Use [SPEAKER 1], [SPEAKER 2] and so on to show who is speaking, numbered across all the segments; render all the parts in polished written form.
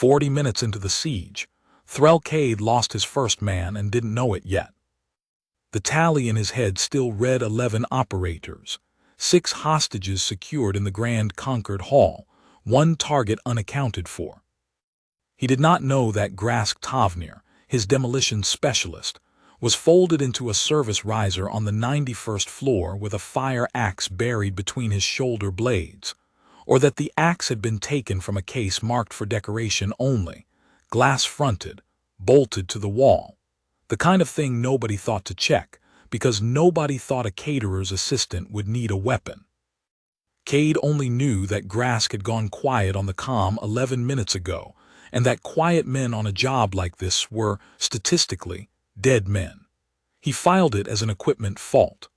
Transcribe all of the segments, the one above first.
[SPEAKER 1] 40 minutes into the siege, Threll Cade lost his first man and didn't know it yet. The tally in his head still read 11 operators, 6 hostages secured in the Grand Concord Hall, 1 target unaccounted for. He did not know that Grask Tavnir, his demolition specialist, was folded into a service riser on the 91st floor with a fire axe buried between his shoulder blades, or that the axe had been taken from a case marked for decoration only, glass-fronted, bolted to the wall, the kind of thing nobody thought to check, because nobody thought a caterer's assistant would need a weapon. Cade only knew that Grask had gone quiet on the comm 11 minutes ago, and that quiet men on a job like this were, statistically, dead men. He filed it as an equipment fault.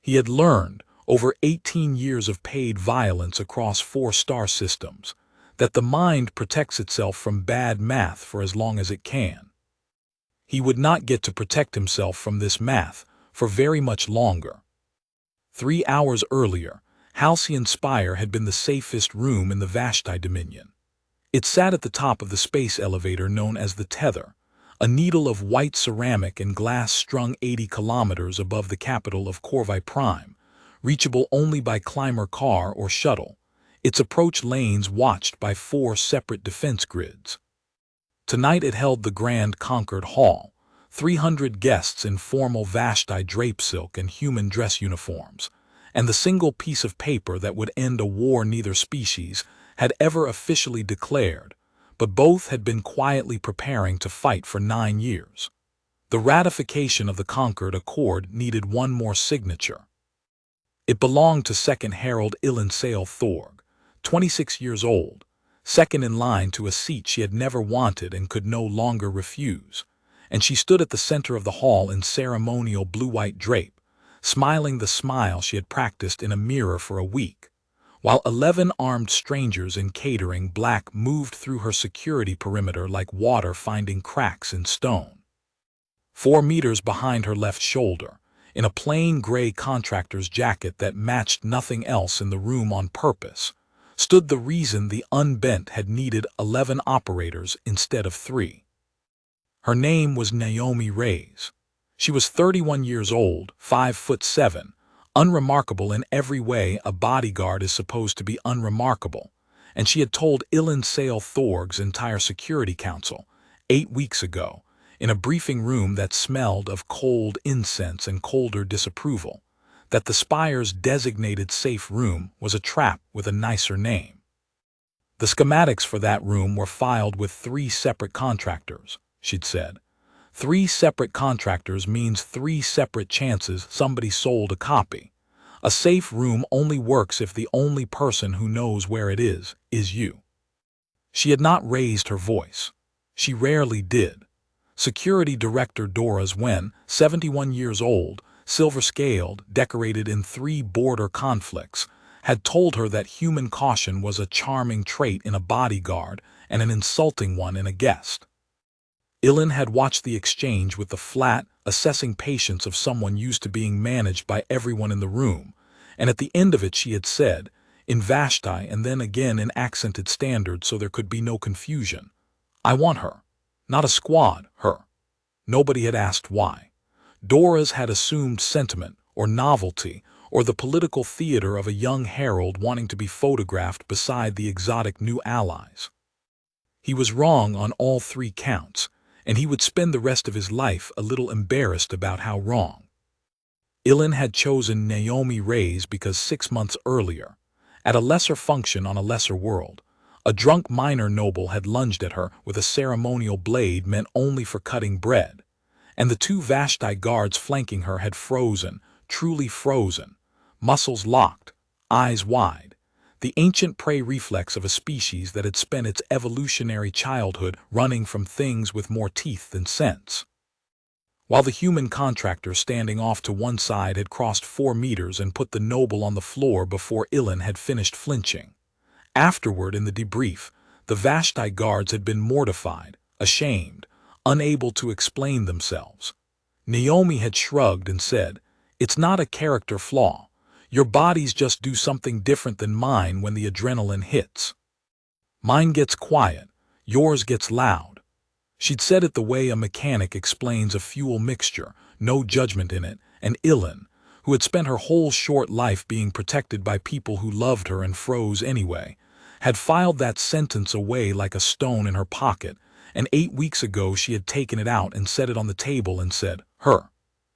[SPEAKER 1] He had learned, over 18 years of paid violence across 4 star systems, that the mind protects itself from bad math for as long as it can. He would not get to protect himself from this math for very much longer. 3 hours earlier, Halcyon Spire had been the safest room in the Vashti Dominion. It sat at the top of the space elevator known as the Tether, a needle of white ceramic and glass strung 80 kilometers above the capital of Corvi Prime, reachable only by climber car or shuttle, its approach lanes watched by 4 separate defense grids. Tonight it held the Grand Concord Hall, 300 guests in formal Vashti drape silk and human dress uniforms, and the single piece of paper that would end a war neither species had ever officially declared, but both had been quietly preparing to fight for 9 years. The ratification of the Concord Accord needed one more signature. It belonged to Second Herald Illinsale Thorg, 26 years old, second in line to a seat she had never wanted and could no longer refuse, and she stood at the center of the hall in ceremonial blue-white drape, smiling the smile she had practiced in a mirror for a week, while 11 armed strangers in catering black moved through her security perimeter like water finding cracks in stone. 4 meters behind her left shoulder, in a plain gray contractor's jacket that matched nothing else in the room on purpose, stood the reason the Unbent had needed 11 operators instead of 3. Her name was Naomi Reyes. She was 31 years old, 5'7", unremarkable in every way a bodyguard is supposed to be unremarkable, and she had told Illinsale Thorg's entire security council 8 weeks ago, in a briefing room that smelled of cold incense and colder disapproval, that the Spire's designated safe room was a trap with a nicer name. The schematics for that room were filed with 3 separate contractors, she'd said. 3 separate contractors means 3 separate chances somebody sold a copy. A safe room only works if the only person who knows where it is you. She had not raised her voice. She rarely did. Security Director Dora's Wen, 71 years old, silver-scaled, decorated in 3 border conflicts, had told her that human caution was a charming trait in a bodyguard and an insulting one in a guest. Illin had watched the exchange with the flat, assessing patience of someone used to being managed by everyone in the room, and at the end of it she had said, in Vashti and then again in accented standards so there could be no confusion, "I want her. Not a squad, her." Nobody had asked why. Dora's had assumed sentiment, or novelty, or the political theater of a young herald wanting to be photographed beside the exotic new allies. He was wrong on all 3 counts, and he would spend the rest of his life a little embarrassed about how wrong. Illin had chosen Naomi Reyes because 6 months earlier, at a lesser function on a lesser world, a drunk minor noble had lunged at her with a ceremonial blade meant only for cutting bread, and the 2 Vashti guards flanking her had frozen, truly frozen, muscles locked, eyes wide, the ancient prey reflex of a species that had spent its evolutionary childhood running from things with more teeth than sense. While the human contractor standing off to one side had crossed 4 meters and put the noble on the floor before Illin had finished flinching. Afterward, in the debrief, the Vashti guards had been mortified, ashamed, unable to explain themselves. Naomi had shrugged and said, "It's not a character flaw. Your bodies just do something different than mine when the adrenaline hits. Mine gets quiet. Yours gets loud. She'd said it the way a mechanic explains a fuel mixture, no judgment in it, and Ilan, who had spent her whole short life being protected by people who loved her and froze anyway, had filed that sentence away like a stone in her pocket, and 8 weeks ago she had taken it out and set it on the table and said, her.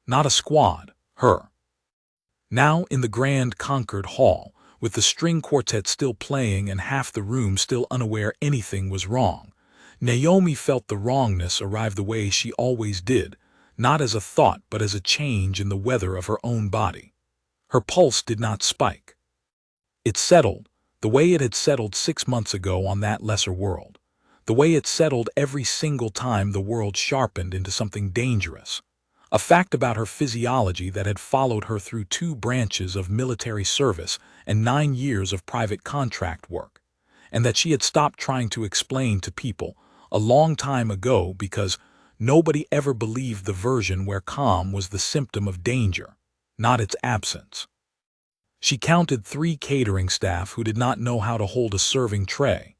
[SPEAKER 1] Not a squad, her. Now in the grand Concord Hall, with the string quartet still playing and half the room still unaware anything was wrong, Naomi felt the wrongness arrive the way she always did, not as a thought but as a change in the weather of her own body. Her pulse did not spike. It settled, the way it had settled 6 months ago on that lesser world, the way it settled every single time the world sharpened into something dangerous, a fact about her physiology that had followed her through 2 branches of military service and 9 years of private contract work, and that she had stopped trying to explain to people a long time ago because nobody ever believed the version where calm was the symptom of danger, not its absence. She counted 3 catering staff who did not know how to hold a serving tray.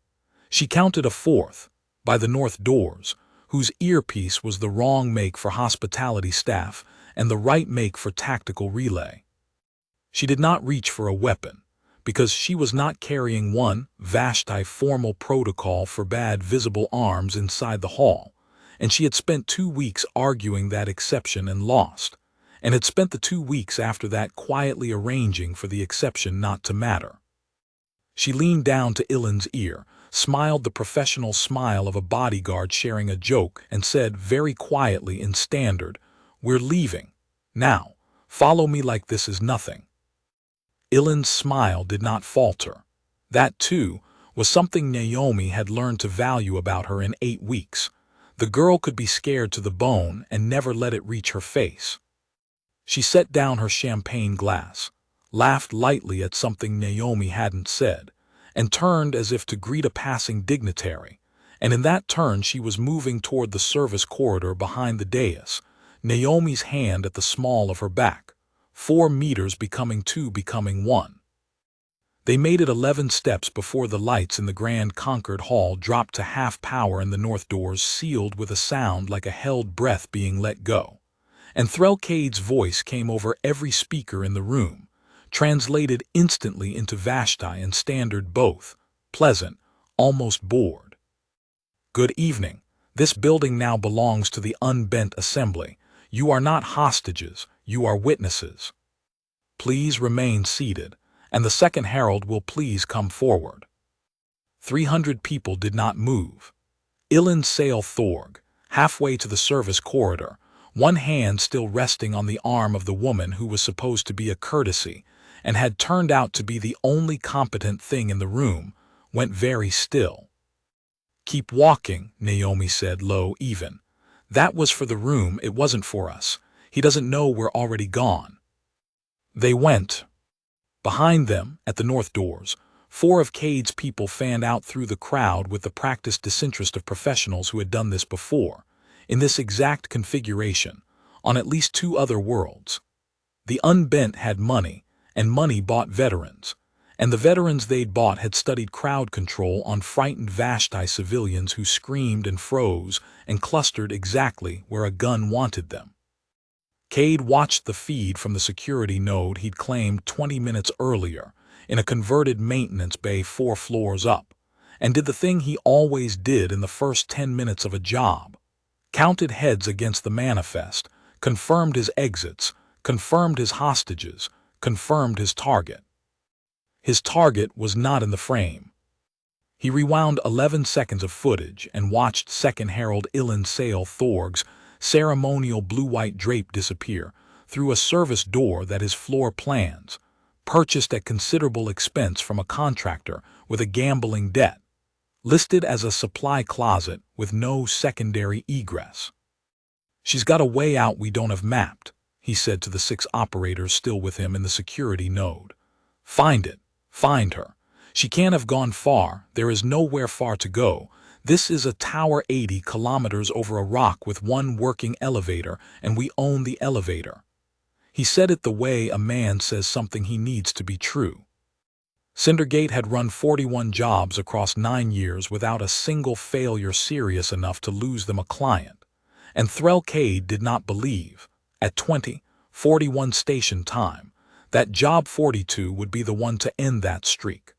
[SPEAKER 1] She counted a 4th, by the north doors, whose earpiece was the wrong make for hospitality staff and the right make for tactical relay. She did not reach for a weapon, because she was not carrying one Vashti formal protocol forbade visible arms inside the hall, and she had spent 2 weeks arguing that exception and lost, and had spent the 2 weeks after that quietly arranging for the exception not to matter. She leaned down to Ilan's ear, smiled the professional smile of a bodyguard sharing a joke, and said very quietly in standard, "We're leaving. Now, follow me like this is nothing." Ilan's smile did not falter. That, too, was something Naomi had learned to value about her in 8 weeks. The girl could be scared to the bone and never let it reach her face. She set down her champagne glass, laughed lightly at something Naomi hadn't said, and turned as if to greet a passing dignitary, and in that turn she was moving toward the service corridor behind the dais, Naomi's hand at the small of her back, 4 meters becoming 2 becoming 1. They made it 11 steps before the lights in the grand Concord Hall dropped to half power and the north doors sealed with a sound like a held breath being let go, and Threlcade's voice came over every speaker in the room, translated instantly into Vashti and standard both, pleasant, almost bored. "Good evening. This building now belongs to the unbent assembly. You are not hostages, you are witnesses. Please remain seated, and the second herald will please come forward." 300 people did not move. Ilan Sale Thorg, halfway to the service corridor, one hand still resting on the arm of the woman who was supposed to be a courtesy and had turned out to be the only competent thing in the room, went very still. "Keep walking," Naomi said, low, even. "That was for the room, it wasn't for us. He doesn't know we're already gone." They went. Behind them, at the north doors, 4 of Cade's people fanned out through the crowd with the practiced disinterest of professionals who had done this before, in this exact configuration, on at least 2 other worlds. The unbent had money, and money bought veterans, and the veterans they'd bought had studied crowd control on frightened Vashti civilians who screamed and froze and clustered exactly where a gun wanted them. Cade watched the feed from the security node he'd claimed 20 minutes earlier in a converted maintenance bay 4 floors up, and did the thing he always did in the first 10 minutes of a job. Counted heads against the manifest, confirmed his exits, confirmed his hostages, confirmed his target. His target was not in the frame. He rewound 11 seconds of footage and watched Second Herald Ilan Sale Thorg's ceremonial blue-white drape disappear through a service door that his floor plans, purchased at considerable expense from a contractor with a gambling debt, listed as a supply closet with no secondary egress. "She's got a way out we don't have mapped," he said to the 6 operators still with him in the security node. "Find it. Find her. She can't have gone far. There is nowhere far to go. This is a tower 80 kilometers over a rock with 1 working elevator, and we own the elevator." He said it the way a man says something he needs to be true. Cindergate had run 41 jobs across 9 years without a single failure serious enough to lose them a client, and Threlkade did not believe, at 20:41 station time, that job 42 would be the one to end that streak.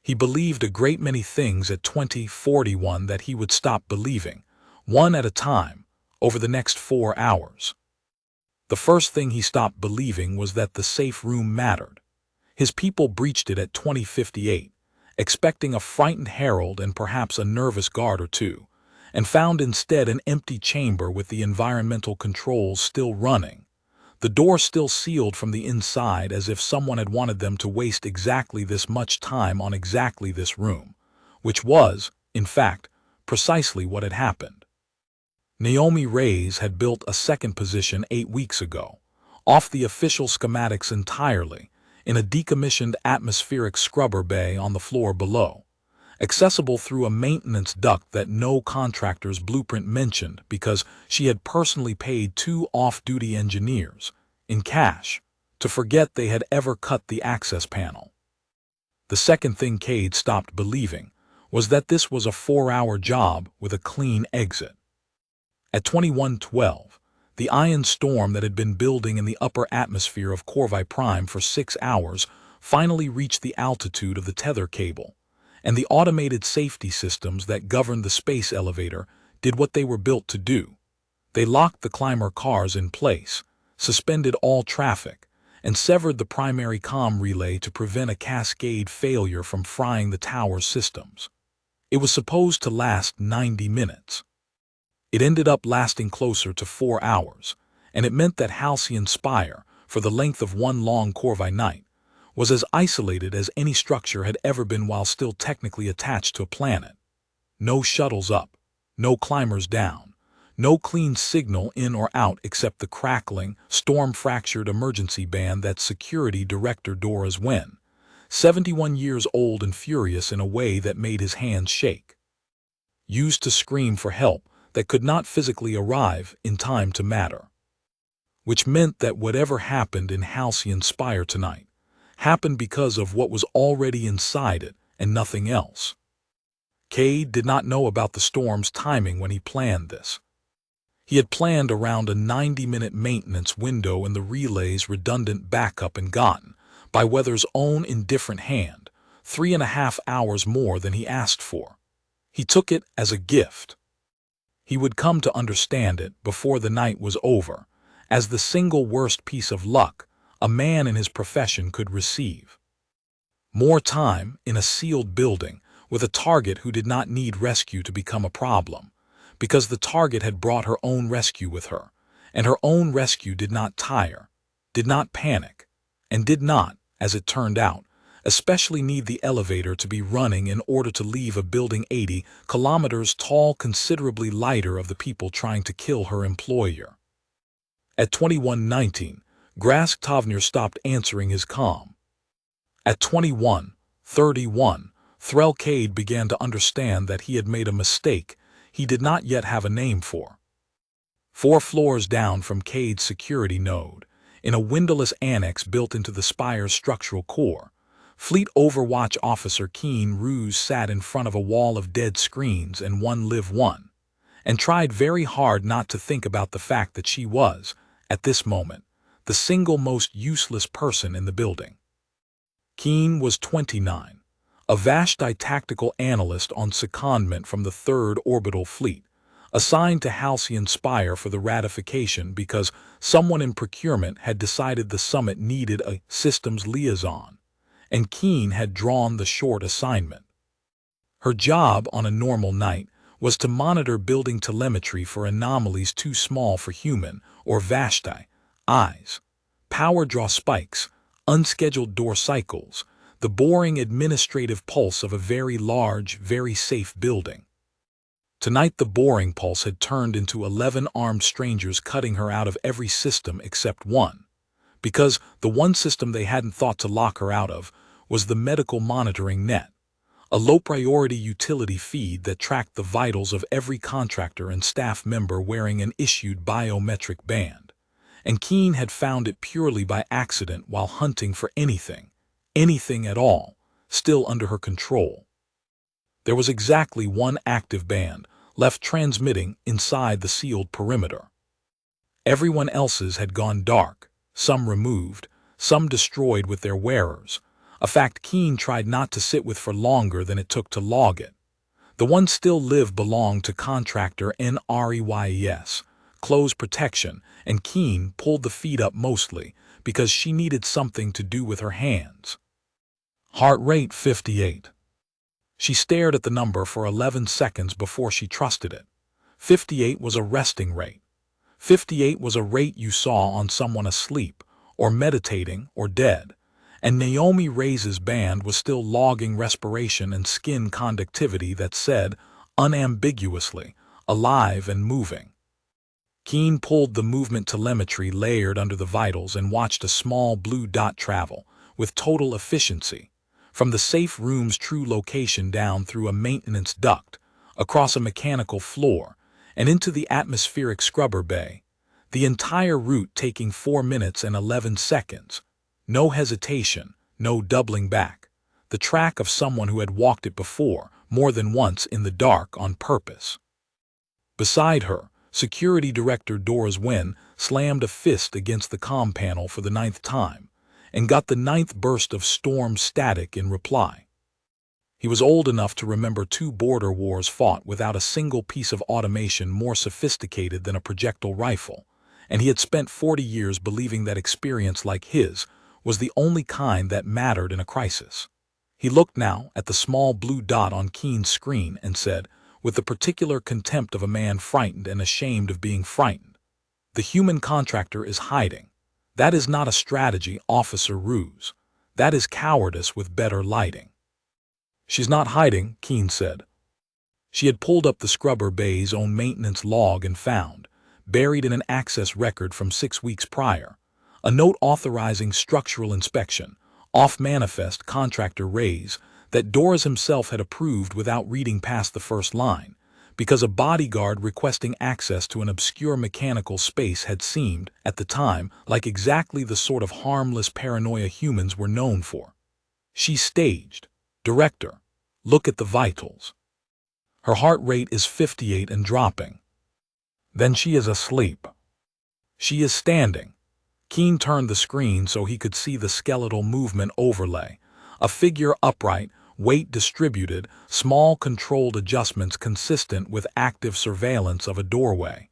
[SPEAKER 1] He believed a great many things at 20:41 that he would stop believing, one at a time, over the next 4 hours. The first thing he stopped believing was that the safe room mattered. His people breached it at 20:58, expecting a frightened Herald and perhaps a nervous guard or two, and found instead an empty chamber with the environmental controls still running, the door still sealed from the inside as if someone had wanted them to waste exactly this much time on exactly this room, which was, in fact, precisely what had happened. Naomi Reyes had built a second position 8 weeks ago, off the official schematics entirely, in a decommissioned atmospheric scrubber bay on the floor below, accessible through a maintenance duct that no contractor's blueprint mentioned because she had personally paid 2 off-duty engineers, in cash, to forget they had ever cut the access panel. The second thing Cade stopped believing was that this was a 4-hour job with a clean exit. At 21:12, the ion storm that had been building in the upper atmosphere of Corvi Prime for 6 hours finally reached the altitude of the tether cable, and the automated safety systems that governed the space elevator did what they were built to do. They locked the climber cars in place, suspended all traffic, and severed the primary comm relay to prevent a cascade failure from frying the tower's systems. It was supposed to last 90 minutes. It ended up lasting closer to 4 hours, and it meant that Halcyon Spire, for the length of one long Corvi night, was as isolated as any structure had ever been while still technically attached to a planet. No shuttles up, no climbers down, no clean signal in or out except the crackling, storm-fractured emergency band that security director Dora's Wen, 71 years old and furious in a way that made his hands shake, used to scream for help that could not physically arrive in time to matter. Which meant that whatever happened in Halcyon Spire tonight happened because of what was already inside it and nothing else. Cade did not know about the storm's timing when he planned this. He had planned around a 90-minute maintenance window in the relay's redundant backup and gotten, by weather's own indifferent hand, 3.5 hours more than he asked for. He took it as a gift. He would come to understand it before the night was over, as the single worst piece of luck a man in his profession could receive. More time in a sealed building with a target who did not need rescue to become a problem, because the target had brought her own rescue with her, and her own rescue did not tire, did not panic, and did not, as it turned out, especially need the elevator to be running in order to leave a building 80 kilometers tall considerably lighter of the people trying to kill her employer. At 21:19, Grask Tovner stopped answering his comm. At 21:31, Threlkade began to understand that he had made a mistake he did not yet have a name for. 4 floors down from Cade's security node, in a windowless annex built into the spire's structural core, Fleet Overwatch Officer Keen Ruse sat in front of a wall of dead screens and One Live One, and tried very hard not to think about the fact that she was, at this moment, the single most useless person in the building. Keen was 29, a Vashti tactical analyst on secondment from the 3rd Orbital Fleet, assigned to Halcyon Spire for the ratification because someone in procurement had decided the summit needed a systems liaison, and Keen had drawn the short assignment. Her job on a normal night was to monitor building telemetry for anomalies too small for human, or Vashti, eyes, power draw spikes, unscheduled door cycles, the boring administrative pulse of a very large, very safe building. Tonight the boring pulse had turned into 11 armed strangers cutting her out of every system except one, because the one system they hadn't thought to lock her out of was the medical monitoring net, a low-priority utility feed that tracked the vitals of every contractor and staff member wearing an issued biometric band, and Keen had found it purely by accident while hunting for anything at all, still under her control. There was exactly one active band left transmitting inside the sealed perimeter. Everyone else's had gone dark, some removed, some destroyed with their wearers, a fact Keene tried not to sit with for longer than it took to log it. The one still lived belonged to contractor NREYES, close protection, and Keene pulled the feed up mostly because she needed something to do with her hands. Heart rate 58. She stared at the number for 11 seconds before she trusted it. 58 was a resting rate. 58 was a rate you saw on someone asleep, or meditating, or dead. And Naomi Reyes's band was still logging respiration and skin conductivity that said, unambiguously, alive and moving. Keene pulled the movement telemetry layered under the vitals and watched a small blue dot travel, with total efficiency, from the safe room's true location down through a maintenance duct, across a mechanical floor, and into the atmospheric scrubber bay, the entire route taking 4 minutes and 11 seconds. No hesitation, no doubling back. The track of someone who had walked it before, more than once in the dark on purpose. Beside her, Security Director Doris Wynn slammed a fist against the comm panel for the 9th time, and got the 9th burst of storm static in reply. He was old enough to remember 2 border wars fought without a single piece of automation more sophisticated than a projectile rifle, and he had spent 40 years believing that experience like his was the only kind that mattered in a crisis. He looked now at the small blue dot on Keene's screen and said, with the particular contempt of a man frightened and ashamed of being frightened, "The human contractor is hiding. That is not a strategy, Officer Ruse. That is cowardice with better lighting." "She's not hiding," Keene said. She had pulled up the scrubber bay's own maintenance log and found, buried in an access record from 6 weeks prior, a note authorizing structural inspection, off manifest contractor Reyes, that Doris himself had approved without reading past the first line, because a bodyguard requesting access to an obscure mechanical space had seemed, at the time, like exactly the sort of harmless paranoia humans were known for. She's staged. Director, look at the vitals. Her heart rate is 58 and dropping. Then she is asleep. She is standing. Keene turned the screen so he could see the skeletal movement overlay, a figure upright, weight distributed, small controlled adjustments consistent with active surveillance of a doorway.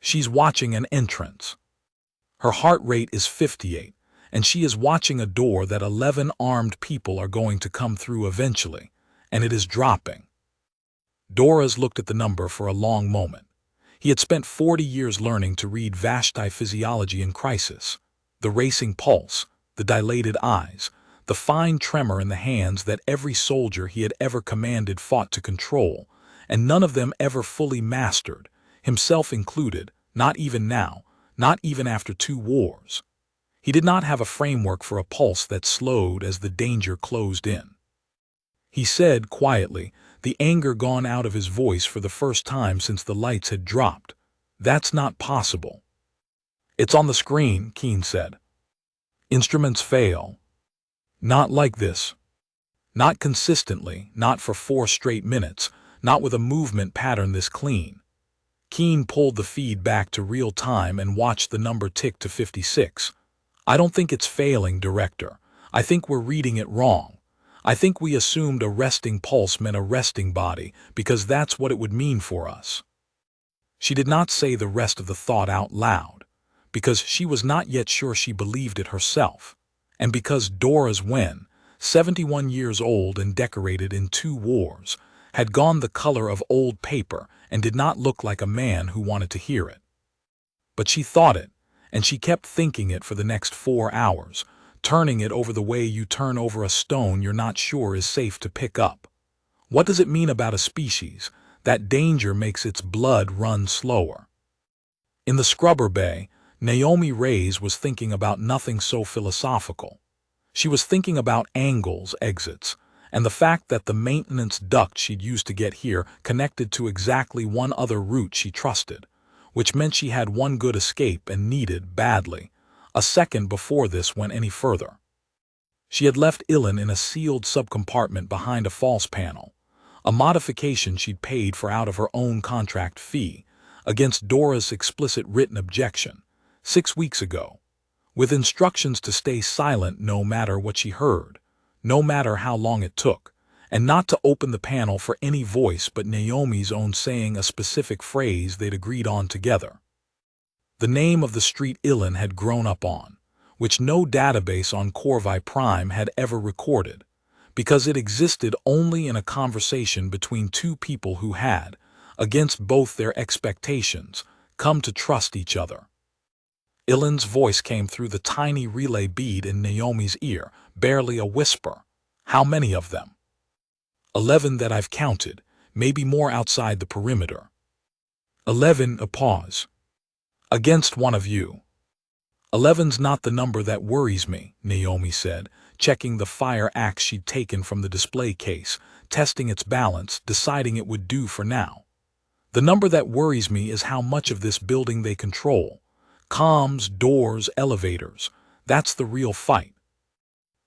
[SPEAKER 1] She's watching an entrance. Her heart rate is 58, and she is watching a door that 11 armed people are going to come through eventually, and it is dropping. Doris looked at the number for a long moment. He had spent 40 years learning to read Vashti physiology in crisis, the racing pulse, the dilated eyes, the fine tremor in the hands that every soldier he had ever commanded fought to control, and none of them ever fully mastered, himself included, not even now, not even after 2 wars. He did not have a framework for a pulse that slowed as the danger closed in. He said quietly, the anger gone out of his voice for the first time since the lights had dropped, "That's not possible." "It's on the screen," Keene said. "Instruments fail. Not like this. Not consistently, not for 4 straight minutes, not with a movement pattern this clean." Keene pulled the feed back to real time and watched the number tick to 56. "I don't think it's failing, Director. I think we're reading it wrong. I think we assumed a resting pulse meant a resting body because that's what it would mean for us." She did not say the rest of the thought out loud, because she was not yet sure she believed it herself, and because Doris Wynn, 71 years old and decorated in 2 wars, had gone the color of old paper and did not look like a man who wanted to hear it. But she thought it, and she kept thinking it for the next 4 hours, turning it over the way you turn over a stone you're not sure is safe to pick up. What does it mean about a species that danger makes its blood run slower? In the scrubber bay, Naomi Reyes was thinking about nothing so philosophical. She was thinking about angles, exits, and the fact that the maintenance duct she'd used to get here connected to exactly one other route she trusted, which meant she had one good escape and needed, badly, a second before this went any further. She had left Ilan in a sealed subcompartment behind a false panel, a modification she'd paid for out of her own contract fee, against Dora's explicit written objection, 6 weeks ago, with instructions to stay silent no matter what she heard, no matter how long it took, and not to open the panel for any voice but Naomi's own saying a specific phrase they'd agreed on together. The name of the street Ilan had grown up on, which no database on Corvi Prime had ever recorded, because it existed only in a conversation between two people who had, against both their expectations, come to trust each other. Ilan's voice came through the tiny relay bead in Naomi's ear, barely a whisper. How many of them? 11 that I've counted, maybe more outside the perimeter. 11, a pause. Against one of you. 11's not the number that worries me, Naomi said, checking the fire axe she'd taken from the display case, testing its balance, deciding it would do for now. The number that worries me is how much of this building they control. Comms, doors, elevators. That's the real fight.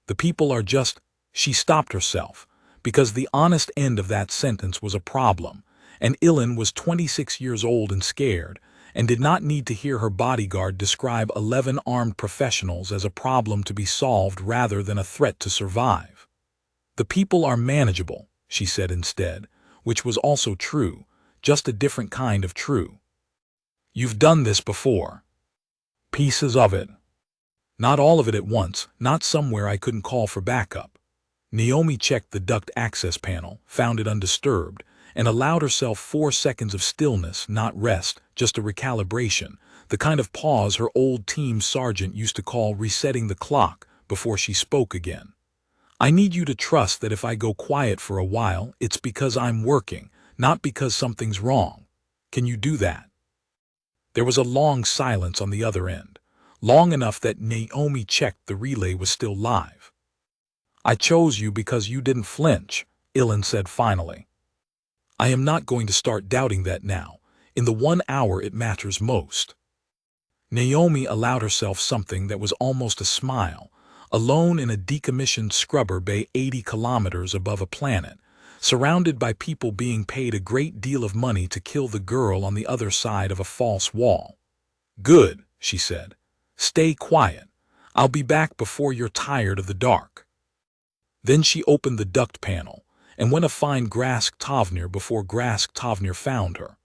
[SPEAKER 1] The people are just... She stopped herself, because the honest end of that sentence was a problem, and Ilan was 26 years old and scared, and did not need to hear her bodyguard describe 11 armed professionals as a problem to be solved rather than a threat to survive. The people are manageable, she said instead, which was also true, just a different kind of true. You've done this before. Pieces of it. Not all of it at once, not somewhere I couldn't call for backup. Naomi checked the duct access panel, found it undisturbed, and allowed herself 4 seconds of stillness, not rest, just a recalibration, the kind of pause her old team sergeant used to call resetting the clock, before she spoke again. I need you to trust that if I go quiet for a while, it's because I'm working, not because something's wrong. Can you do that? There was a long silence on the other end, long enough that Naomi checked the relay was still live. I chose you because you didn't flinch, Ilan said finally. I am not going to start doubting that now, in the 1 hour it matters most. Naomi allowed herself something that was almost a smile, alone in a decommissioned scrubber bay 80 kilometers above a planet, surrounded by people being paid a great deal of money to kill the girl on the other side of a false wall. Good, she said. Stay quiet. I'll be back before you're tired of the dark. Then she opened the duct panel, and went to find Grask Tovnir before Grask Tovnir found her.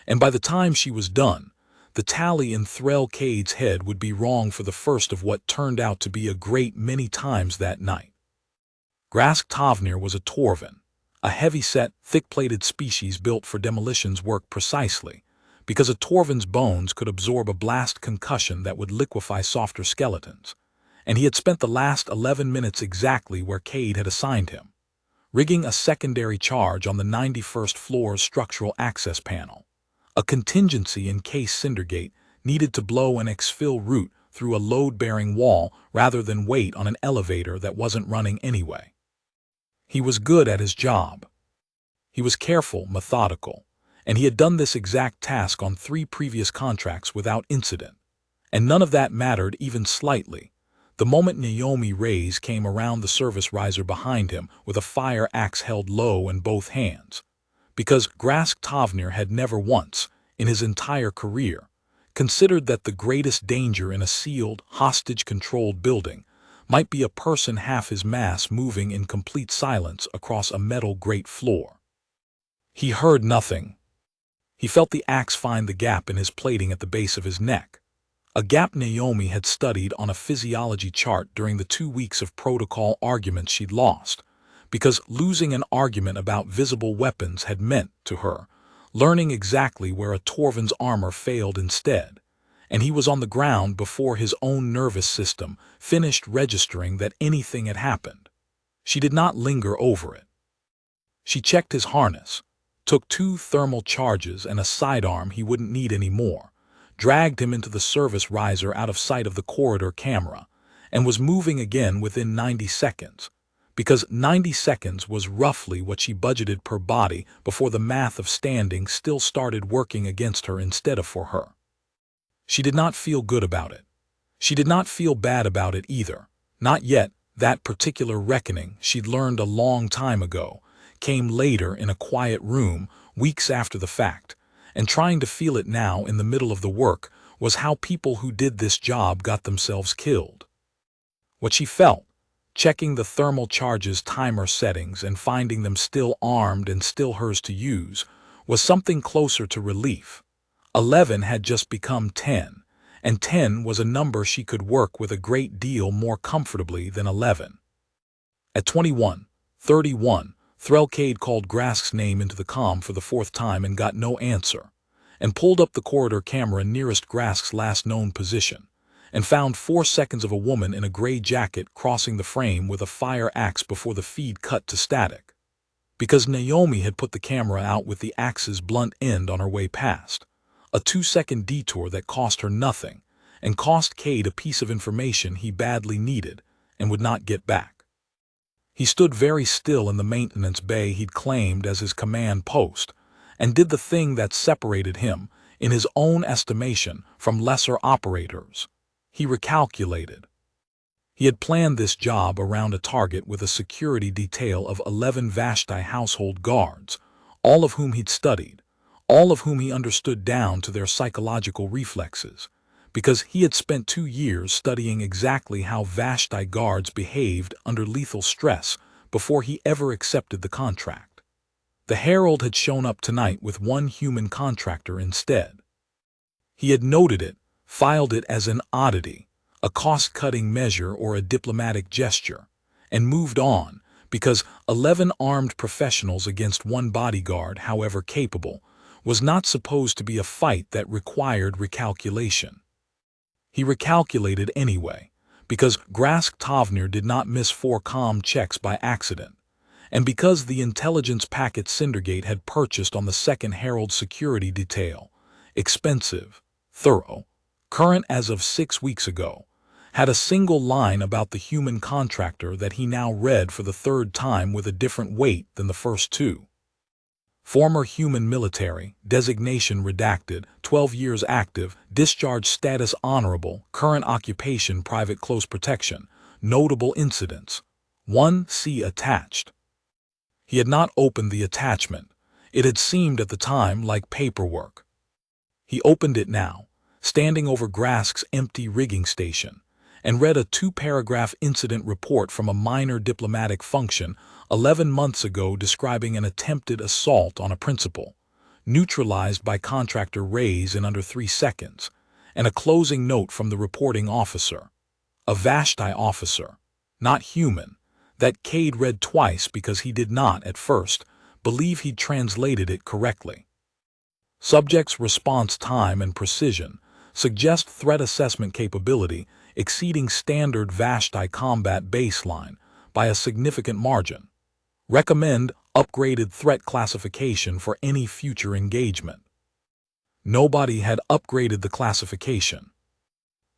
[SPEAKER 1] And by the time she was done, the tally in Threll Cade's head would be wrong for the first of what turned out to be a great many times that night. Grask Tovnir was a Torvin, a heavy-set, thick-plated species built for demolitions work precisely, because a Torvin's bones could absorb a blast concussion that would liquefy softer skeletons, and he had spent the last 11 minutes exactly where Cade had assigned him, rigging a secondary charge on the 91st floor's structural access panel, a contingency in case Cindergate needed to blow an exfil route through a load-bearing wall rather than wait on an elevator that wasn't running anyway. He was good at his job. He was careful, methodical, and he had done this exact task on 3 previous contracts without incident, and none of that mattered even slightly. The moment Naomi Reyes came around the service riser behind him with a fire axe held low in both hands, because Grask Tovnir had never once, in his entire career, considered that the greatest danger in a sealed, hostage-controlled building might be a person half his mass moving in complete silence across a metal grate floor. He heard nothing. He felt the axe find the gap in his plating at the base of his neck, a gap Naomi had studied on a physiology chart during the 2 weeks of protocol arguments she'd lost, because losing an argument about visible weapons had meant, to her, learning exactly where a Torvin's armor failed instead, and he was on the ground before his own nervous system finished registering that anything had happened. She did not linger over it. She checked his harness, took 2 thermal charges and a sidearm he wouldn't need anymore, dragged him into the service riser out of sight of the corridor camera, and was moving again within 90 seconds, because 90 seconds was roughly what she budgeted per body before the math of standing still started working against her instead of for her. She did not feel good about it. She did not feel bad about it either. Not yet, That particular reckoning, she'd learned a long time ago, came later in a quiet room, weeks after the fact, and trying to feel it now in the middle of the work was how people who did this job got themselves killed. What she felt, checking the thermal charges timer settings and finding them still armed and still hers to use, was something closer to relief. 11 had just become 10, and 10 was a number she could work with a great deal more comfortably than 11. At 21:31, Threlkade called Grask's name into the comm for the fourth time and got no answer, and pulled up the corridor camera nearest Grask's last known position, and found 4 seconds of a woman in a gray jacket crossing the frame with a fire axe before the feed cut to static. Because Naomi had put the camera out with the axe's blunt end on her way past, a 2-second detour that cost her nothing, and cost Cade a piece of information he badly needed and would not get back. He stood very still in the maintenance bay he'd claimed as his command post, and did the thing that separated him, in his own estimation, from lesser operators. He recalculated. He had planned this job around a target with a security detail of 11 Vashti household guards, all of whom he'd studied, all of whom he understood down to their psychological reflexes, because he had spent 2 years studying exactly how Vashti guards behaved under lethal stress before he ever accepted the contract. The Herald had shown up tonight with one human contractor instead. He had noted it, filed it as an oddity, a cost-cutting measure or a diplomatic gesture, and moved on, because 11 armed professionals against one bodyguard, however capable, was not supposed to be a fight that required recalculation. He recalculated anyway, because Grask Tovner did not miss 4 comm checks by accident, and because the intelligence packet Cindergate had purchased on the second Herald security detail, expensive, thorough, current as of 6 weeks ago, had a single line about the human contractor that he now read for the 3rd time with a different weight than the first 2. Former human military, designation redacted, 12 years active, discharge status honorable, current occupation private close protection, notable incidents. 1. See attached. He had not opened the attachment. It had seemed at the time like paperwork. He opened it now, standing over Grask's empty rigging station, and read a 2-paragraph incident report from a minor diplomatic function 11 months ago describing an attempted assault on a principal, neutralized by contractor Rays in under 3 seconds, and a closing note from the reporting officer, a Vashti officer, not human, that Cade read twice because he did not, at first, believe he'd translated it correctly. Subject's response time and precision suggest threat assessment capability exceeding standard Vashti combat baseline by a significant margin. Recommend upgraded threat classification for any future engagement. Nobody had upgraded the classification.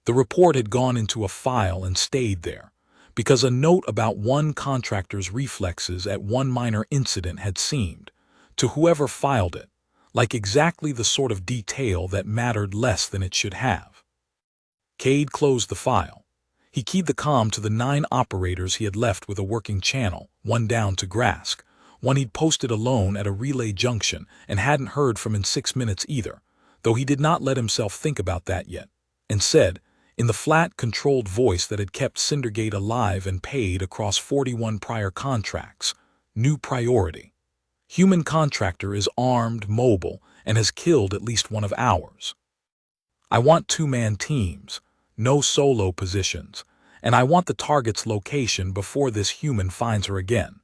[SPEAKER 1] The report had gone into a file and stayed there, because a note about one contractor's reflexes at one minor incident had seemed, to whoever filed it, like exactly the sort of detail that mattered less than it should have. Cade closed the file. He keyed the comm to the 9 operators he had left with a working channel, one down to Grask, one he'd posted alone at a relay junction and hadn't heard from in 6 minutes either, though he did not let himself think about that yet, and said, in the flat, controlled voice that had kept Cindergate alive and paid across 41 prior contracts, new priority. Human contractor is armed, mobile, and has killed at least one of ours. I want 2-man teams, no solo positions, and I want the target's location before this human finds her again.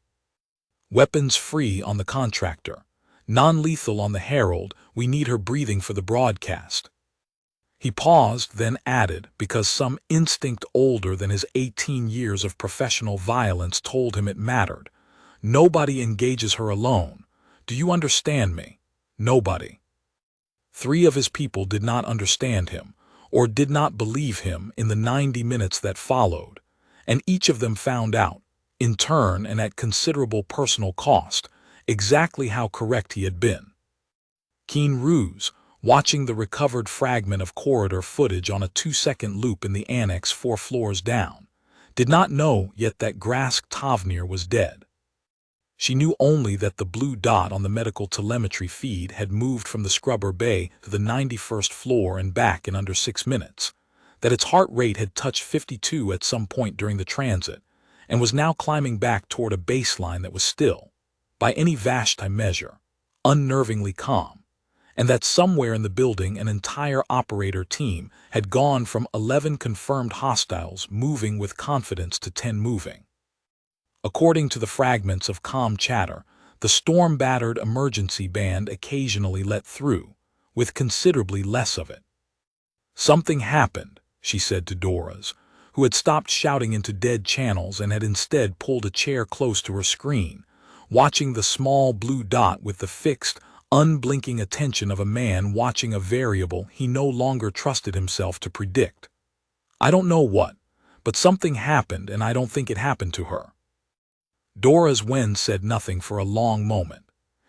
[SPEAKER 1] Weapons free on the contractor, non-lethal on the Herald, we need her breathing for the broadcast. He paused, then added, because some instinct older than his 18 years of professional violence told him it mattered. Nobody engages her alone. Do you understand me? Nobody. 3 of his people did not understand him, or did not believe him in the 90 minutes that followed, and each of them found out, in turn and at considerable personal cost, exactly how correct he had been. Keen ruse, watching the recovered fragment of corridor footage on a 2-second loop in the annex 4 floors down, did not know yet that Grask Tavnir was dead. She knew only that the blue dot on the medical telemetry feed had moved from the scrubber bay to the 91st floor and back in under 6 minutes, that its heart rate had touched 52 at some point during the transit, and was now climbing back toward a baseline that was still, by any Vashti measure, unnervingly calm, and that somewhere in the building an entire operator team had gone from 11 confirmed hostiles moving with confidence to 10 moving. According to the fragments of calm chatter, the storm-battered emergency band occasionally let through, with considerably less of it. "Something happened," she said to Doras, who had stopped shouting into dead channels and had instead pulled a chair close to her screen, watching the small blue dot with the fixed, unblinking attention of a man watching a variable he no longer trusted himself to predict. "I don't know what, but something happened, and I don't think it happened to her." Doras Wen said nothing for a long moment.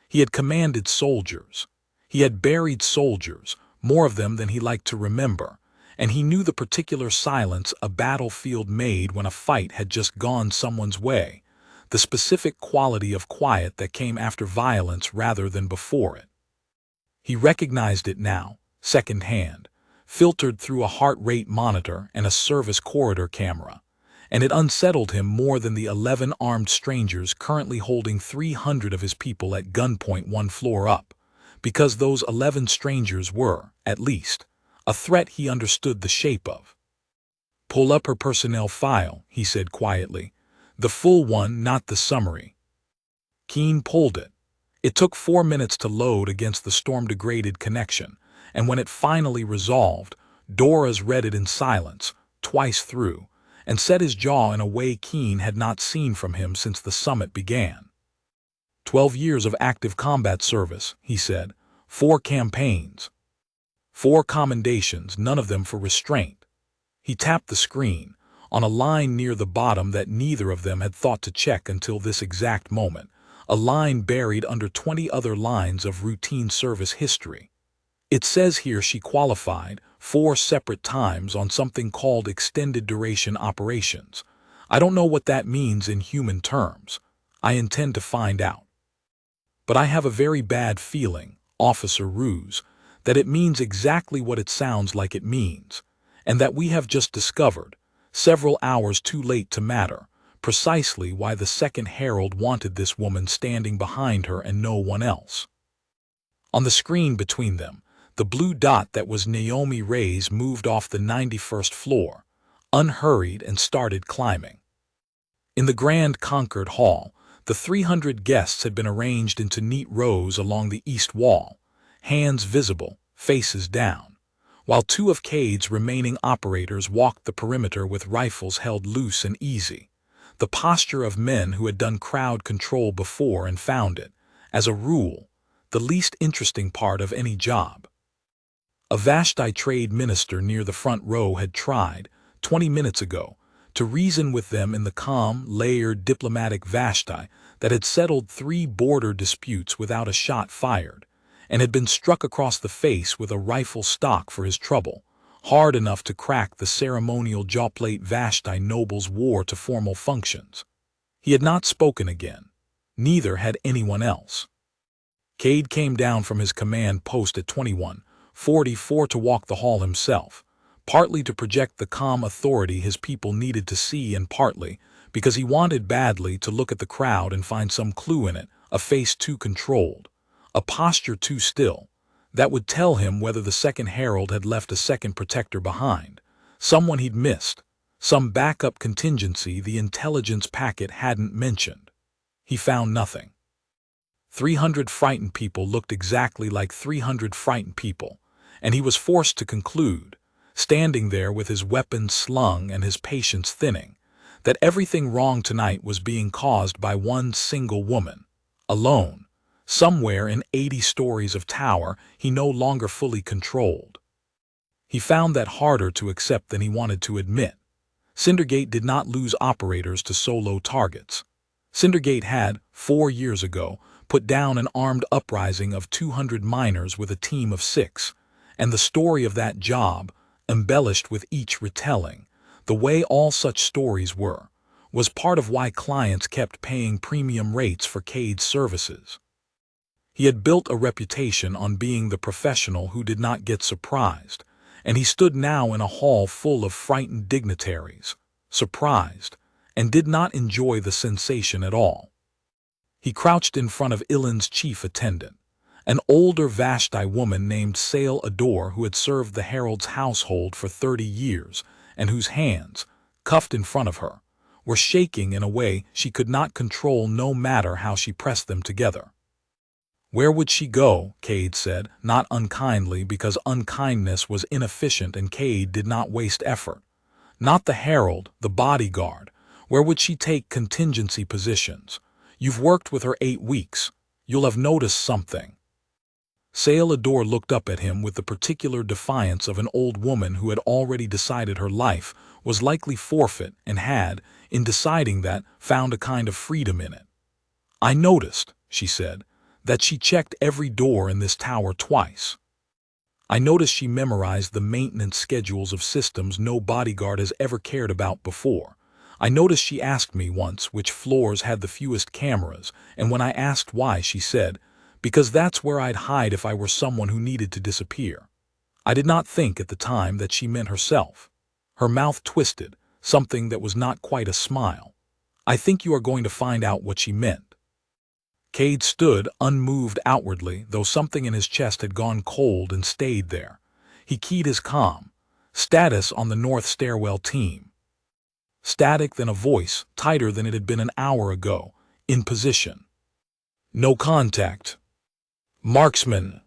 [SPEAKER 1] He had commanded soldiers. He had buried soldiers, more of them than he liked to remember, and he knew the particular silence a battlefield made when a fight had just gone someone's way, the specific quality of quiet that came after violence rather than before it. He recognized it now, second-hand, filtered through a heart rate monitor and a service corridor camera, and it unsettled him more than the 11 armed strangers currently holding 300 of his people at gunpoint 1 floor up, because those 11 strangers were, at least, a threat he understood the shape of. "Pull up her personnel file," he said quietly. "The full one, not the summary." Keen pulled it. It took 4 minutes to load against the storm-degraded connection, and when it finally resolved, Doras read it in silence, twice through, and set his jaw in a way Keen had not seen from him since the summit began. 12 years of active combat service," he said. 4 campaigns. 4 commendations, none of them for restraint. He tapped the screen, on a line near the bottom that neither of them had thought to check until this exact moment, a line buried under 20 other lines of routine service history. "It says here she qualified 4 separate times on something called extended duration operations. I don't know what that means in human terms. I intend to find out. But I have a very bad feeling, Officer Ruse, that it means exactly what it sounds like it means, and that we have just discovered, several hours too late to matter, precisely why the second Herald wanted this woman standing behind her and no one else." On the screen between them, the blue dot that was Naomi Ray's moved off the 91st floor, unhurried, and started climbing. In the Grand Concord Hall, the 300 guests had been arranged into neat rows along the east wall, hands visible, faces down, while 2 of Cade's remaining operators walked the perimeter with rifles held loose and easy, the posture of men who had done crowd control before and found it, as a rule, the least interesting part of any job. A Vashti trade minister near the front row had tried, 20 minutes ago, to reason with them in the calm, layered diplomatic Vashti that had settled 3 border disputes without a shot fired, and had been struck across the face with a rifle stock for his trouble, hard enough to crack the ceremonial jawplate Vashti noble's war to formal functions. He had not spoken again. Neither had anyone else. Cade came down from his command post at 2144 to walk the hall himself, partly to project the calm authority his people needed to see and partly because he wanted badly to look at the crowd and find some clue in it, a face too controlled, a posture too still, that would tell him whether the second Herald had left a second protector behind, someone he'd missed, some backup contingency the intelligence packet hadn't mentioned. He found nothing. 300 frightened people looked exactly like 300 frightened people, and he was forced to conclude, standing there with his weapons slung and his patience thinning, that everything wrong tonight was being caused by one single woman, alone, somewhere in 80 stories of tower he no longer fully controlled. He found that harder to accept than he wanted to admit. Cindergate did not lose operators to solo targets. Cindergate had, 4 years ago, put down an armed uprising of 200 miners with a team of 6, and the story of that job, embellished with each retelling, the way all such stories were, was part of why clients kept paying premium rates for Cade's services. He had built a reputation on being the professional who did not get surprised, and he stood now in a hall full of frightened dignitaries, surprised, and did not enjoy the sensation at all. He crouched in front of Ilan's chief attendant, an older Vashti woman named Sale Adore who had served the Herald's household for 30 years and whose hands, cuffed in front of her, were shaking in a way she could not control no matter how she pressed them together. Where would she go? Cade said, not unkindly because unkindness was inefficient and Cade did not waste effort. Not the Herald, the bodyguard. Where would she take contingency positions? You've worked with her 8 weeks. You'll have noticed something. Sale Adore looked up at him with the particular defiance of an old woman who had already decided her life was likely forfeit and had, in deciding that, found a kind of freedom in it. I noticed, she said, that she checked every door in this tower twice. I noticed she memorized the maintenance schedules of systems no bodyguard has ever cared about before. I noticed she asked me once which floors had the fewest cameras, and when I asked why, she said, because that's where I'd hide if I were someone who needed to disappear. I did not think at the time that she meant herself. Her mouth twisted, something that was not quite a smile. I think you are going to find out what she meant. Cade stood, unmoved outwardly, though something in his chest had gone cold and stayed there. He keyed his comm. Status on the North Stairwell team. Static, then a voice, tighter than it had been an hour ago. In position. No contact. Marksman.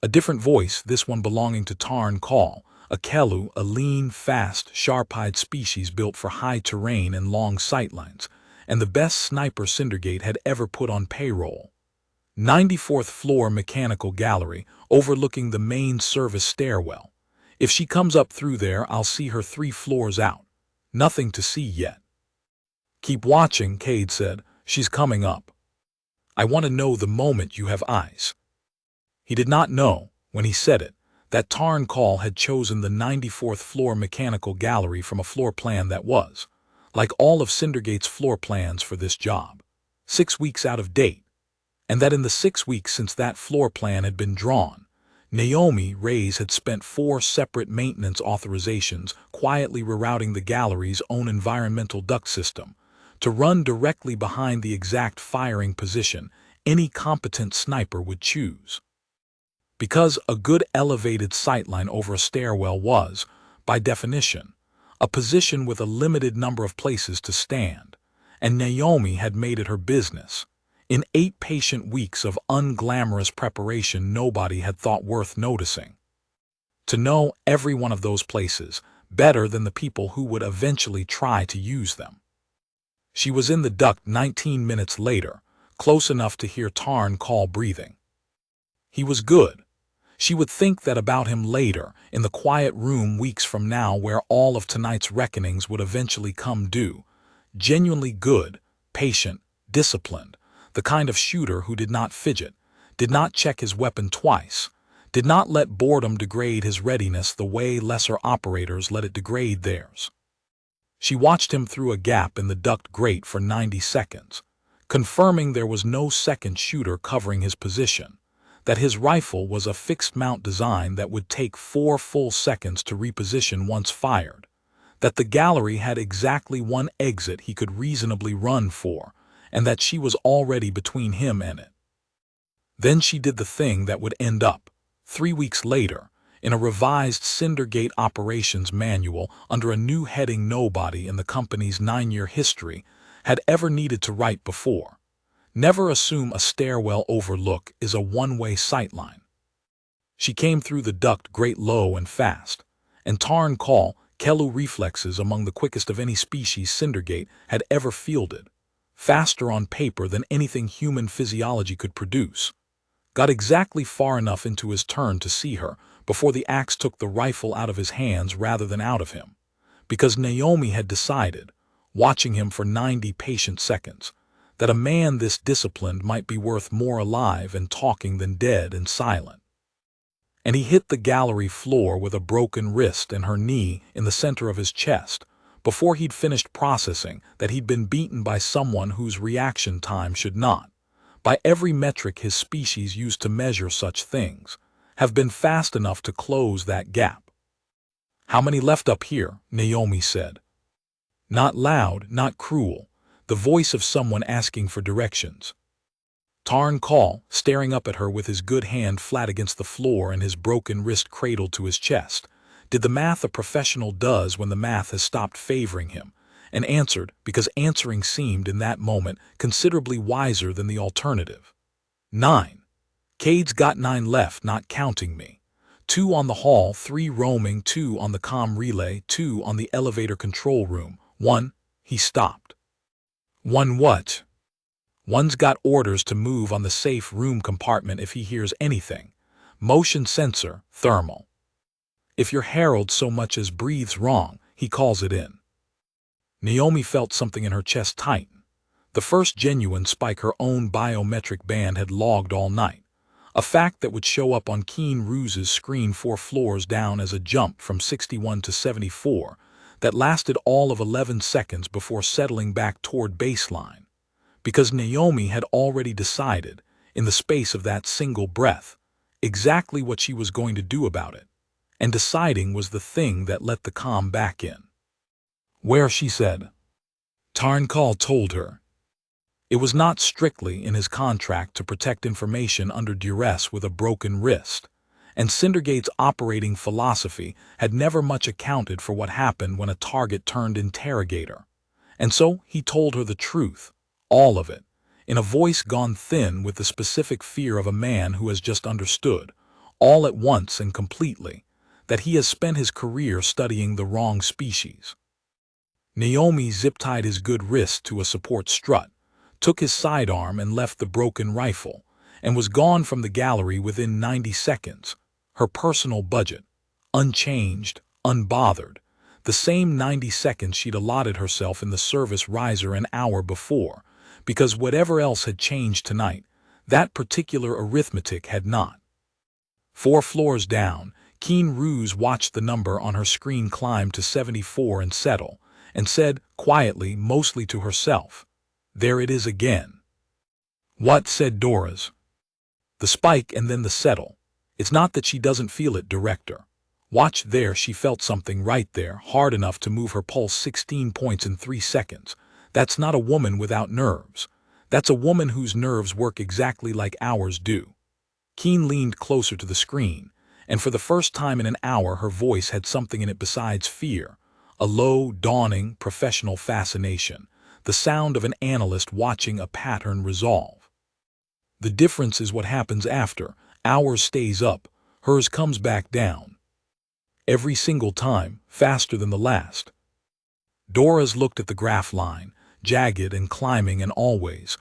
[SPEAKER 1] A different voice, this one belonging to Tarn Call, a Kelu, a lean, fast, sharp-eyed species built for high terrain and long sightlines, and the best sniper Cindergate had ever put on payroll. 94th floor mechanical gallery, overlooking the main service stairwell. If she comes up through there, I'll see her 3 floors out. Nothing to see yet. Keep watching, Cade said. She's coming up. I want to know the moment you have eyes. He did not know, when he said it, that Tarn Call had chosen the 94th floor mechanical gallery from a floor plan that was, like all of Cindergate's floor plans for this job, 6 weeks out of date, and that in the 6 weeks since that floor plan had been drawn, Naomi Reyes had spent 4 separate maintenance authorizations quietly rerouting the gallery's own environmental duct system to run directly behind the exact firing position any competent sniper would choose. Because a good elevated sightline over a stairwell was, by definition, a position with a limited number of places to stand, and Naomi had made it her business. In 8 patient weeks of unglamorous preparation nobody had thought worth noticing. To know every one of those places better than the people who would eventually try to use them. She was in the duct 19 minutes later, close enough to hear Tarn Call breathing. He was good. She would think that about him later, in the quiet room weeks from now where all of tonight's reckonings would eventually come due. Genuinely good, patient, disciplined, the kind of shooter who did not fidget, did not check his weapon twice, did not let boredom degrade his readiness the way lesser operators let it degrade theirs. She watched him through a gap in the duct grate for 90 seconds, confirming there was no second shooter covering his position, that his rifle was a fixed-mount design that would take 4 full seconds to reposition once fired, that the gallery had exactly 1 exit he could reasonably run for, and that she was already between him and it. Then she did the thing that would end up, 3 weeks later, in a revised Cindergate operations manual under a new heading nobody in the company's 9-year history had ever needed to write before. Never assume a stairwell overlook is a one-way sightline. She came through the duct grate low and fast, and Tarn Call, Kelu reflexes among the quickest of any species Cindergate had ever fielded, faster on paper than anything human physiology could produce, got exactly far enough into his turn to see her before the axe took the rifle out of his hands rather than out of him, because Naomi had decided, watching him for 90 patient seconds, that a man this disciplined might be worth more alive and talking than dead and silent. And he hit the gallery floor with a broken wrist and her knee in the center of his chest, before he'd finished processing that he'd been beaten by someone whose reaction time should not, by every metric his species used to measure such things, have been fast enough to close that gap. "How many left up here?" Naomi said. Not loud, not cruel, the voice of someone asking for directions. Tarn Call, staring up at her with his good hand flat against the floor and his broken wrist cradled to his chest, did the math a professional does when the math has stopped favoring him, and answered because answering seemed in that moment considerably wiser than the alternative. 9. Cade's got 9 left, not counting me. 2 on the hall, 3 roaming, 2 on the comm relay, 2 on the elevator control room, 1. He stopped. 1 what? 1's got orders to move on the safe room compartment if he hears anything. Motion sensor, thermal. If your Herald so much as breathes wrong, he calls it in. Naomi felt something in her chest tighten. The first genuine spike her own biometric band had logged all night. A fact that would show up on Keen Ruse's screen 4 floors down as a jump from 61 to 74 that lasted all of 11 seconds before settling back toward baseline. Because Naomi had already decided, in the space of that single breath, exactly what she was going to do about it. And deciding was the thing that let the calm back in. "Where?" she said. Tarn Call told her. It was not strictly in his contract to protect information under duress with a broken wrist, and Cindergate's operating philosophy had never much accounted for what happened when a target turned interrogator. And so he told her the truth, all of it, in a voice gone thin with the specific fear of a man who has just understood, all at once and completely, that he has spent his career studying the wrong species. Naomi zip-tied his good wrist to a support strut, took his sidearm and left the broken rifle, and was gone from the gallery within 90 seconds, her personal budget, unchanged, unbothered, the same 90 seconds she'd allotted herself in the service riser an hour before, because whatever else had changed tonight, that particular arithmetic had not. 4 floors down, Keen Ruse watched the number on her screen climb to 74 and settle, and said, quietly, mostly to herself, "There it is again." "What?" said Dora's. "The spike and then the settle. It's not that she doesn't feel it, Director. Watch there." She felt something right there, hard enough to move her pulse 16 points in 3 seconds. That's not a woman without nerves. That's a woman whose nerves work exactly like ours do. Keen leaned closer to the screen, and for the first time in an hour her voice had something in it besides fear, a low, dawning, professional fascination, the sound of an analyst watching a pattern resolve. "The difference is what happens after. Ours stays up, hers comes back down. Every single time, faster than the last." Dora's looked at the graph line, jagged and climbing and always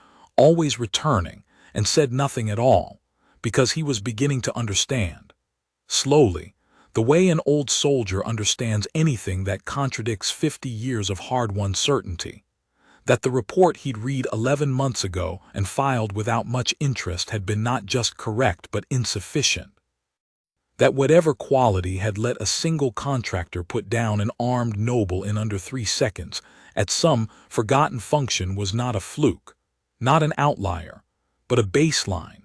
[SPEAKER 1] returning, and said nothing at all, because he was beginning to understand. Slowly, the way an old soldier understands anything that contradicts 50 years of hard-won certainty, that the report he'd read 11 months ago and filed without much interest had been not just correct but insufficient. That whatever quality had let a single contractor put down an armed noble in under 3 seconds at some forgotten function was not a fluke, not an outlier, but a baseline,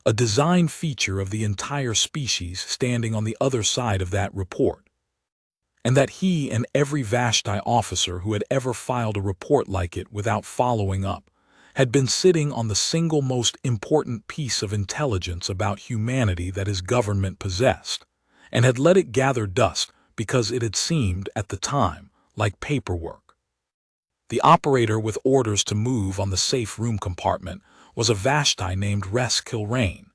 [SPEAKER 1] a design feature of the entire species standing on the other side of that report. And that he and every Vashti officer who had ever filed a report like it without following up had been sitting on the single most important piece of intelligence about humanity that his government possessed, and had let it gather dust because it had seemed, at the time, like paperwork. The operator with orders to move on the safe room compartment was a Vashti named Res Kilrain,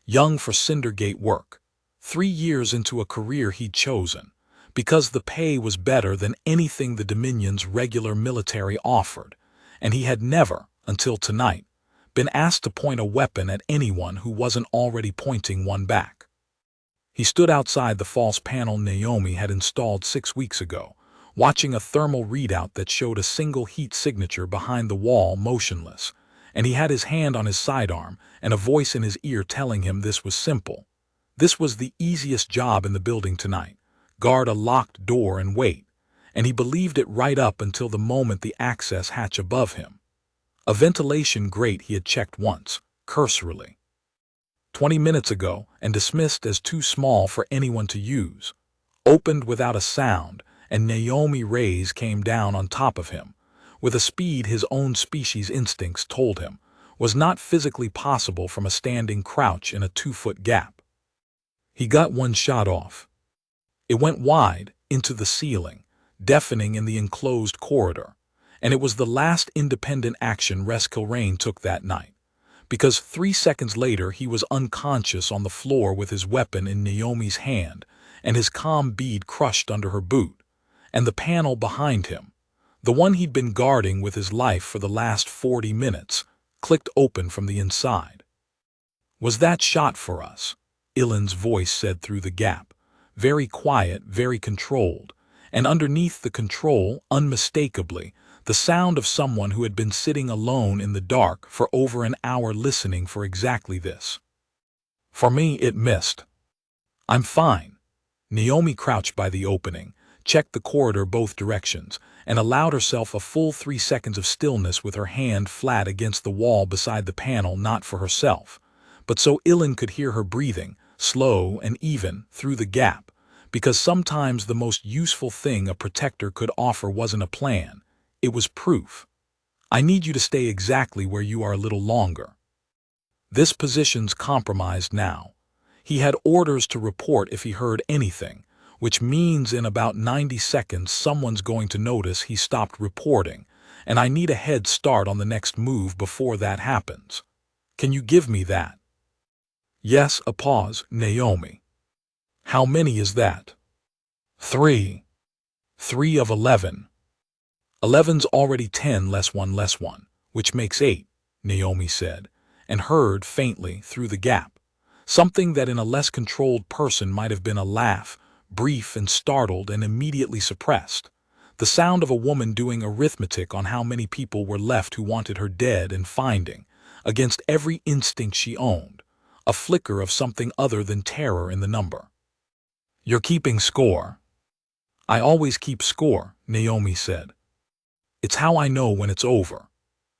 [SPEAKER 1] young for Cindergate work, 3 years into a career he'd chosen, because the pay was better than anything the Dominion's regular military offered, and he had never, until tonight, been asked to point a weapon at anyone who wasn't already pointing one back. He stood outside the false panel Naomi had installed 6 weeks ago, watching a thermal readout that showed a single heat signature behind the wall motionless, and he had his hand on his sidearm and a voice in his ear telling him this was simple. This was the easiest job in the building tonight. Guard a locked door and wait. and he believed it right up until the moment the access hatch above him. A ventilation grate he had checked once, cursorily. 20 minutes ago, and dismissed as too small for anyone to use. Opened without a sound, and Naomi Reyes came down on top of him, with a speed his own species' instincts told him was not physically possible from a standing crouch in a 2-foot gap. He got one shot off. It went wide, into the ceiling, deafening in the enclosed corridor, and it was the last independent action Res Kilrain took that night, because 3 seconds later he was unconscious on the floor with his weapon in Naomi's hand and his comm bead crushed under her boot, and the panel behind him, the one he'd been guarding with his life for the last 40 minutes, clicked open from the inside. "Was that shot for us?" Ilan's voice said through the gap, very quiet, very controlled, and underneath the control, unmistakably, the sound of someone who had been sitting alone in the dark for over an hour listening for exactly this. "For me, it missed. I'm fine." Naomi crouched by the opening, checked the corridor both directions, and allowed herself a full 3 seconds of stillness with her hand flat against the wall beside the panel, not for herself, but so Ilan could hear her breathing, slow and even, through the gap, because sometimes the most useful thing a protector could offer wasn't a plan, it was proof. "I need you to stay exactly where you are a little longer. This position's compromised now." He had orders to report if he heard anything, which means in about 90 seconds someone's going to notice he stopped reporting, and I need a head start on the next move before that happens. Can you give me that? Yes, a pause, Naomi. How many is that? 3. 3 of 11. 11's already 10 less 1 less 1, which makes 8, Naomi said, and heard faintly through the gap. Something that in a less controlled person might have been a laugh, brief and startled and immediately suppressed. The sound of a woman doing arithmetic on how many people were left who wanted her dead and finding, against every instinct she owned, a flicker of something other than terror in the number. "You're keeping score." "I always keep score," Naomi said. "It's how I know when it's over."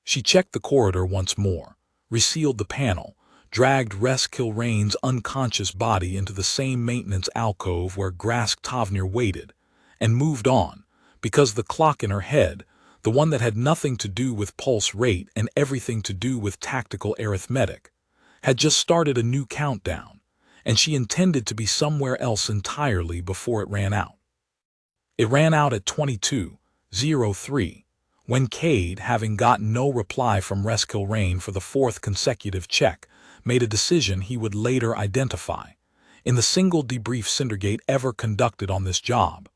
[SPEAKER 1] She checked the corridor once more, resealed the panel, dragged Res Kilrain's unconscious body into the same maintenance alcove where Grask Tovnir waited, and moved on, because the clock in her head, the one that had nothing to do with pulse rate and everything to do with tactical arithmetic, had just started a new countdown, and she intended to be somewhere else entirely before it ran out. It ran out at 22:03, when Cade, having gotten no reply from Res Kilrain for the 4th consecutive check, made a decision he would later identify, in the single debrief Cindergate ever conducted on this job,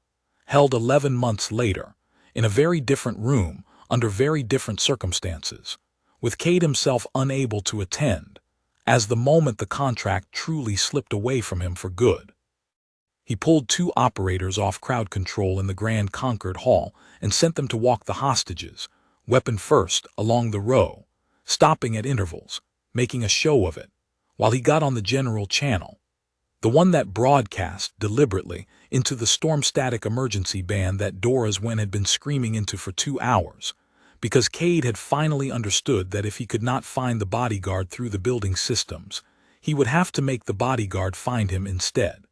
[SPEAKER 1] held 11 months later, in a very different room, under very different circumstances, with Cade himself unable to attend, as the moment the contract truly slipped away from him for good. He pulled 2 operators off crowd control in the Grand Concord Hall and sent them to walk the hostages, weapon first, along the row, stopping at intervals, making a show of it, while he got on the general channel, the one that broadcast, deliberately, into the storm-static emergency band that Dora's Wen had been screaming into for 2 hours, because Cade had finally understood that if he could not find the bodyguard through the building systems, he would have to make the bodyguard find him instead.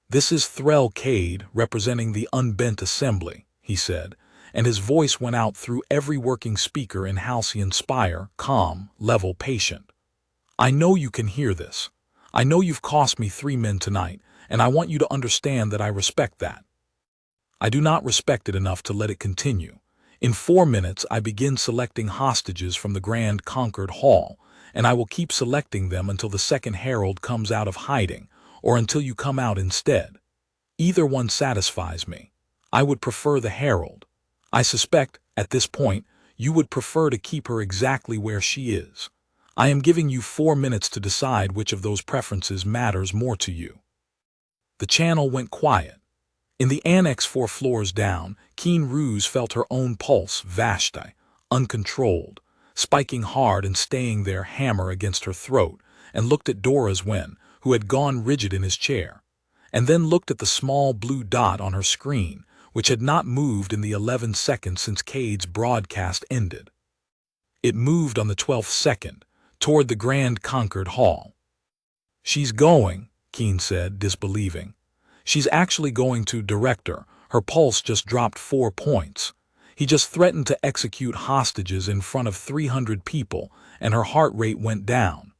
[SPEAKER 1] "This is Threll Cade, representing the Unbent Assembly," he said, and his voice went out through every working speaker in Halcyon Spire, calm, level, patient. "I know you can hear this. I know you've cost me 3 men tonight, and I want you to understand that I respect that. I do not respect it enough to let it continue. In 4 minutes I begin selecting hostages from the Grand Concord Hall, and I will keep selecting them until the second Herald comes out of hiding, or until you come out instead. Either one satisfies me. I would prefer the Herald. I suspect, at this point, you would prefer to keep her exactly where she is. I am giving you 4 minutes to decide which of those preferences matters more to you." The channel went quiet. In the annex 4 floors down, Keen Ruse felt her own pulse, Vashti, uncontrolled, spiking hard and staying there, hammer against her throat, and looked at Dora's Wen, who had gone rigid in his chair, and then looked at the small blue dot on her screen, which had not moved in the 11 seconds since Cade's broadcast ended. It moved on the 12th second, toward the Grand Concord Hall. "She's going," Keene said, disbelieving. "She's actually going to Director. Her pulse just dropped 4 points. He just threatened to execute hostages in front of 300 people, and her heart rate went down."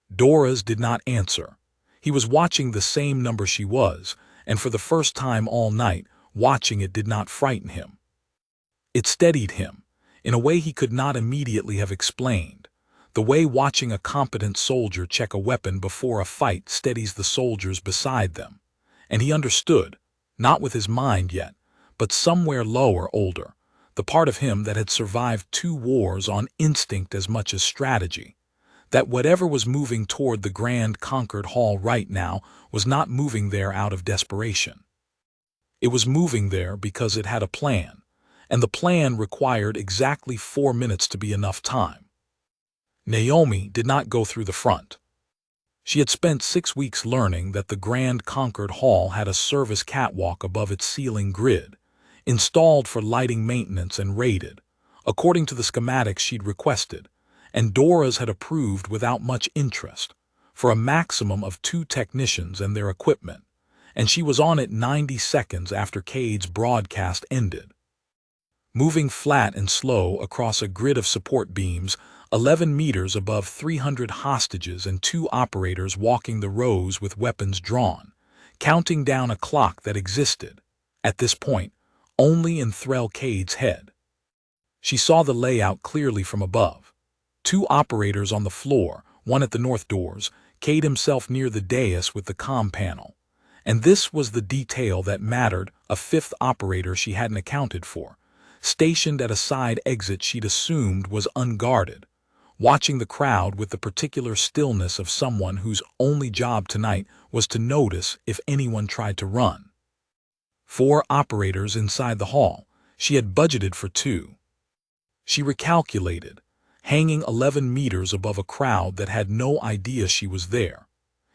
[SPEAKER 1] Doras did not answer. He was watching the same number she was, and for the first time all night, watching it did not frighten him. It steadied him, in a way he could not immediately have explained, the way watching a competent soldier check a weapon before a fight steadies the soldiers beside them. And he understood, not with his mind yet, but somewhere lower, older, the part of him that had survived 2 wars on instinct as much as strategy, that whatever was moving toward the Grand Concord Hall right now was not moving there out of desperation. It was moving there because it had a plan, and the plan required exactly 4 minutes to be enough time. Naomi did not go through the front. She had spent 6 weeks learning that the Grand Concord Hall had a service catwalk above its ceiling grid, installed for lighting maintenance and rated, according to the schematics she'd requested, and Doras had approved without much interest, for a maximum of 2 technicians and their equipment, and she was on it 90 seconds after Cade's broadcast ended. Moving flat and slow across a grid of support beams, 11 meters above 300 hostages and 2 operators walking the rows with weapons drawn, counting down a clock that existed, at this point, only in Threll Cade's head. She saw the layout clearly from above. 2 operators on the floor, one at the north doors, Cade himself near the dais with the comm panel. And this was the detail that mattered, a 5th operator she hadn't accounted for, stationed at a side exit she'd assumed was unguarded, watching the crowd with the particular stillness of someone whose only job tonight was to notice if anyone tried to run. 4 operators inside the hall. She had budgeted for 2. She recalculated, hanging 11 meters above a crowd that had no idea she was there.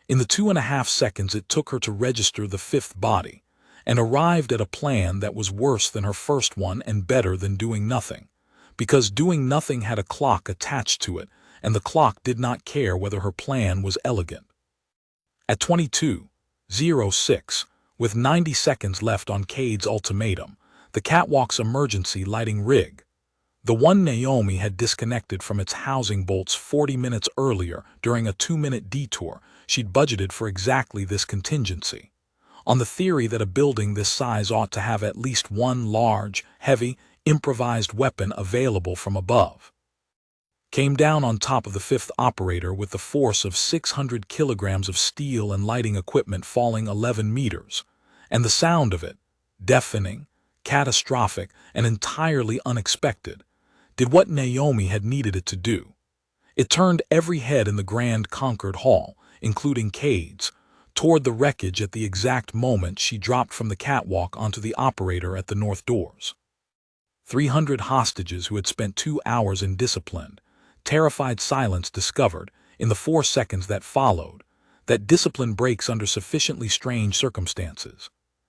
[SPEAKER 1] In the 2.5 seconds it took her to register the 5th body, and arrived at a plan that was worse than her first one and better than doing nothing, because doing nothing had a clock attached to it, and the clock did not care whether her plan was elegant. At 22:06, with 90 seconds left on Cade's ultimatum, the catwalk's emergency lighting rig, the one Naomi had disconnected from its housing bolts 40 minutes earlier during a 2-minute detour, she'd budgeted for exactly this contingency, on the theory that a building this size ought to have at least one large, heavy, improvised weapon available from above. Came down on top of the 5th operator with the force of 600 kilograms of steel and lighting equipment falling 11 meters, and the sound of it, deafening, catastrophic, and entirely unexpected, did what Naomi had needed it to do. It turned every head in the Grand Concord Hall, including Cade's, toward the wreckage at the exact moment she dropped from the catwalk onto the operator at the north doors. 300 hostages who had spent 2 hours in disciplined, terrified silence discovered, in the 4 seconds that followed, that discipline breaks under sufficiently strange circumstances,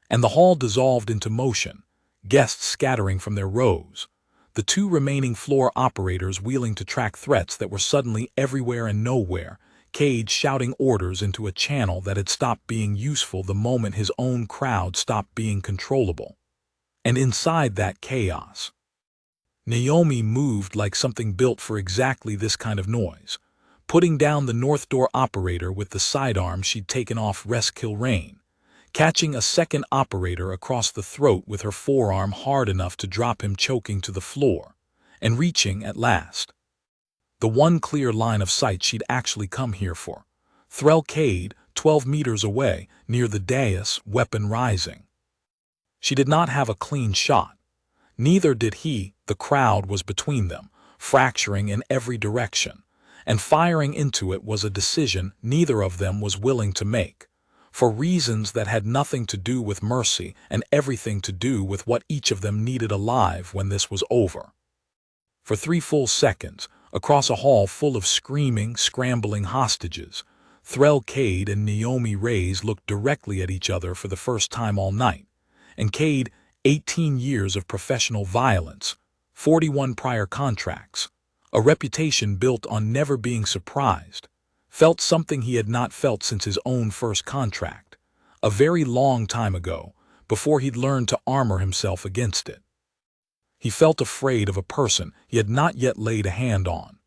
[SPEAKER 1] and the hall dissolved into motion, guests scattering from their rows, the 2 remaining floor operators wheeling to track threats that were suddenly everywhere and nowhere, Cade shouting orders into a channel that had stopped being useful the moment his own crowd stopped being controllable. And inside that chaos, Naomi moved like something built for exactly this kind of noise, putting down the north door operator with the sidearm she'd taken off Res Kilrain, catching a second operator across the throat with her forearm hard enough to drop him choking to the floor, and reaching, at last, the one clear line of sight she'd actually come here for, Threll Cade, 12 meters away, near the dais, weapon rising. She did not have a clean shot. Neither did he. The crowd was between them, fracturing in every direction, and firing into it was a decision neither of them was willing to make, for reasons that had nothing to do with mercy and everything to do with what each of them needed alive when this was over. For 3 full seconds, across a hall full of screaming, scrambling hostages, Threll Cade and Naomi Reyes looked directly at each other for the first time all night, and Cade, 18 years of professional violence, 41 prior contracts, a reputation built on never being surprised, felt something he had not felt since his own first contract, a very long time ago, before he'd learned to armor himself against it. He felt afraid of a person he had not yet laid a hand on.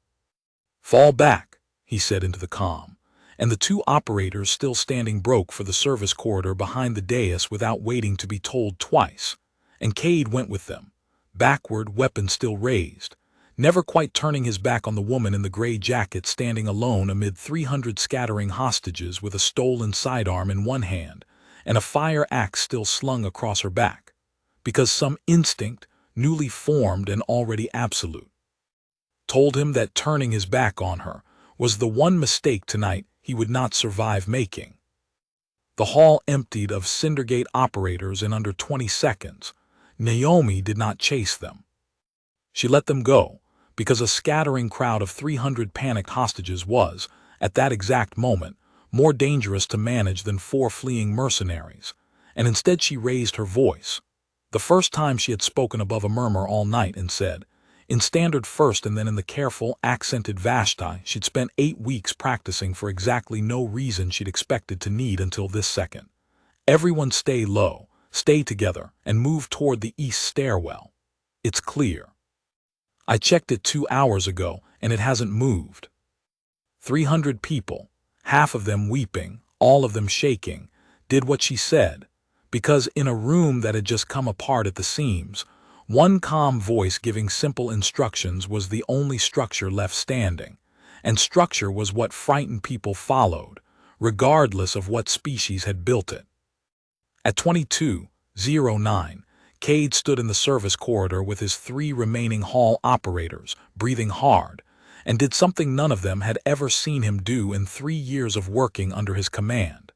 [SPEAKER 1] "Fall back," he said into the calm, and the two operators still standing broke for the service corridor behind the dais without waiting to be told twice, and Cade went with them, backward, weapon still raised, never quite turning his back on the woman in the gray jacket standing alone amid 300 scattering hostages with a stolen sidearm in one hand and a fire axe still slung across her back, because some instinct, newly formed and already absolute, told him that turning his back on her was the one mistake tonight he would not survive making. The hall emptied of Cindergate operators in under 20 seconds. Naomi did not chase them. She let them go, because a scattering crowd of 300 panicked hostages was, at that exact moment, more dangerous to manage than 4 fleeing mercenaries, and instead she raised her voice, the first time she had spoken above a murmur all night, and said, in standard first and then in the careful, accented Vashti she'd spent 8 weeks practicing for exactly no reason she'd expected to need until this second. "Everyone stay low, stay together, and move toward the east stairwell. It's clear. I checked it 2 hours ago, and it hasn't moved." 300 people, half of them weeping, all of them shaking, did what she said, because in a room that had just come apart at the seams, one calm voice giving simple instructions was the only structure left standing, and structure was what frightened people followed, regardless of what species had built it. At 22:09, Cade stood in the service corridor with his 3 remaining hall operators, breathing hard, and did something none of them had ever seen him do in 3 years of working under his command.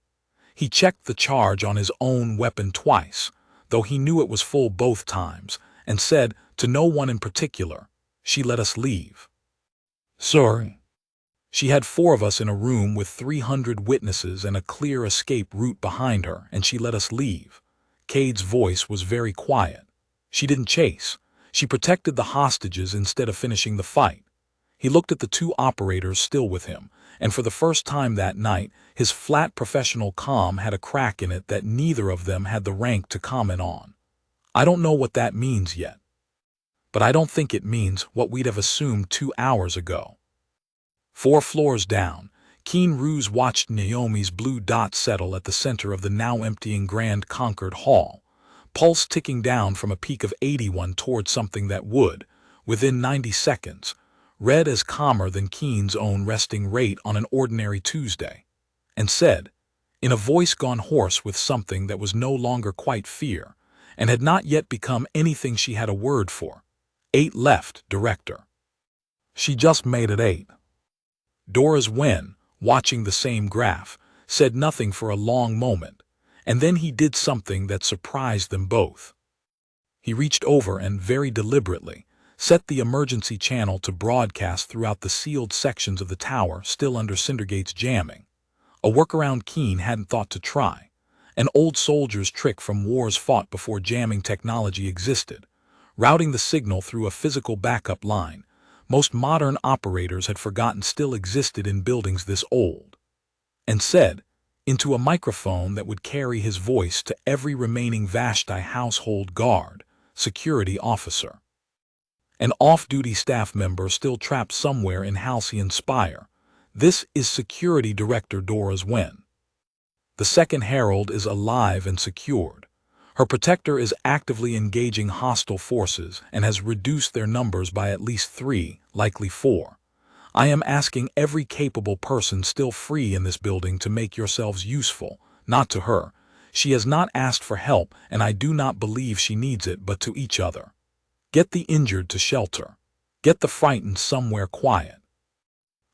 [SPEAKER 1] He checked the charge on his own weapon twice, though he knew it was full both times, and said, to no one in particular, "She let us leave." "Sorry." She had 4 of us in a room with 300 witnesses and a clear escape route behind her, and she let us leave. Cade's voice was very quiet. She didn't chase. She protected the hostages instead of finishing the fight. He looked at the 2 operators still with him, and for the first time that night, his flat professional calm had a crack in it that neither of them had the rank to comment on. "I don't know what that means yet. But I don't think it means what we'd have assumed 2 hours ago." 4 floors down, Keen Ruse watched Naomi's blue dot settle at the center of the now emptying Grand Concord Hall, pulse ticking down from a peak of 81 toward something that would, within 90 seconds, read as calmer than Keen's own resting rate on an ordinary Tuesday, and said, in a voice gone hoarse with something that was no longer quite fear, and had not yet become anything she had a word for, "8 left, Director." "She just made it 8. Doris Wen, watching the same graph, said nothing for a long moment, and then he did something that surprised them both. He reached over and, very deliberately, set the emergency channel to broadcast throughout the sealed sections of the tower still under Cindergate's jamming, a workaround Keen hadn't thought to try, an old soldier's trick from wars fought before jamming technology existed, routing the signal through a physical backup line most modern operators had forgotten still existed in buildings this old, and said, into a microphone that would carry his voice to every remaining Vashti household guard, security officer, an off-duty staff member still trapped somewhere in Halcyon Spire. "This is Security Director Doris Wen. The second Herald is alive and secured. Her protector is actively engaging hostile forces and has reduced their numbers by at least 3, likely 4. I am asking every capable person still free in this building to make yourselves useful, not to her. She has not asked for help, and I do not believe she needs it, but to each other. Get the injured to shelter. Get the frightened somewhere quiet.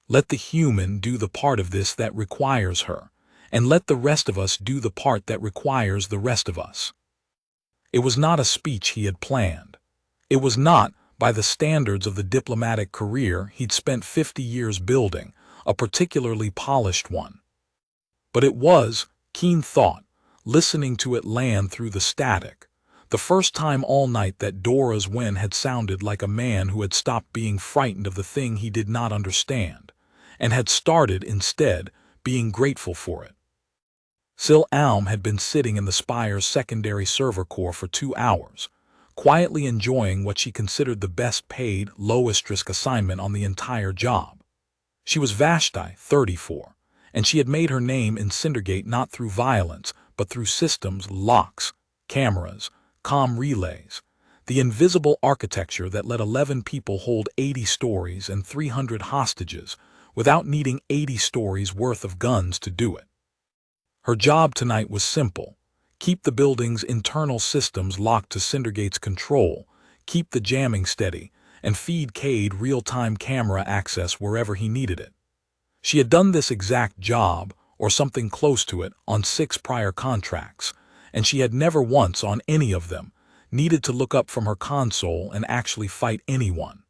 [SPEAKER 1] Let the human do the part of this that requires her, and let the rest of us do the part that requires the rest of us." It was not a speech he had planned. It was not, by the standards of the diplomatic career he'd spent 50 years building, a particularly polished one. But it was, Keen thought, listening to it land through the static, The first time all night that Dora's win had sounded like a man who had stopped being frightened of the thing he did not understand, and had started, instead, being grateful for it. Sil Alm had been sitting in the Spire's secondary server core for 2 hours, quietly enjoying what she considered the best-paid, lowest-risk assignment on the entire job. She was Vashti, 34, and she had made her name in Cindergate not through violence, but through systems, locks, cameras, comm relays, the invisible architecture that let 11 people hold 80 stories and 300 hostages without needing 80 stories worth of guns to do it. Her job tonight was simple: keep the building's internal systems locked to Cindergate's control, keep the jamming steady, and feed Cade real-time camera access wherever he needed it. She had done this exact job, or something close to it, on 6 prior contracts, and she had never once, on any of them, needed to look up from her console and actually fight anyone.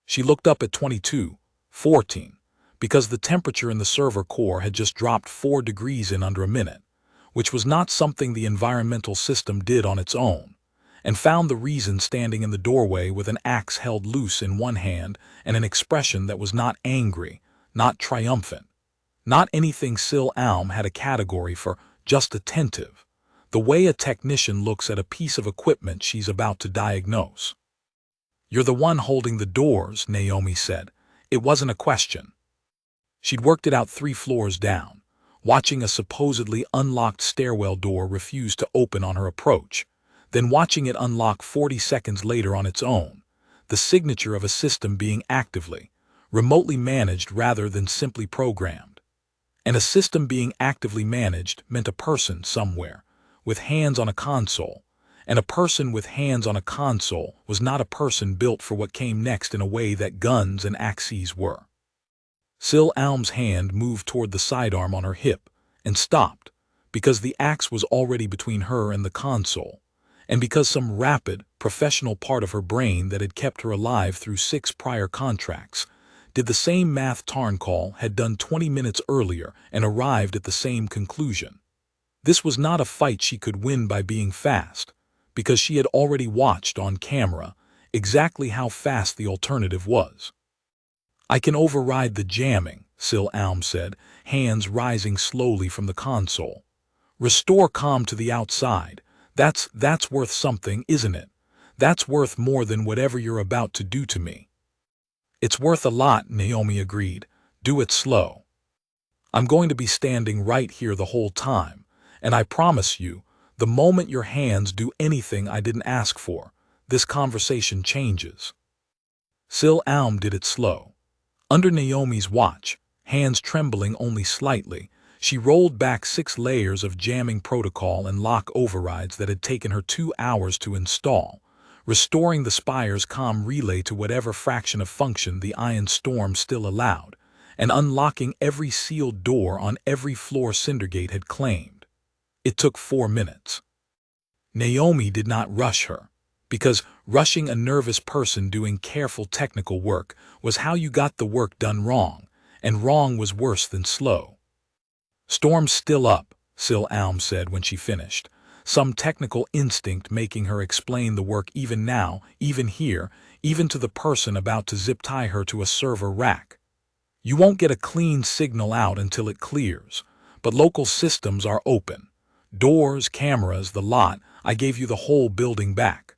[SPEAKER 1] She looked up at 22:14, because the temperature in the server core had just dropped 4 degrees in under a minute, which was not something the environmental system did on its own, and found the reason standing in the doorway with an axe held loose in one hand and an expression that was not angry, not triumphant, not anything Sil Alm had a category for, just attentive, the way a technician looks at a piece of equipment she's about to diagnose. "You're the one holding the doors," Naomi said. It wasn't a question. She'd worked it out 3 floors down, watching a supposedly unlocked stairwell door refuse to open on her approach, then watching it unlock 40 seconds later on its own, the signature of a system being actively, remotely managed rather than simply programmed. And a system being actively managed meant a person somewhere, with hands on a console, and a person with hands on a console was not a person built for what came next in a way that guns and axes were. Sil Alm's hand moved toward the sidearm on her hip, and stopped, because the axe was already between her and the console, and because some rapid, professional part of her brain that had kept her alive through 6 prior contracts did the same math Tarnkall had done 20 minutes earlier and arrived at the same conclusion. This was not a fight she could win by being fast, because she had already watched on camera exactly how fast the alternative was. "I can override the jamming," Sil Alm said, hands rising slowly from the console. "Restore comm to the outside. That's worth something, isn't it? That's worth more than whatever you're about to do to me." "It's worth a lot," Naomi agreed. "Do it slow. I'm going to be standing right here the whole time, and I promise you, the moment your hands do anything I didn't ask for, this conversation changes." Sil Alm did it slow. Under Naomi's watch, hands trembling only slightly, she rolled back 6 layers of jamming protocol and lock overrides that had taken her 2 hours to install, restoring the Spire's comm relay to whatever fraction of function the Iron Storm still allowed, and unlocking every sealed door on every floor Cindergate had claimed. It took 4 minutes. Naomi did not rush her, because rushing a nervous person doing careful technical work was how you got the work done wrong, and wrong was worse than slow. "Storm's still up," Sil Alm said when she finished, some technical instinct making her explain the work even now, even here, even to the person about to zip-tie her to a server rack. "You won't get a clean signal out until it clears, but local systems are open. Doors, cameras, the lot. I gave you the whole building back."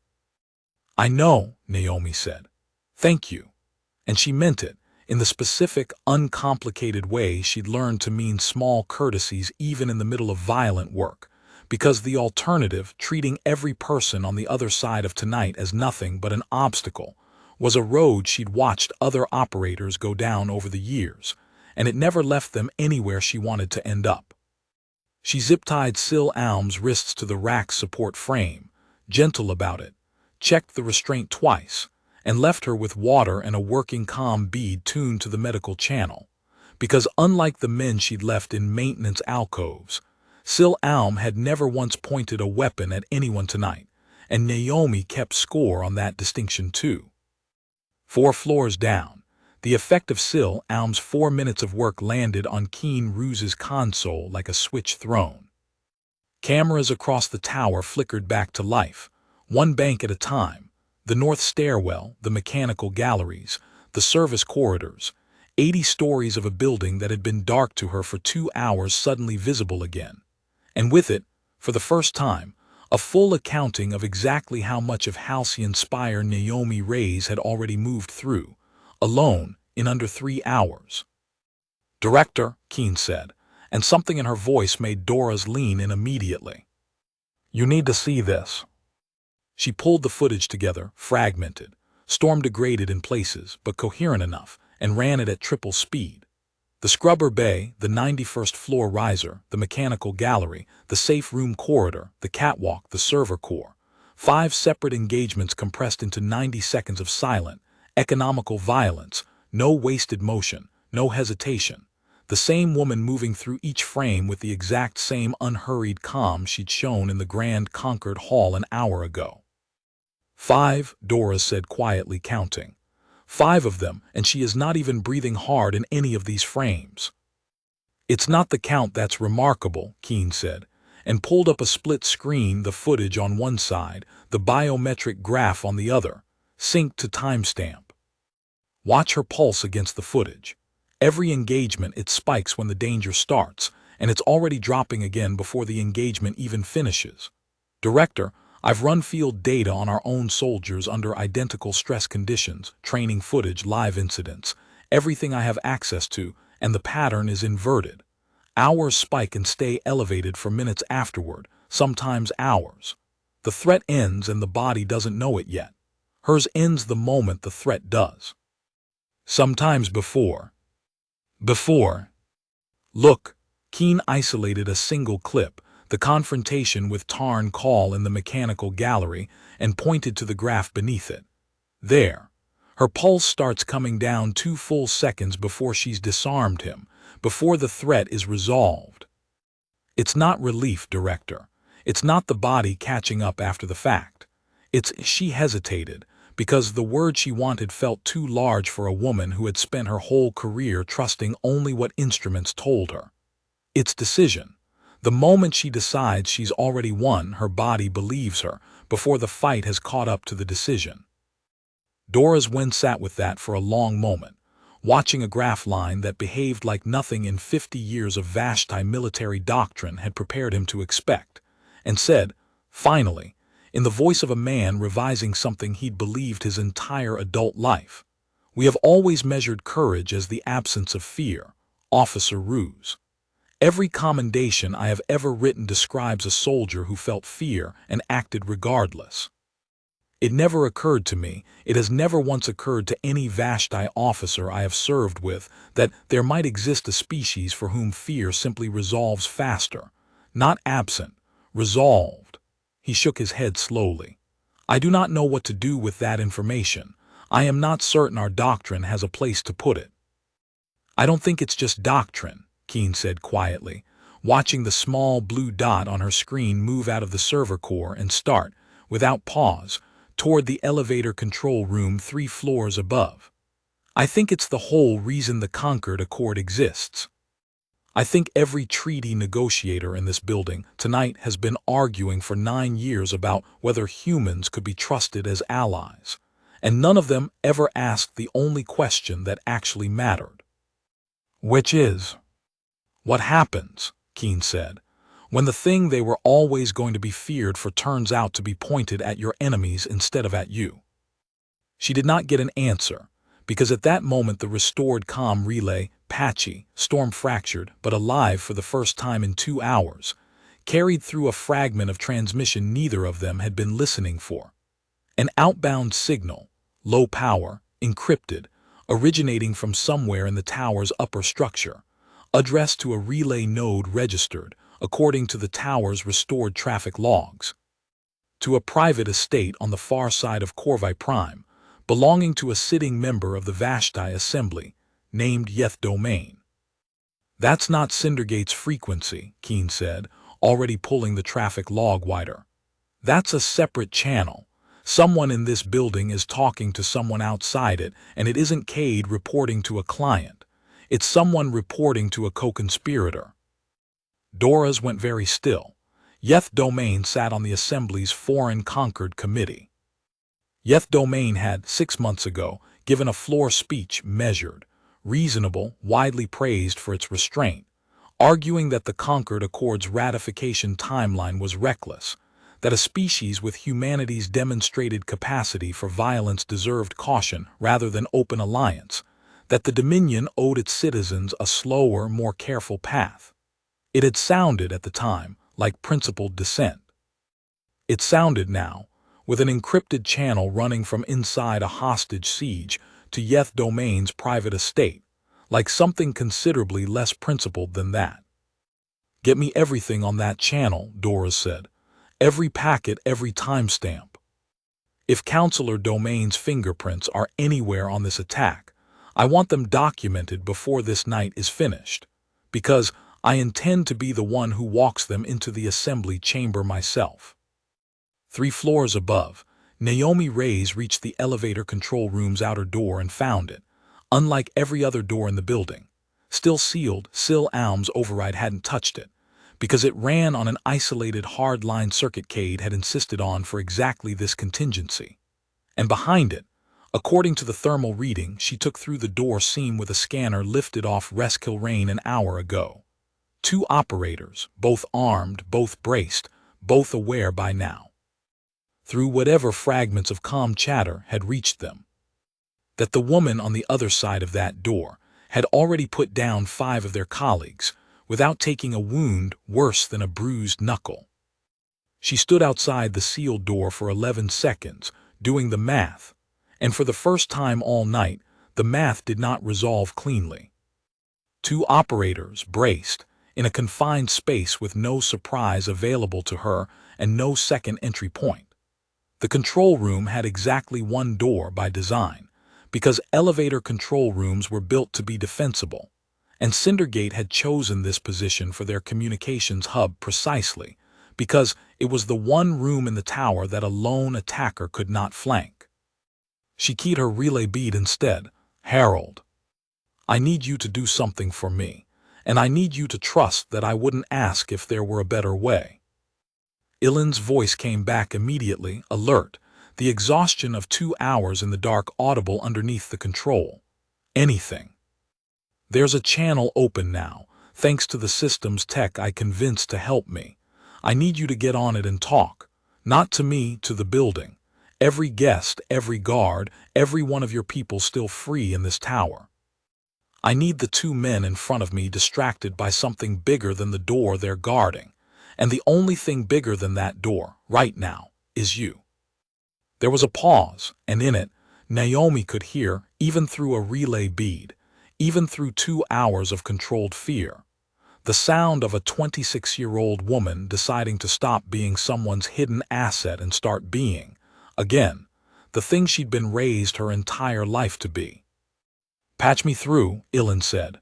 [SPEAKER 1] "I know," Naomi said. "Thank you." And she meant it, in the specific, uncomplicated way she'd learned to mean small courtesies even in the middle of violent work, because the alternative, treating every person on the other side of tonight as nothing but an obstacle, was a road she'd watched other operators go down over the years, and it never left them anywhere she wanted to end up. She zip-tied Sil Alm's wrists to the rack's support frame, gentle about it, checked the restraint twice, and left her with water and a working comm bead tuned to the medical channel, because unlike the men she'd left in maintenance alcoves, Sil Alm had never once pointed a weapon at anyone tonight, and Naomi kept score on that distinction too. 4 floors down, the effect of Sil Alm's 4 minutes of work landed on Keen Ruse's console like a switch thrown. Cameras across the tower flickered back to life, one bank at a time: the north stairwell, the mechanical galleries, the service corridors, 80 stories of a building that had been dark to her for 2 hours suddenly visible again. And with it, for the first time, a full accounting of exactly how much of Halcyon Spire Naomi Reyes had already moved through, alone, in under 3 hours. "Director," Keene said, and something in her voice made Dora's lean in immediately. "You need to see this." She pulled the footage together, fragmented, storm-degraded in places, but coherent enough, and ran it at triple speed. The scrubber bay, the 91st floor riser, the mechanical gallery, the safe room corridor, the catwalk, the server core. 5 separate engagements compressed into 90 seconds of silent, economical violence, no wasted motion, no hesitation. The same woman moving through each frame with the exact same unhurried calm she'd shown in the Grand Concord Hall an hour ago. 5, Dora said quietly, counting. 5 of them, and she is not even breathing hard in any of these frames. "It's not the count that's remarkable," Keene said, and pulled up a split screen, the footage on one side, the biometric graph on the other, synced to timestamp. "Watch her pulse against the footage. Every engagement it spikes when the danger starts, and it's already dropping again before the engagement even finishes. Director, I've run field data on our own soldiers under identical stress conditions, training footage, live incidents, everything I have access to, and the pattern is inverted. Hours spike and stay elevated for minutes afterward, sometimes hours. The threat ends and the body doesn't know it yet. Hers ends the moment the threat does. Sometimes before. Look," Keene isolated a single clip, the confrontation with Tarn Call in the mechanical gallery, and pointed to the graph beneath it. "There. Her pulse starts coming down 2 full seconds before she's disarmed him, before the threat is resolved. It's not relief, Director. It's not the body catching up after the fact. It's she hesitated, because the word she wanted felt too large for a woman who had spent her whole career trusting only what instruments told her. It's decision. The moment she decides she's already won, her body believes her, before the fight has caught up to the decision." Dora's Wen sat with that for a long moment, watching a graph line that behaved like nothing in 50 years of Vashti military doctrine had prepared him to expect, and said, finally, in the voice of a man revising something he'd believed his entire adult life, "We have always measured courage as the absence of fear, Officer Ruse. Every commendation I have ever written describes a soldier who felt fear and acted regardless. It never occurred to me, it has never once occurred to any Vashti officer I have served with, that there might exist a species for whom fear simply resolves faster, not absent, resolved." He shook his head slowly. "I do not know what to do with that information. I am not certain our doctrine has a place to put it." "I don't think it's just doctrine," Keene said quietly, watching the small blue dot on her screen move out of the server core and start, without pause, toward the elevator control room 3 floors above. "I think it's the whole reason the Concord Accord exists. I think every treaty negotiator in this building tonight has been arguing for 9 years about whether humans could be trusted as allies, and none of them ever asked the only question that actually mattered. Which is, what happens," Keene said, "when the thing they were always going to be feared for turns out to be pointed at your enemies instead of at you?" She did not get an answer, because at that moment the restored comm relay, patchy, storm-fractured, but alive for the first time in 2 hours, carried through a fragment of transmission neither of them had been listening for. An outbound signal, low power, encrypted, originating from somewhere in the tower's upper structure, addressed to a relay node registered, according to the tower's restored traffic logs, to a private estate on the far side of Corvi Prime, belonging to a sitting member of the Vashti Assembly, named Yeth Domain. "That's not Cindergate's frequency," Keene said, already pulling the traffic log wider. "That's a separate channel. Someone in this building is talking to someone outside it, and it isn't Cade reporting to a client. It's someone reporting to a co-conspirator." Dora's went very still. Yeth Domain sat on the Assembly's Foreign Conquered Committee. Yeth Domain had, 6 months ago, given a floor speech measured, reasonable, widely praised for its restraint, arguing that the Concord Accord's ratification timeline was reckless, that a species with humanity's demonstrated capacity for violence deserved caution rather than open alliance, that the Dominion owed its citizens a slower, more careful path. It had sounded, at the time, like principled dissent. It sounded now, with an encrypted channel running from inside a hostage siege to Yeth Domain's private estate, like something considerably less principled than that. "Get me everything on that channel," Dora said. "Every packet, every timestamp. If Counselor Domain's fingerprints are anywhere on this attack, I want them documented before this night is finished, because I intend to be the one who walks them into the assembly chamber myself." 3 floors above, Naomi Reyes reached the elevator control room's outer door and found it, unlike every other door in the building, still sealed. Sil Alm's override hadn't touched it, because it ran on an isolated hard-line circuit Cade had insisted on for exactly this contingency. And behind it, according to the thermal reading she took through the door seam with a scanner lifted off Reskilrain an hour ago, 2 operators, both armed, both braced, both aware by now, through whatever fragments of calm chatter had reached them, that the woman on the other side of that door had already put down 5 of their colleagues without taking a wound worse than a bruised knuckle. She stood outside the sealed door for 11 seconds, doing the math, and for the first time all night, the math did not resolve cleanly. 2 operators, braced, in a confined space with no surprise available to her and no second entry point. The control room had exactly 1 door by design, because elevator control rooms were built to be defensible, and Cindergate had chosen this position for their communications hub precisely because it was the one room in the tower that a lone attacker could not flank. She keyed her relay bead instead. "Herald, I need you to do something for me, and I need you to trust that I wouldn't ask if there were a better way." Ilan's voice came back immediately, alert, the exhaustion of 2 hours in the dark audible underneath the control. "Anything. There's a channel open now, thanks to the system's tech I convinced to help me. I need you to get on it and talk. Not to me, to the building. Every guest, every guard, every one of your people still free in this tower. I need the 2 men in front of me distracted by something bigger than the door they're guarding. And the only thing bigger than that door, right now, is you." There was a pause, and in it, Naomi could hear, even through a relay bead, even through 2 hours of controlled fear, the sound of a 26-year-old woman deciding to stop being someone's hidden asset and start being, again, the thing she'd been raised her entire life to be. "Patch me through," Ilan said.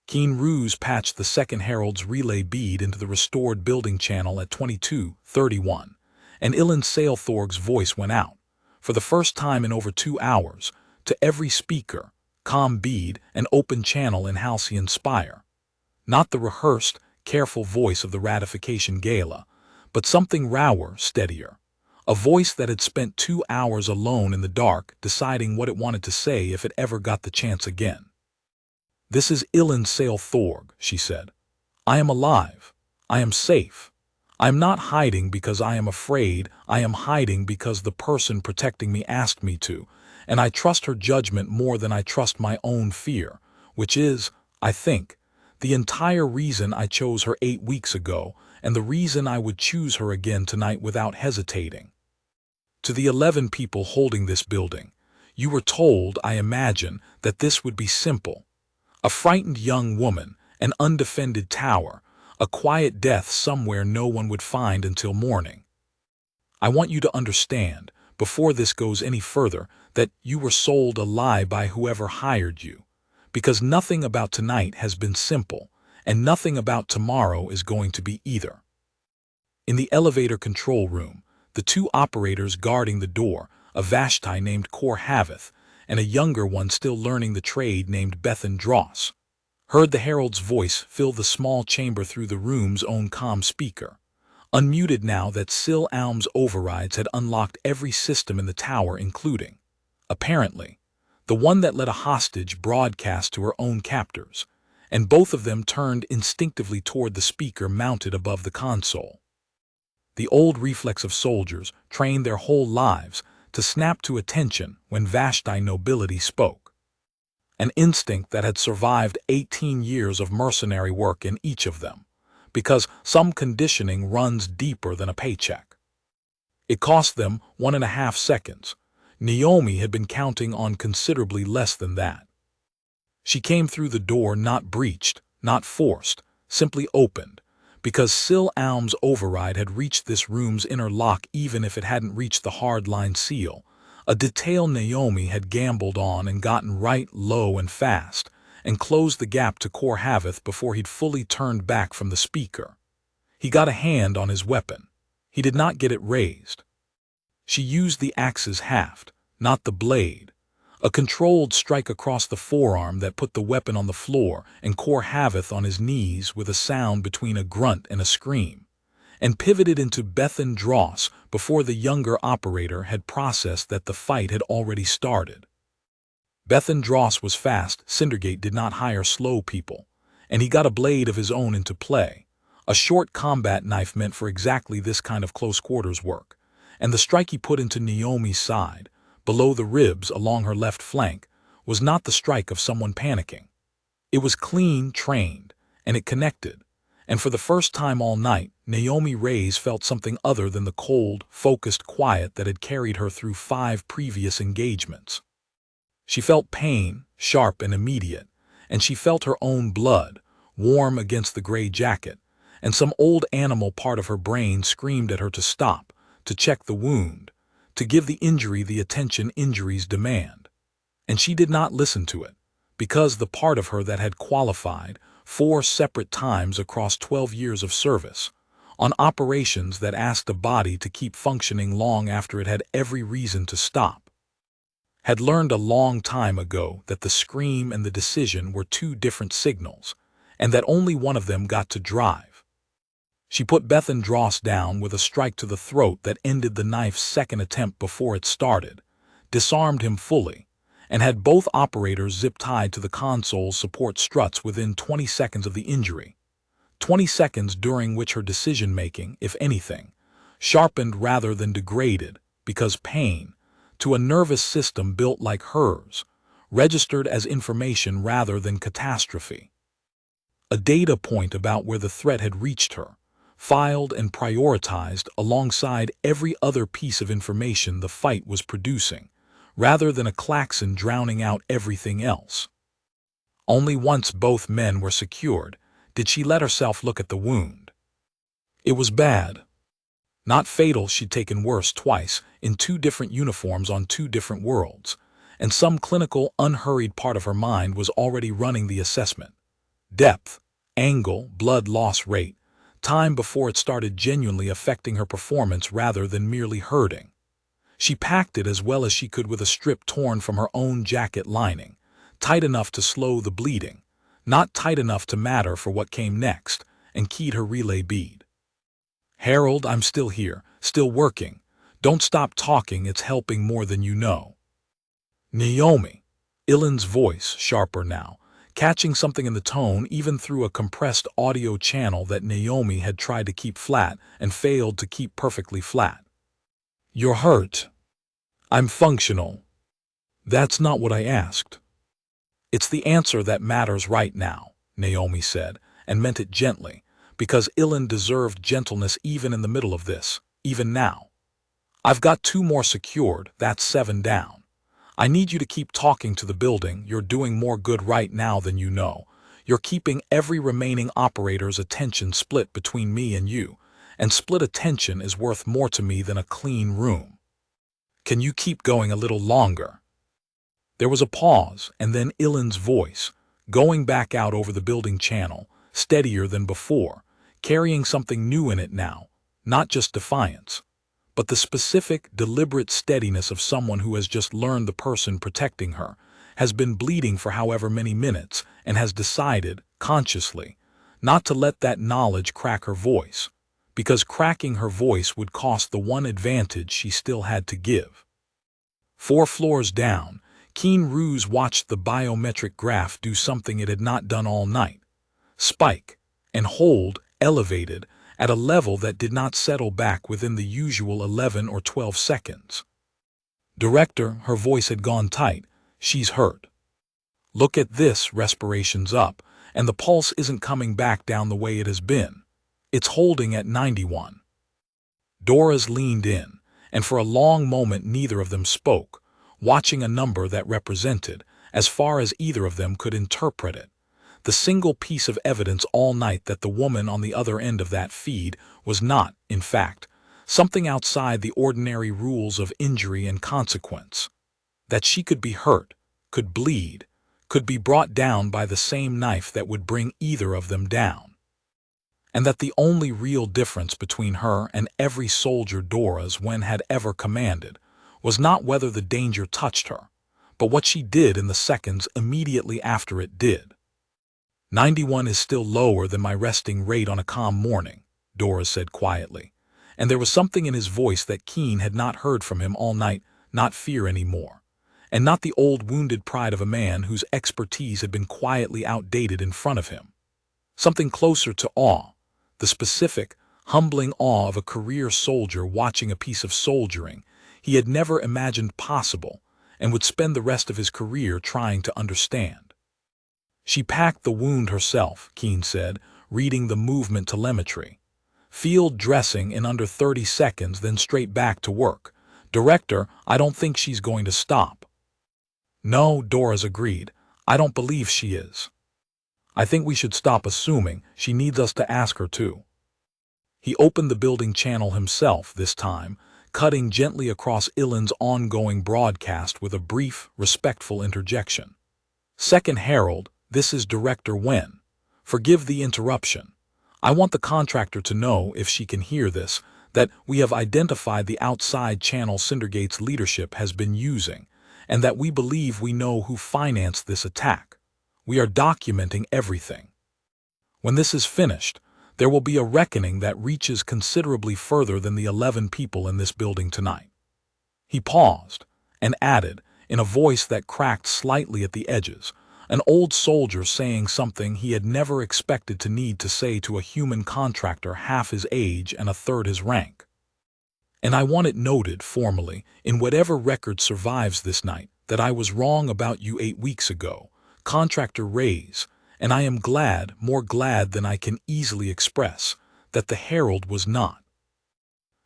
[SPEAKER 1] Keen Ruse patched the second Herald's relay bead into the restored building channel at 22:31, and Ilan Sailthorg's voice went out, for the first time in over 2 hours, to every speaker, comm bead, and open channel in Halcyon Spire. Not the rehearsed, careful voice of the ratification gala, but something rawer, steadier. A voice that had spent 2 hours alone in the dark deciding what it wanted to say if it ever got the chance again. "This is Ilan Sailthorg," she said. "I am alive. I am safe. I am not hiding because I am afraid. I am hiding because the person protecting me asked me to, and I trust her judgment more than I trust my own fear, which is, I think, the entire reason I chose her 8 weeks ago and the reason I would choose her again tonight without hesitating. To the 11 people holding this building, you were told, I imagine, that this would be simple. A frightened young woman, an undefended tower, a quiet death somewhere no one would find until morning. I want you to understand, before this goes any further, that you were sold a lie by whoever hired you, because nothing about tonight has been simple, and nothing about tomorrow is going to be either." In the elevator control room, the 2 operators guarding the door, a Vashti named Kor Haveth, and a younger one still learning the trade named Bethan Dross, heard the Herald's voice fill the small chamber through the room's own comm speaker. unmuted now that Sil Alm's overrides had unlocked every system in the tower, including, apparently, the one that let a hostage broadcast to her own captors, and both of them turned instinctively toward the speaker mounted above the console. The old reflex of soldiers, trained their whole lives to snap to attention when Vashti nobility spoke. An instinct that had survived 18 years of mercenary work in each of them, because some conditioning runs deeper than a paycheck. It cost them 1.5 seconds. Naomi had been counting on considerably less than that. She came through the door not breached, not forced, simply opened, because Sil Alm's override had reached this room's inner lock even if it hadn't reached the hard-line seal, a detail Naomi had gambled on and gotten right low and fast, and closed the gap to Core Haveth before he'd fully turned back from the speaker. He got a hand on his weapon. He did not get it raised. She used the axe's haft, not the blade, a controlled strike across the forearm that put the weapon on the floor and Core Haveth on his knees with a sound between a grunt and a scream, and pivoted into Bethan Dross before the younger operator had processed that the fight had already started. Bethan Dross was fast. Cindergate did not hire slow people, and he got a blade of his own into play, a short combat knife meant for exactly this kind of close-quarters work, and the strike he put into Naomi's side, below the ribs along her left flank, was not the strike of someone panicking. It was clean, trained, and it connected, and for the first time all night, Naomi Reyes felt something other than the cold, focused quiet that had carried her through 5 previous engagements. She felt pain, sharp and immediate, and she felt her own blood, warm against the gray jacket, and some old animal part of her brain screamed at her to stop, to check the wound, to give the injury the attention injuries demand. And she did not listen to it, because the part of her that had qualified 4 separate times across 12 years of service, on operations that asked a body to keep functioning long after it had every reason to stop, had learned a long time ago that the scream and the decision were 2 different signals, and that only one of them got to drive. She put Bethan Dross down with a strike to the throat that ended the knife's second attempt before it started, disarmed him fully, and had both operators zip-tied to the console's support struts within 20 seconds of the injury, 20 seconds during which her decision-making, if anything, sharpened rather than degraded, because pain, to a nervous system built like hers, registered as information rather than catastrophe. A data point about where the threat had reached her, filed and prioritized alongside every other piece of information the fight was producing, rather than a klaxon drowning out everything else. Only once both men were secured did she let herself look at the wound. It was bad. Not fatal. She'd taken worse twice, in 2 different uniforms on 2 different worlds, and some clinical, unhurried part of her mind was already running the assessment. Depth, angle, blood loss rate, time before it started genuinely affecting her performance rather than merely hurting. She packed it as well as she could with a strip torn from her own jacket lining, tight enough to slow the bleeding, not tight enough to matter for what came next, and keyed her relay bead. "Herald, I'm still here, still working. Don't stop talking, it's helping more than you know." "Naomi." Ilan's voice, sharper now, catching something in the tone even through a compressed audio channel that Naomi had tried to keep flat and failed to keep perfectly flat. "You're hurt." "I'm functional." "That's not what I asked." "It's the answer that matters right now," Naomi said, and meant it gently, because Ilan deserved gentleness even in the middle of this, even now. "I've got 2 more secured, that's 7 down. I need you to keep talking to the building. You're doing more good right now than you know. You're keeping every remaining operator's attention split between me and you, and split attention is worth more to me than a clean room. Can you keep going a little longer?" There was a pause, and then Ilan's voice, going back out over the building channel, steadier than before, carrying something new in it now, not just defiance, but the specific, deliberate steadiness of someone who has just learned the person protecting her has been bleeding for however many minutes and has decided, consciously, not to let that knowledge crack her voice, because cracking her voice would cost the one advantage she still had to give. 4 floors down, Keen Ruse watched the biometric graph do something it had not done all night. Spike and hold elevated at a level that did not settle back within the usual 11 or 12 seconds. "Director," her voice had gone tight, "she's hurt. Look at this, respiration's up, and the pulse isn't coming back down the way it has been. It's holding at 91. Dora's leaned in, and for a long moment neither of them spoke, watching a number that represented, as far as either of them could interpret it, the single piece of evidence all night that the woman on the other end of that feed was not, in fact, something outside the ordinary rules of injury and consequence. That she could be hurt, could bleed, could be brought down by the same knife that would bring either of them down. And that the only real difference between her and every soldier Dora's when had ever commanded was not whether the danger touched her, but what she did in the seconds immediately after it did. 91 is still lower than my resting rate on a calm morning, Dora said quietly, and there was something in his voice that Keen had not heard from him all night, not fear anymore, and not the old wounded pride of a man whose expertise had been quietly outdated in front of him. Something closer to awe, the specific, humbling awe of a career soldier watching a piece of soldiering he had never imagined possible and would spend the rest of his career trying to understand. "She packed the wound herself," Keen said, reading the movement telemetry. "Field dressing in under 30 seconds, then straight back to work. Director, I don't think she's going to stop." "No," Dora's agreed. "I don't believe she is. I think we should stop assuming. She needs us to ask her to." He opened the building channel himself this time, cutting gently across Ilan's ongoing broadcast with a brief, respectful interjection. "Second Herald, this is Director Wen. Forgive the interruption. I want the contractor to know, if she can hear this, that we have identified the outside channel Cindergate's leadership has been using, and that we believe we know who financed this attack. We are documenting everything. When this is finished, there will be a reckoning that reaches considerably further than the 11 people in this building tonight." He paused, and added, in a voice that cracked slightly at the edges, an old soldier saying something he had never expected to need to say to a human contractor half his age and a third his rank. "And I want it noted formally, in whatever record survives this night, that I was wrong about you 8 weeks ago, Contractor Reyes, and I am glad, more glad than I can easily express, that the Herald was not."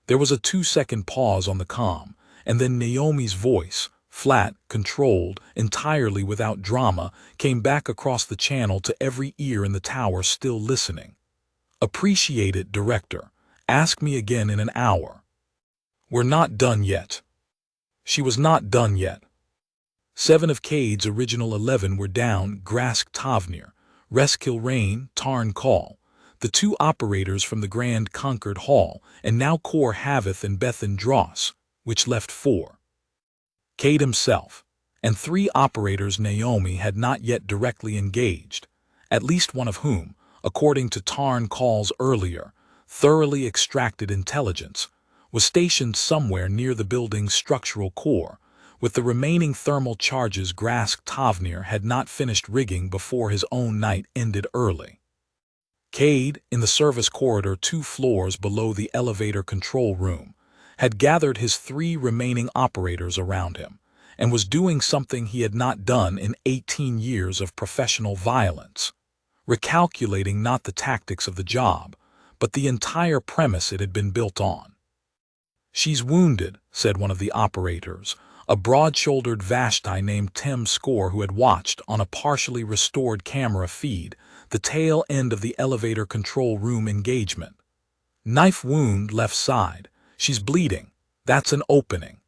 [SPEAKER 1] There was a 2-second pause on the comm, and then Naomi's voice, flat, controlled, entirely without drama, came back across the channel to every ear in the tower still listening. "Appreciate it, Director. Ask me again in an hour. We're not done yet." She was not done yet. 7 of Cade's original 11 were down: Grask Tavnir, Reskilrain, Tarn Call, the 2 operators from the Grand Conquered Hall, and now Kor Havith and Bethan Dross, which left 4. Cade himself, and 3 operators Naomi had not yet directly engaged, at least one of whom, according to Tarn Call's earlier, thoroughly extracted intelligence, was stationed somewhere near the building's structural core, with the remaining thermal charges Grask Tavnir had not finished rigging before his own night ended early. Cade, in the service corridor 2 floors below the elevator control room, had gathered his 3 remaining operators around him, and was doing something he had not done in 18 years of professional violence, recalculating not the tactics of the job, but the entire premise it had been built on. "She's wounded," said one of the operators, a broad-shouldered Vashti named Tem Score, who had watched, on a partially restored camera feed, the tail end of the elevator control room engagement. "Knife wound left side. She's bleeding. That's an opening."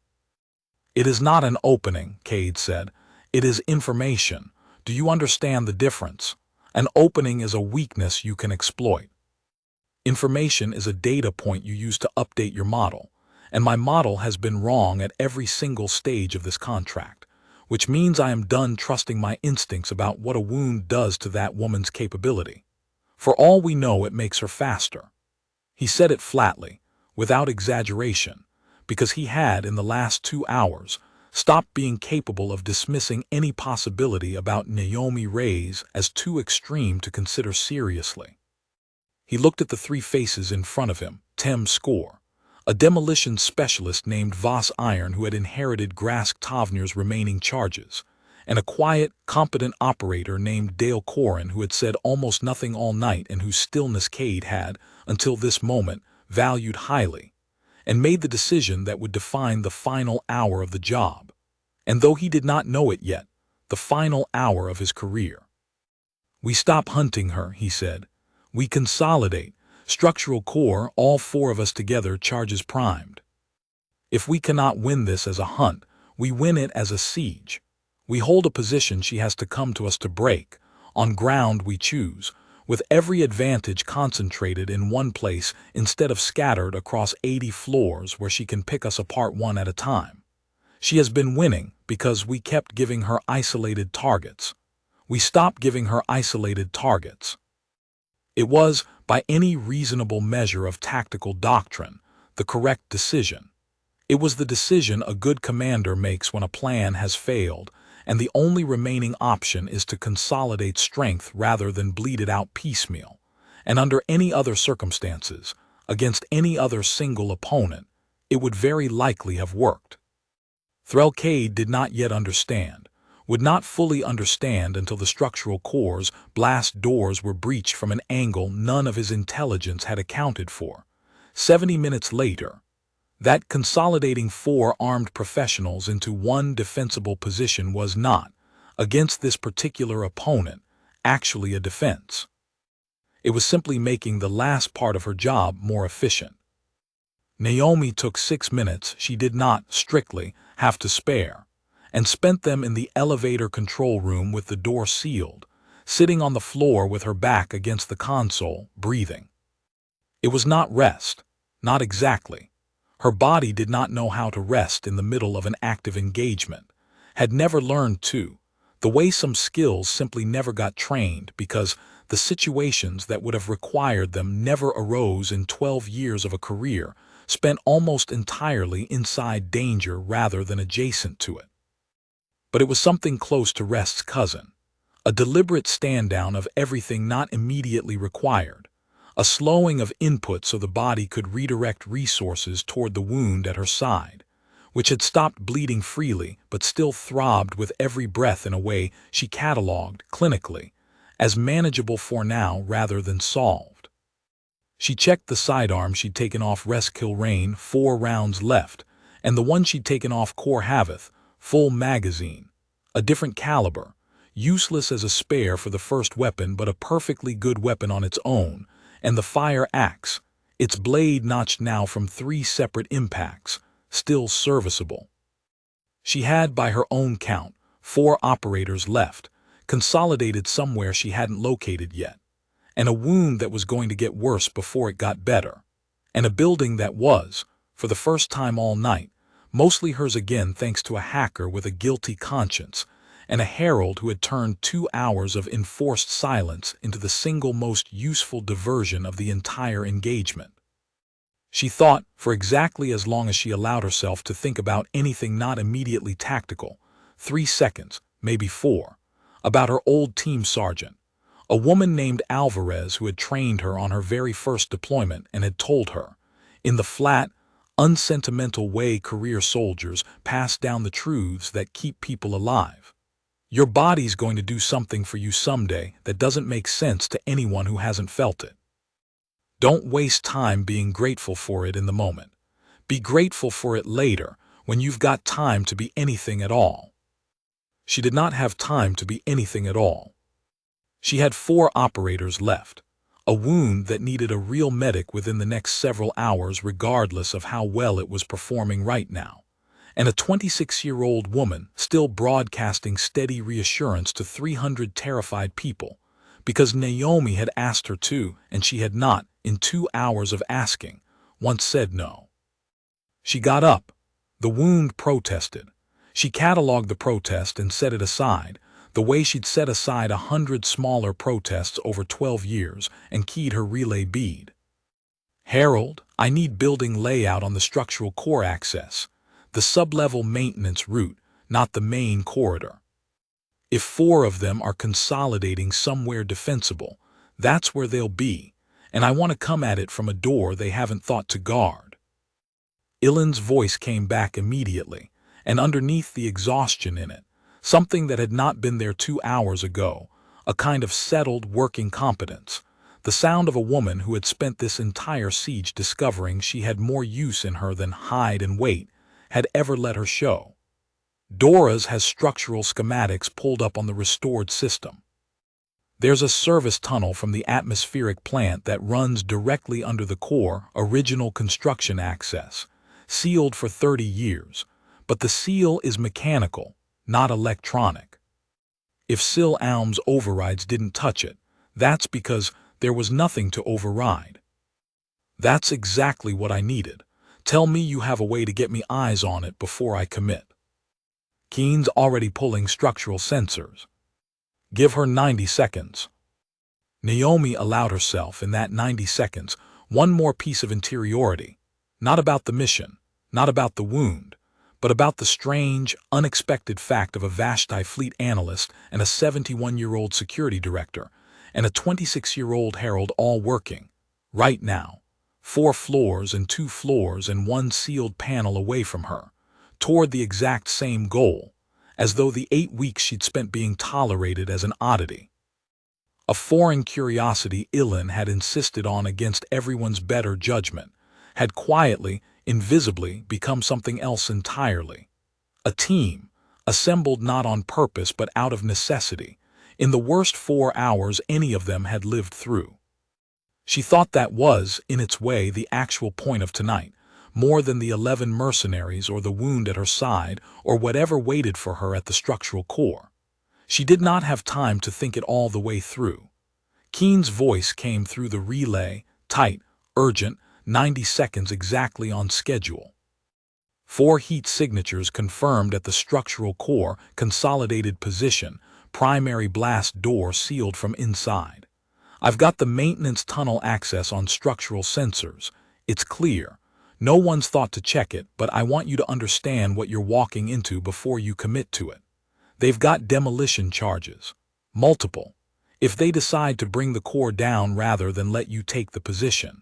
[SPEAKER 1] "It is not an opening," Cade said. "It is information. Do you understand the difference? An opening is a weakness you can exploit. Information is a data point you use to update your model, and my model has been wrong at every single stage of this contract, which means I am done trusting my instincts about what a wound does to that woman's capability. For all we know, it makes her faster. He said it flatly, without exaggeration, because he had, in the last 2 hours, stopped being capable of dismissing any possibility about Naomi Reyes as too extreme to consider seriously. He looked at the 3 faces in front of him: Tem Score, a demolition specialist named Voss Iron who had inherited Grask Tavner's remaining charges, and a quiet, competent operator named Dale Corin who had said almost nothing all night and whose stillness Cade had, until this moment, valued highly, and made the decision that would define the final hour of the job, and though he did not know it yet, the final hour of his career. "We stop hunting her," he said. "We consolidate. Structural core, all 4 of us together, charges primed. If we cannot win this as a hunt, we win it as a siege. We hold a position she has to come to us to break, on ground we choose, with every advantage concentrated in one place instead of scattered across 80 floors where she can pick us apart one at a time. She has been winning because we kept giving her isolated targets. We stopped giving her isolated targets." It was, by any reasonable measure of tactical doctrine, the correct decision. It was the decision a good commander makes when a plan has failed, and the only remaining option is to consolidate strength rather than bleed it out piecemeal, and under any other circumstances, against any other single opponent, it would very likely have worked. Threlkade did not yet understand, would not fully understand until the structural core's blast doors were breached from an angle none of his intelligence had accounted for. 70 minutes later, that consolidating 4 armed professionals into one defensible position was not, against this particular opponent, actually a defense. It was simply making the last part of her job more efficient. Naomi took 6 minutes she did not, strictly, have to spare, and spent them in the elevator control room with the door sealed, sitting on the floor with her back against the console, breathing. It was not rest, not exactly. Her body did not know how to rest in the middle of an active engagement, had never learned to, the way some skills simply never got trained because the situations that would have required them never arose in 12 years of a career spent almost entirely inside danger rather than adjacent to it. But it was something close to rest's cousin, a deliberate stand-down of everything not immediately required, a slowing of input so the body could redirect resources toward the wound at her side, which had stopped bleeding freely but still throbbed with every breath in a way she catalogued, clinically, as manageable for now rather than solved. She checked the sidearm she'd taken off Res Kilrain, 4 rounds left, and the one she'd taken off Cor Havath, full magazine, a different caliber, useless as a spare for the first weapon but a perfectly good weapon on its own, and the fire axe, its blade notched now from 3 separate impacts, still serviceable. She had, by her own count, 4 operators left, consolidated somewhere she hadn't located yet, and a wound that was going to get worse before it got better, and a building that was, for the first time all night, mostly hers again thanks to a hacker with a guilty conscience, and a Herald who had turned 2 hours of enforced silence into the single most useful diversion of the entire engagement. She thought, for exactly as long as she allowed herself to think about anything not immediately tactical, 3 seconds, maybe 4, about her old team sergeant, a woman named Alvarez who had trained her on her very first deployment and had told her, in the flat, unsentimental way career soldiers pass down the truths that keep people alive. Your body's going to do something for you someday that doesn't make sense to anyone who hasn't felt it. Don't waste time being grateful for it in the moment. Be grateful for it later, when you've got time to be anything at all. She did not have time to be anything at all. She had 4 operators left, a wound that needed a real medic within the next several hours regardless of how well it was performing right now, and a 26-year-old woman still broadcasting steady reassurance to 300 terrified people, because Naomi had asked her to, and she had not, in 2 hours of asking, once said no. She got up. The wound protested. She catalogued the protest and set it aside, the way she'd set aside 100 smaller protests over 12 years, and keyed her relay bead. Herald, I need building layout on the structural core access, the sublevel maintenance route, not the main corridor. If 4 of them are consolidating somewhere defensible, that's where they'll be, and I want to come at it from a door they haven't thought to guard. Ilan's voice came back immediately, and underneath the exhaustion in it, something that had not been there 2 hours ago, a kind of settled working competence, the sound of a woman who had spent this entire siege discovering she had more use in her than hide and weight had ever let her show. Dora's has structural schematics pulled up on the restored system. There's a service tunnel from the atmospheric plant that runs directly under the core, original construction access, sealed for 30 years, but the seal is mechanical, not electronic. If Sil Alm's overrides didn't touch it, that's because there was nothing to override. That's exactly what I needed. Tell me you have a way to get me eyes on it before I commit. Keen's already pulling structural sensors. Give her 90 seconds. Naomi allowed herself in that 90 seconds one more piece of interiority, not about the mission, not about the wound, but about the strange, unexpected fact of a Vashti fleet analyst and a 71-year-old security director and a 26-year-old Herald all working, right now, 4 floors and 2 floors and 1 sealed panel away from her, toward the exact same goal, as though the 8 weeks she'd spent being tolerated as an oddity. A foreign curiosity Ilan had insisted on against everyone's better judgment, had quietly, invisibly become something else entirely. A team, assembled not on purpose but out of necessity, in the worst 4 hours any of them had lived through. She thought that was, in its way, the actual point of tonight, more than the 11 mercenaries or the wound at her side or whatever waited for her at the structural core. She did not have time to think it all the way through. Keen's voice came through the relay, tight, urgent, 90 seconds exactly on schedule. 4 heat signatures confirmed at the structural core, consolidated position, primary blast door sealed from inside. I've got the maintenance tunnel access on structural sensors. It's clear. No one's thought to check it, but I want you to understand what you're walking into before you commit to it. They've got demolition charges. Multiple. If they decide to bring the core down rather than let you take the position.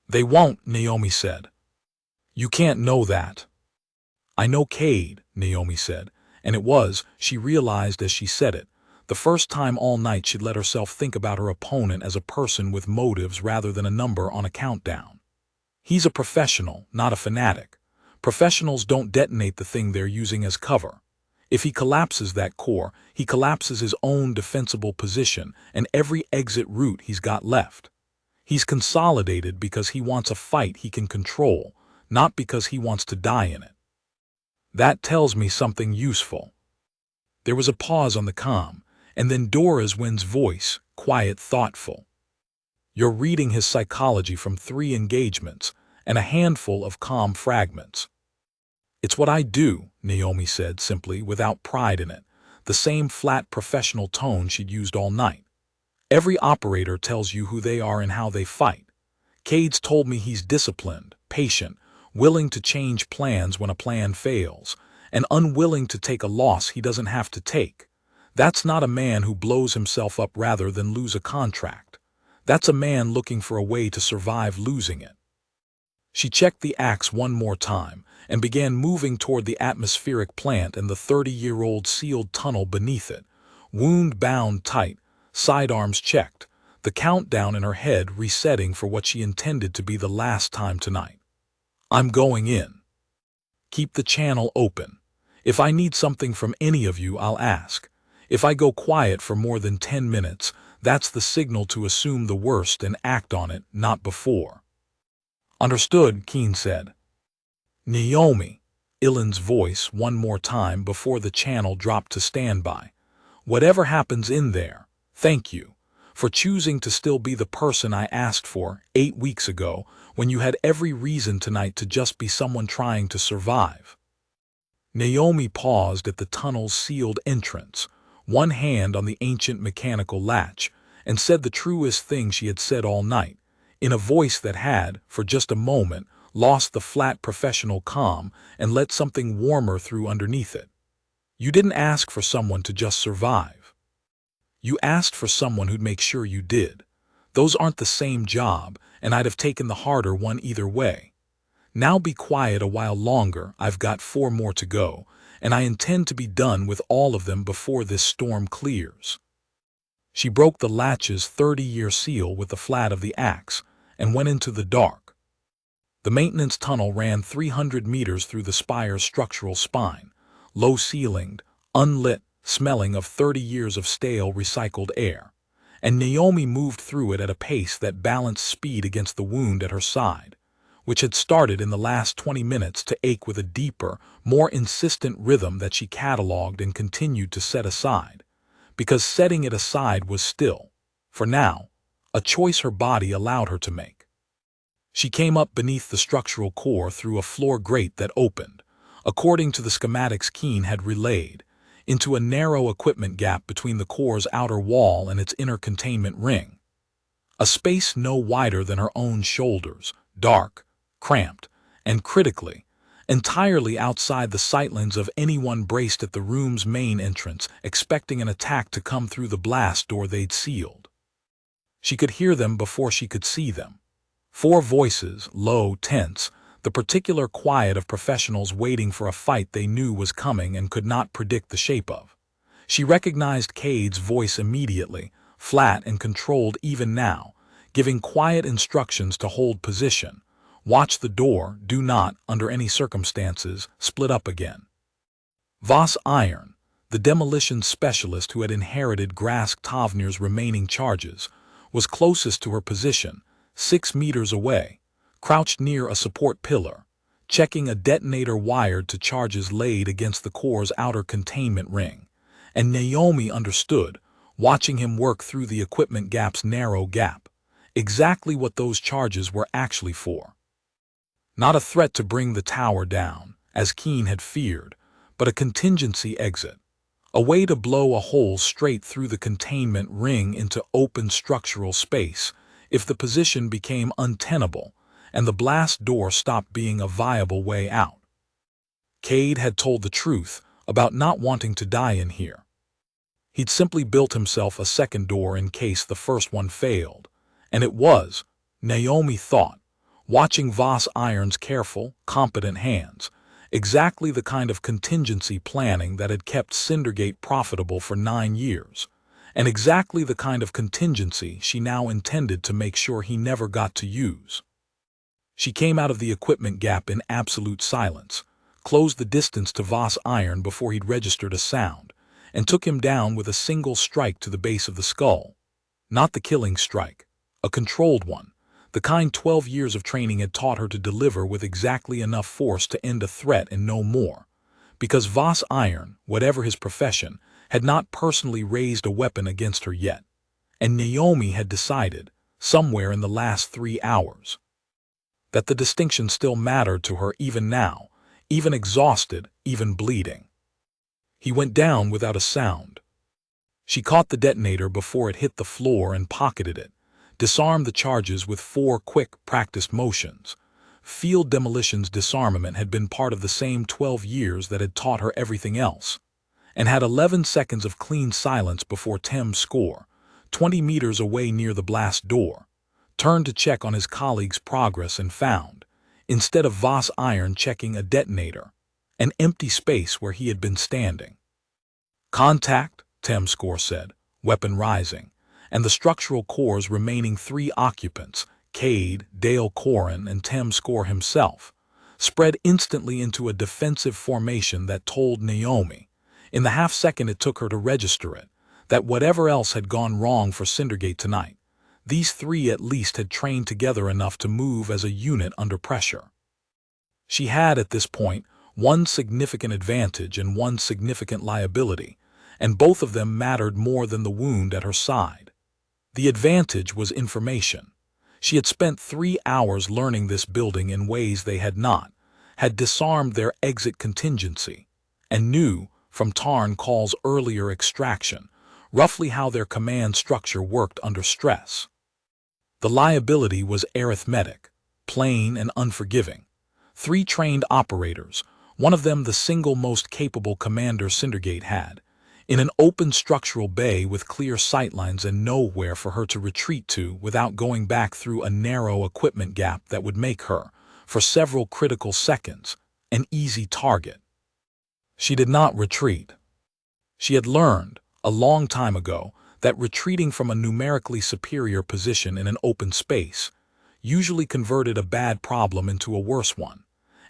[SPEAKER 1] They won't, Naomi said. You can't know that. I know Cade, Naomi said, and it was, she realized as she said it, the first time all night she'd let herself think about her opponent as a person with motives rather than a number on a countdown. He's a professional, not a fanatic. Professionals don't detonate the thing they're using as cover. If he collapses that core, he collapses his own defensible position and every exit route he's got left. He's consolidated because he wants a fight he can control, not because he wants to die in it. That tells me something useful. There was a pause on the comm, and then Dora's Wynn's voice, quiet, thoughtful. You're reading his psychology from 3 engagements and a handful of calm fragments. It's what I do, Naomi said simply, without pride in it, the same flat professional tone she'd used all night. Every operator tells you who they are and how they fight. Cade's told me he's disciplined, patient, willing to change plans when a plan fails, and unwilling to take a loss he doesn't have to take. That's not a man who blows himself up rather than lose a contract. That's a man looking for a way to survive losing it. She checked the axe one more time and began moving toward the atmospheric plant and the 30-year-old sealed tunnel beneath it, wound bound tight, sidearms checked, the countdown in her head resetting for what she intended to be the last time tonight. I'm going in. Keep the channel open. If I need something from any of you, I'll ask. If I go quiet for more than 10 minutes, that's the signal to assume the worst and act on it, not before. Understood, Keen said. Naomi, Ilan's voice one more time before the channel dropped to standby. Whatever happens in there, thank you for choosing to still be the person I asked for 8 weeks ago when you had every reason tonight to just be someone trying to survive. Naomi paused at the tunnel's sealed entrance, one hand on the ancient mechanical latch, and said the truest thing she had said all night. in a voice that had, for just a moment, lost the flat professional calm and let something warmer through underneath it. You didn't ask for someone to just survive. You asked for someone who'd make sure you did. Those aren't the same job, and I'd have taken the harder one either way. Now be quiet a while longer. I've got 4 more to go, and I intend to be done with all of them before this storm clears. She broke the latch's 30-year seal with the flat of the axe and went into the dark. The maintenance tunnel ran 300 meters through the spire's structural spine, low-ceilinged, unlit, smelling of 30 years of stale recycled air, and Naomi moved through it at a pace that balanced speed against the wound at her side, which had started in the last 20 minutes to ache with a deeper, more insistent rhythm that she catalogued and continued to set aside, because setting it aside was still, for now, a choice her body allowed her to make. She came up beneath the structural core through a floor grate that opened, according to the schematics Keene had relayed, into a narrow equipment gap between the core's outer wall and its inner containment ring. A space no wider than her own shoulders, dark, cramped, and critically, entirely outside the sightlines of anyone braced at the room's main entrance, expecting an attack to come through the blast door they'd sealed. She could hear them before she could see them. 4 voices, low, tense, the particular quiet of professionals waiting for a fight they knew was coming and could not predict the shape of. She recognized Cade's voice immediately, flat and controlled even now, giving quiet instructions to hold position. Watch the door, do not, under any circumstances, split up again. Voss Iron, the demolition specialist who had inherited Grask Tavnir's remaining charges, was closest to her position, 6 meters away, crouched near a support pillar, checking a detonator wired to charges laid against the core's outer containment ring, and Naomi understood, watching him work through the equipment gap's narrow gap, exactly what those charges were actually for. Not a threat to bring the tower down, as Keene had feared, but a contingency exit, a way to blow a hole straight through the containment ring into open structural space if the position became untenable and the blast door stopped being a viable way out. Cade had told the truth about not wanting to die in here. He'd simply built himself a second door in case the first one failed, and it was, Naomi thought, watching Voss Iron's careful, competent hands, exactly the kind of contingency planning that had kept Cindergate profitable for 9 years, and exactly the kind of contingency she now intended to make sure he never got to use. She came out of the equipment gap in absolute silence, closed the distance to Voss Iron before he'd registered a sound, and took him down with a single strike to the base of the skull. Not the killing strike, a controlled one, the kind 12 years of training had taught her to deliver with exactly enough force to end a threat and no more, because Voss Iron, whatever his profession, had not personally raised a weapon against her yet, and Naomi had decided, somewhere in the last 3 hours, that the distinction still mattered to her even now, even exhausted, even bleeding. He went down without a sound. She caught the detonator before it hit the floor and pocketed it, disarmed the charges with 4 quick, practiced motions. Field demolition's disarmament had been part of the same 12 years that had taught her everything else, and had 11 seconds of clean silence before Tem's score, 20 meters away near the blast door, turned to check on his colleague's progress and found, instead of Voss Iron checking a detonator, an empty space where he had been standing. Contact, Tem's score said, weapon rising, and the structural core's remaining 3 occupants, Cade, Dale Corin, and Tem's score himself, spread instantly into a defensive formation that told Naomi, in the half-second it took her to register it, that whatever else had gone wrong for Cindergate tonight, these 3 at least had trained together enough to move as a unit under pressure. She had, at this point, one significant advantage and one significant liability, and both of them mattered more than the wound at her side. The advantage was information. She had spent 3 hours learning this building in ways they had not, had disarmed their exit contingency, and knew, from Tarn Call's earlier extraction, roughly how their command structure worked under stress. The liability was arithmetic, plain and unforgiving. 3 trained operators, one of them the single most capable commander Cindergate had, in an open structural bay with clear sightlines and nowhere for her to retreat to without going back through a narrow equipment gap that would make her, for several critical seconds, an easy target. She did not retreat. She had learned, a long time ago, that retreating from a numerically superior position in an open space usually converted a bad problem into a worse one,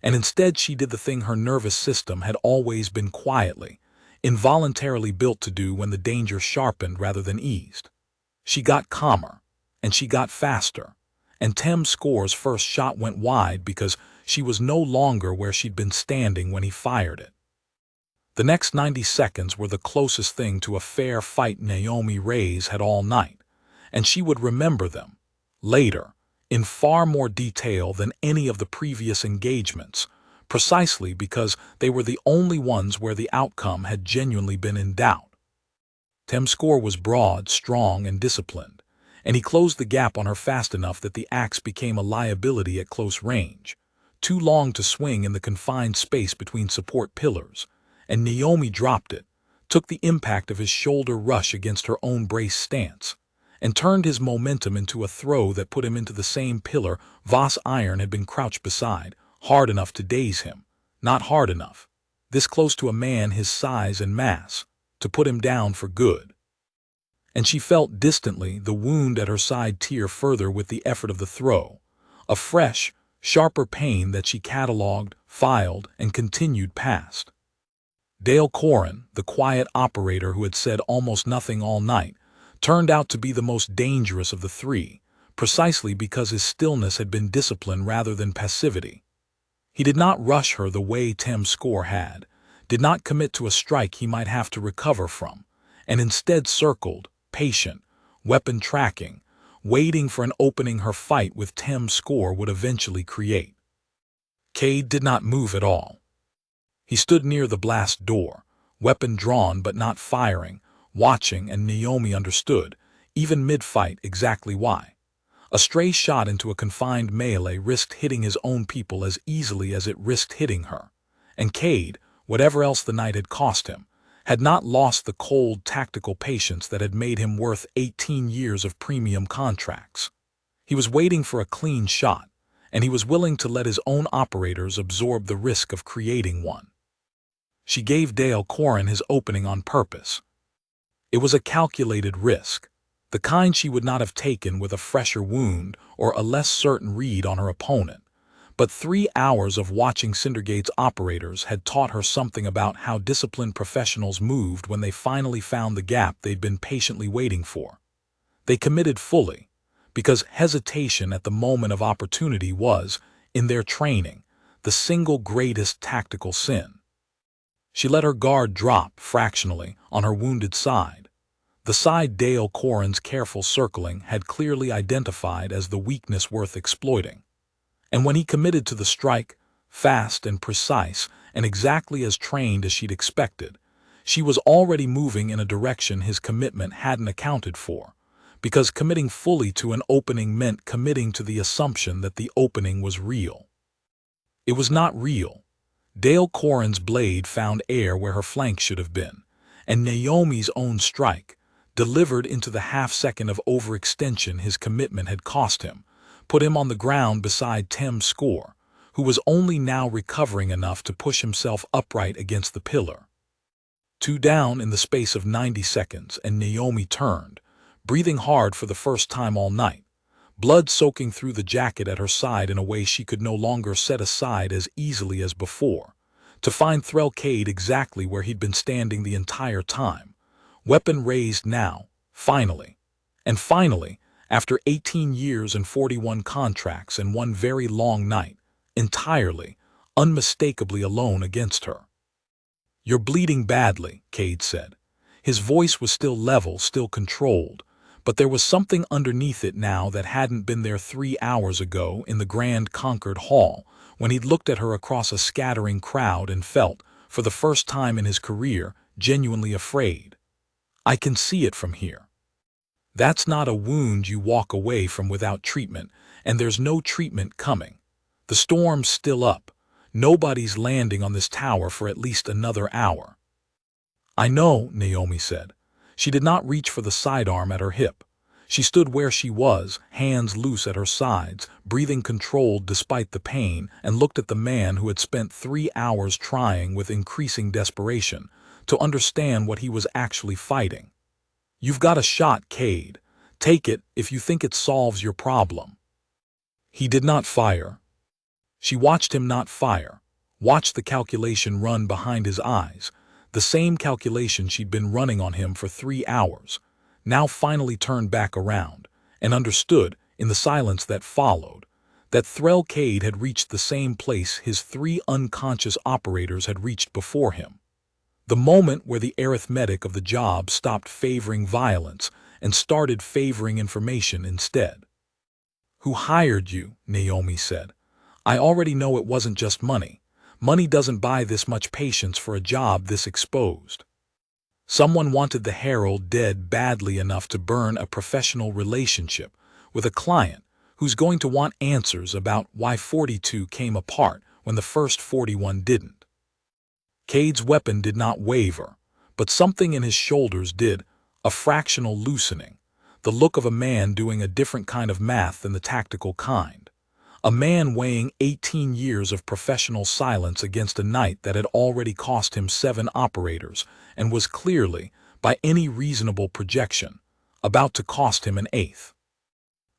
[SPEAKER 1] and instead she did the thing her nervous system had always been quietly, involuntarily built to do when the danger sharpened rather than eased. She got calmer, and she got faster, and Tem Score's first shot went wide because she was no longer where she'd been standing when he fired it. The next 90 seconds were the closest thing to a fair fight Naomi Reyes had all night, and she would remember them, later, in far more detail than any of the previous engagements, precisely because they were the only ones where the outcome had genuinely been in doubt. Tem Score was broad, strong, and disciplined, and he closed the gap on her fast enough that the axe became a liability at close range, too long to swing in the confined space between support pillars, and Naomi dropped it, took the impact of his shoulder rush against her own brace stance, and turned his momentum into a throw that put him into the same pillar Voss Iron had been crouched beside, hard enough to daze him, not hard enough, this close to a man his size and mass, to put him down for good. And she felt distantly the wound at her side tear further with the effort of the throw, a fresh, sharper pain that she catalogued, filed, and continued past. Dale Corin, the quiet operator who had said almost nothing all night, turned out to be the most dangerous of the 3, precisely because his stillness had been discipline rather than passivity. He did not rush her the way Tem Score had, did not commit to a strike he might have to recover from, and instead circled, patient, weapon tracking, waiting for an opening her fight with Tem Score would eventually create. Cade did not move at all. He stood near the blast door, weapon drawn but not firing, watching, and Naomi understood, even mid-fight, exactly why. A stray shot into a confined melee risked hitting his own people as easily as it risked hitting her, and Cade, whatever else the night had cost him, had not lost the cold, tactical patience that had made him worth 18 years of premium contracts. He was waiting for a clean shot, and he was willing to let his own operators absorb the risk of creating one. She gave Dale Corin his opening on purpose. It was a calculated risk, the kind she would not have taken with a fresher wound or a less certain read on her opponent, but 3 hours of watching Cindergate's operators had taught her something about how disciplined professionals moved when they finally found the gap they'd been patiently waiting for. They committed fully, because hesitation at the moment of opportunity was, in their training, the single greatest tactical sin. She let her guard drop, fractionally, on her wounded side, the side Dale Corin's careful circling had clearly identified as the weakness worth exploiting. And when he committed to the strike, fast and precise and exactly as trained as she'd expected, she was already moving in a direction his commitment hadn't accounted for, because committing fully to an opening meant committing to the assumption that the opening was real. It was not real. Dale Corin's blade found air where her flank should have been, and Naomi's own strike, delivered into the half-second of overextension his commitment had cost him, put him on the ground beside Tem Score, who was only now recovering enough to push himself upright against the pillar. 2 down in the space of 90 seconds, and Naomi turned, breathing hard for the first time all night, blood soaking through the jacket at her side in a way she could no longer set aside as easily as before, to find Cade exactly where he'd been standing the entire time, weapon raised now, finally. And finally, after 18 years and 41 contracts and one very long night, entirely, unmistakably alone against her. "You're bleeding badly," Cade said. His voice was still level, still controlled, but there was something underneath it now that hadn't been there 3 hours ago in the grand Concord Hall, when he'd looked at her across a scattering crowd and felt, for the first time in his career, genuinely afraid. "I can see it from here." That's not a wound you walk away from without treatment, and there's no treatment coming. The storm's still up. Nobody's landing on this tower for at least another hour. I know, Naomi said. She did not reach for the sidearm at her hip. She stood where she was, hands loose at her sides, breathing controlled despite the pain, and looked at the man who had spent 3 hours trying with increasing desperation to understand what he was actually fighting. You've got a shot, Cade. Take it if you think it solves your problem. He did not fire. She watched him not fire, watched the calculation run behind his eyes, the same calculation she'd been running on him for 3 hours, now finally turned back around, and understood, in the silence that followed, that Threll Cade had reached the same place his 3 unconscious operators had reached before him. The moment where the arithmetic of the job stopped favoring violence and started favoring information instead. Who hired you? Naomi said. I already know it wasn't just money. Money doesn't buy this much patience for a job this exposed. Someone wanted the Herald dead badly enough to burn a professional relationship with a client who's going to want answers about why 42 came apart when the first 41 didn't. Cade's weapon did not waver, but something in his shoulders did, a fractional loosening, the look of a man doing a different kind of math than the tactical kind. A man weighing 18 years of professional silence against a night that had already cost him 7 operators and was clearly, by any reasonable projection, about to cost him an 8th.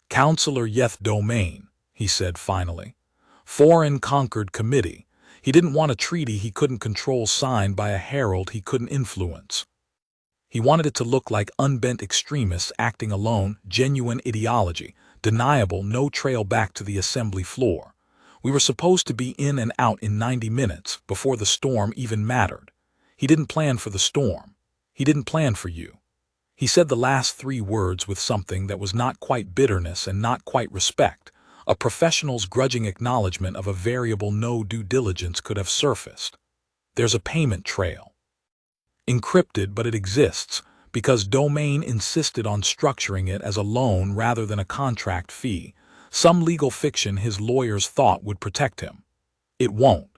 [SPEAKER 1] Counselor Yeth Domain, he said finally. Foreign Conquered Committee. He didn't want a treaty he couldn't control signed by a herald he couldn't influence. He wanted it to look like unbent extremists acting alone, genuine ideology, deniable, no trail back to the assembly floor. We were supposed to be in and out in 90 minutes before the storm even mattered. He didn't plan for the storm. He didn't plan for you. He said the last 3 words with something that was not quite bitterness and not quite respect. A professional's grudging acknowledgement of a variable no due diligence could have surfaced. There's a payment trail. Encrypted, but it exists, because Domain insisted on structuring it as a loan rather than a contract fee, some legal fiction his lawyers thought would protect him. It won't.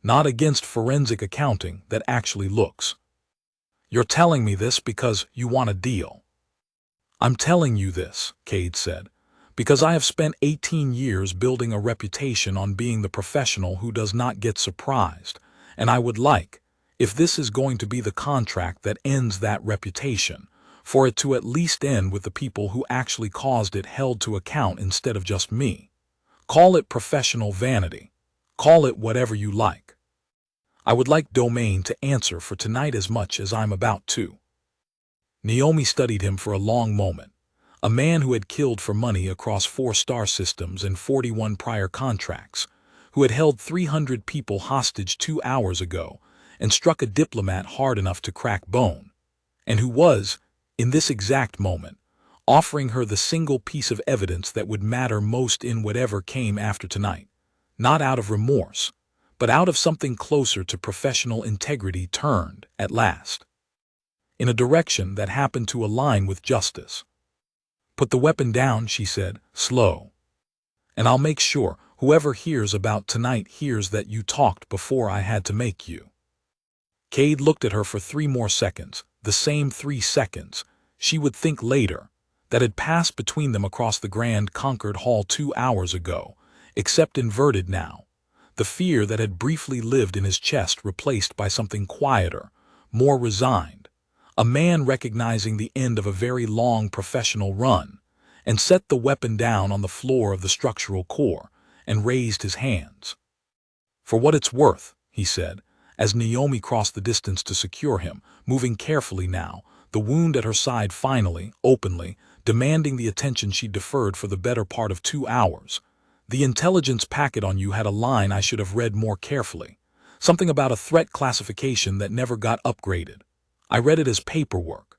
[SPEAKER 1] Not against forensic accounting that actually looks. You're telling me this because you want a deal. I'm telling you this, Cade said, because I have spent 18 years building a reputation on being the professional who does not get surprised, and I would like, if this is going to be the contract that ends that reputation, for it to at least end with the people who actually caused it held to account instead of just me. Call it professional vanity. Call it whatever you like. I would like Domain to answer for tonight as much as I'm about to. Naomi studied him for a long moment. A man who had killed for money across 4 star systems and 41 prior contracts, who had held 300 people hostage 2 hours ago, and struck a diplomat hard enough to crack bone, and who was, in this exact moment, offering her the single piece of evidence that would matter most in whatever came after tonight, not out of remorse, but out of something closer to professional integrity turned, at last, in a direction that happened to align with justice. Put the weapon down, she said, slow. And I'll make sure whoever hears about tonight hears that you talked before I had to make you. Cade looked at her for 3 more seconds, the same 3 seconds, she would think later, that had passed between them across the grand conquered hall 2 hours ago, except inverted now, the fear that had briefly lived in his chest replaced by something quieter, more resigned, a man recognizing the end of a very long professional run, and set the weapon down on the floor of the structural core, and raised his hands. For what it's worth, he said, as Naomi crossed the distance to secure him, moving carefully now, the wound at her side finally, openly, demanding the attention she deferred for the better part of 2 hours. The intelligence packet on you had a line I should have read more carefully, something about a threat classification that never got upgraded. I read it as paperwork.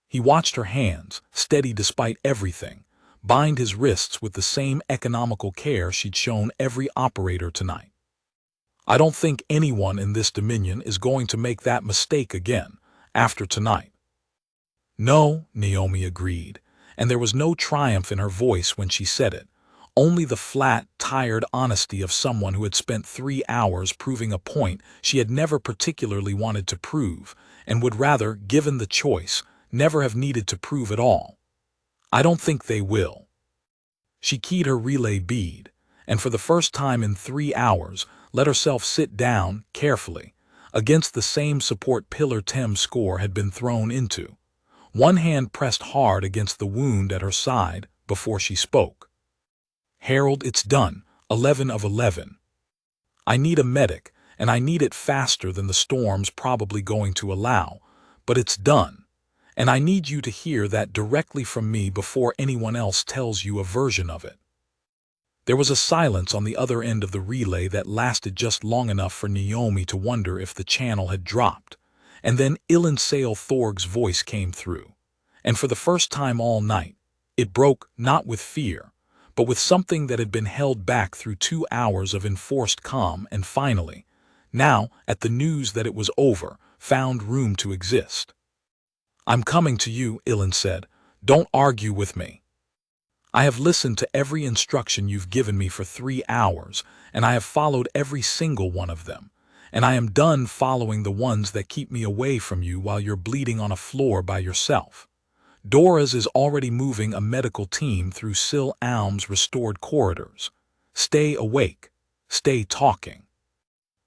[SPEAKER 1] He watched her hands, steady despite everything, bind his wrists with the same economical care she'd shown every operator tonight. I don't think anyone in this dominion is going to make that mistake again, after tonight. No, Naomi agreed, and there was no triumph in her voice when she said it, only the flat, tired honesty of someone who had spent 3 hours proving a point she had never particularly wanted to prove, and would rather, given the choice, never have needed to prove at all. I don't think they will. She keyed her relay bead, and for the first time in 3 hours, let herself sit down, carefully, against the same support pillar Tim's score had been thrown into. One hand pressed hard against the wound at her side before she spoke. Herald, it's done. 11 of 11. I need a medic, and I need it faster than the storm's probably going to allow, but it's done. And I need you to hear that directly from me before anyone else tells you a version of it. There was a silence on the other end of the relay that lasted just long enough for Naomi to wonder if the channel had dropped, and then Illinsale Thorg's voice came through. And for the first time all night, it broke not with fear, but with something that had been held back through 2 hours of enforced calm and finally, now, at the news that it was over, found room to exist. I'm coming to you, Ilin said. Don't argue with me. I have listened to every instruction you've given me for 3 hours, and I have followed every single one of them, and I am done following the ones that keep me away from you while you're bleeding on a floor by yourself. Dora's is already moving a medical team through Sil Alm's restored corridors. Stay awake. Stay talking.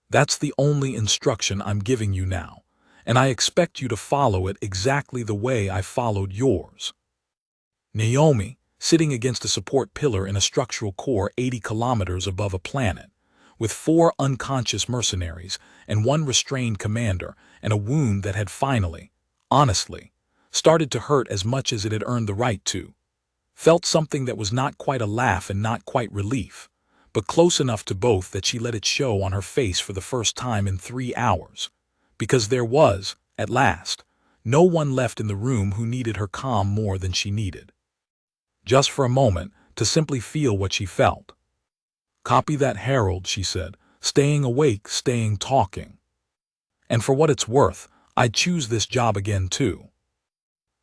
[SPEAKER 1] That's the only instruction I'm giving you now, and I expect you to follow it exactly the way I followed yours. Naomi, sitting against a support pillar in a structural core 80 kilometers above a planet, with 4 unconscious mercenaries and 1 restrained commander and a wound that had finally, honestly, started to hurt as much as it had earned the right to, felt something that was not quite a laugh and not quite relief, but close enough to both that she let it show on her face for the first time in 3 hours, because there was, at last, no one left in the room who needed her calm more than she needed. Just for a moment, to simply feel what she felt. Copy that, Herald, she said, staying awake, staying talking. And for what it's worth, I'd choose this job again too.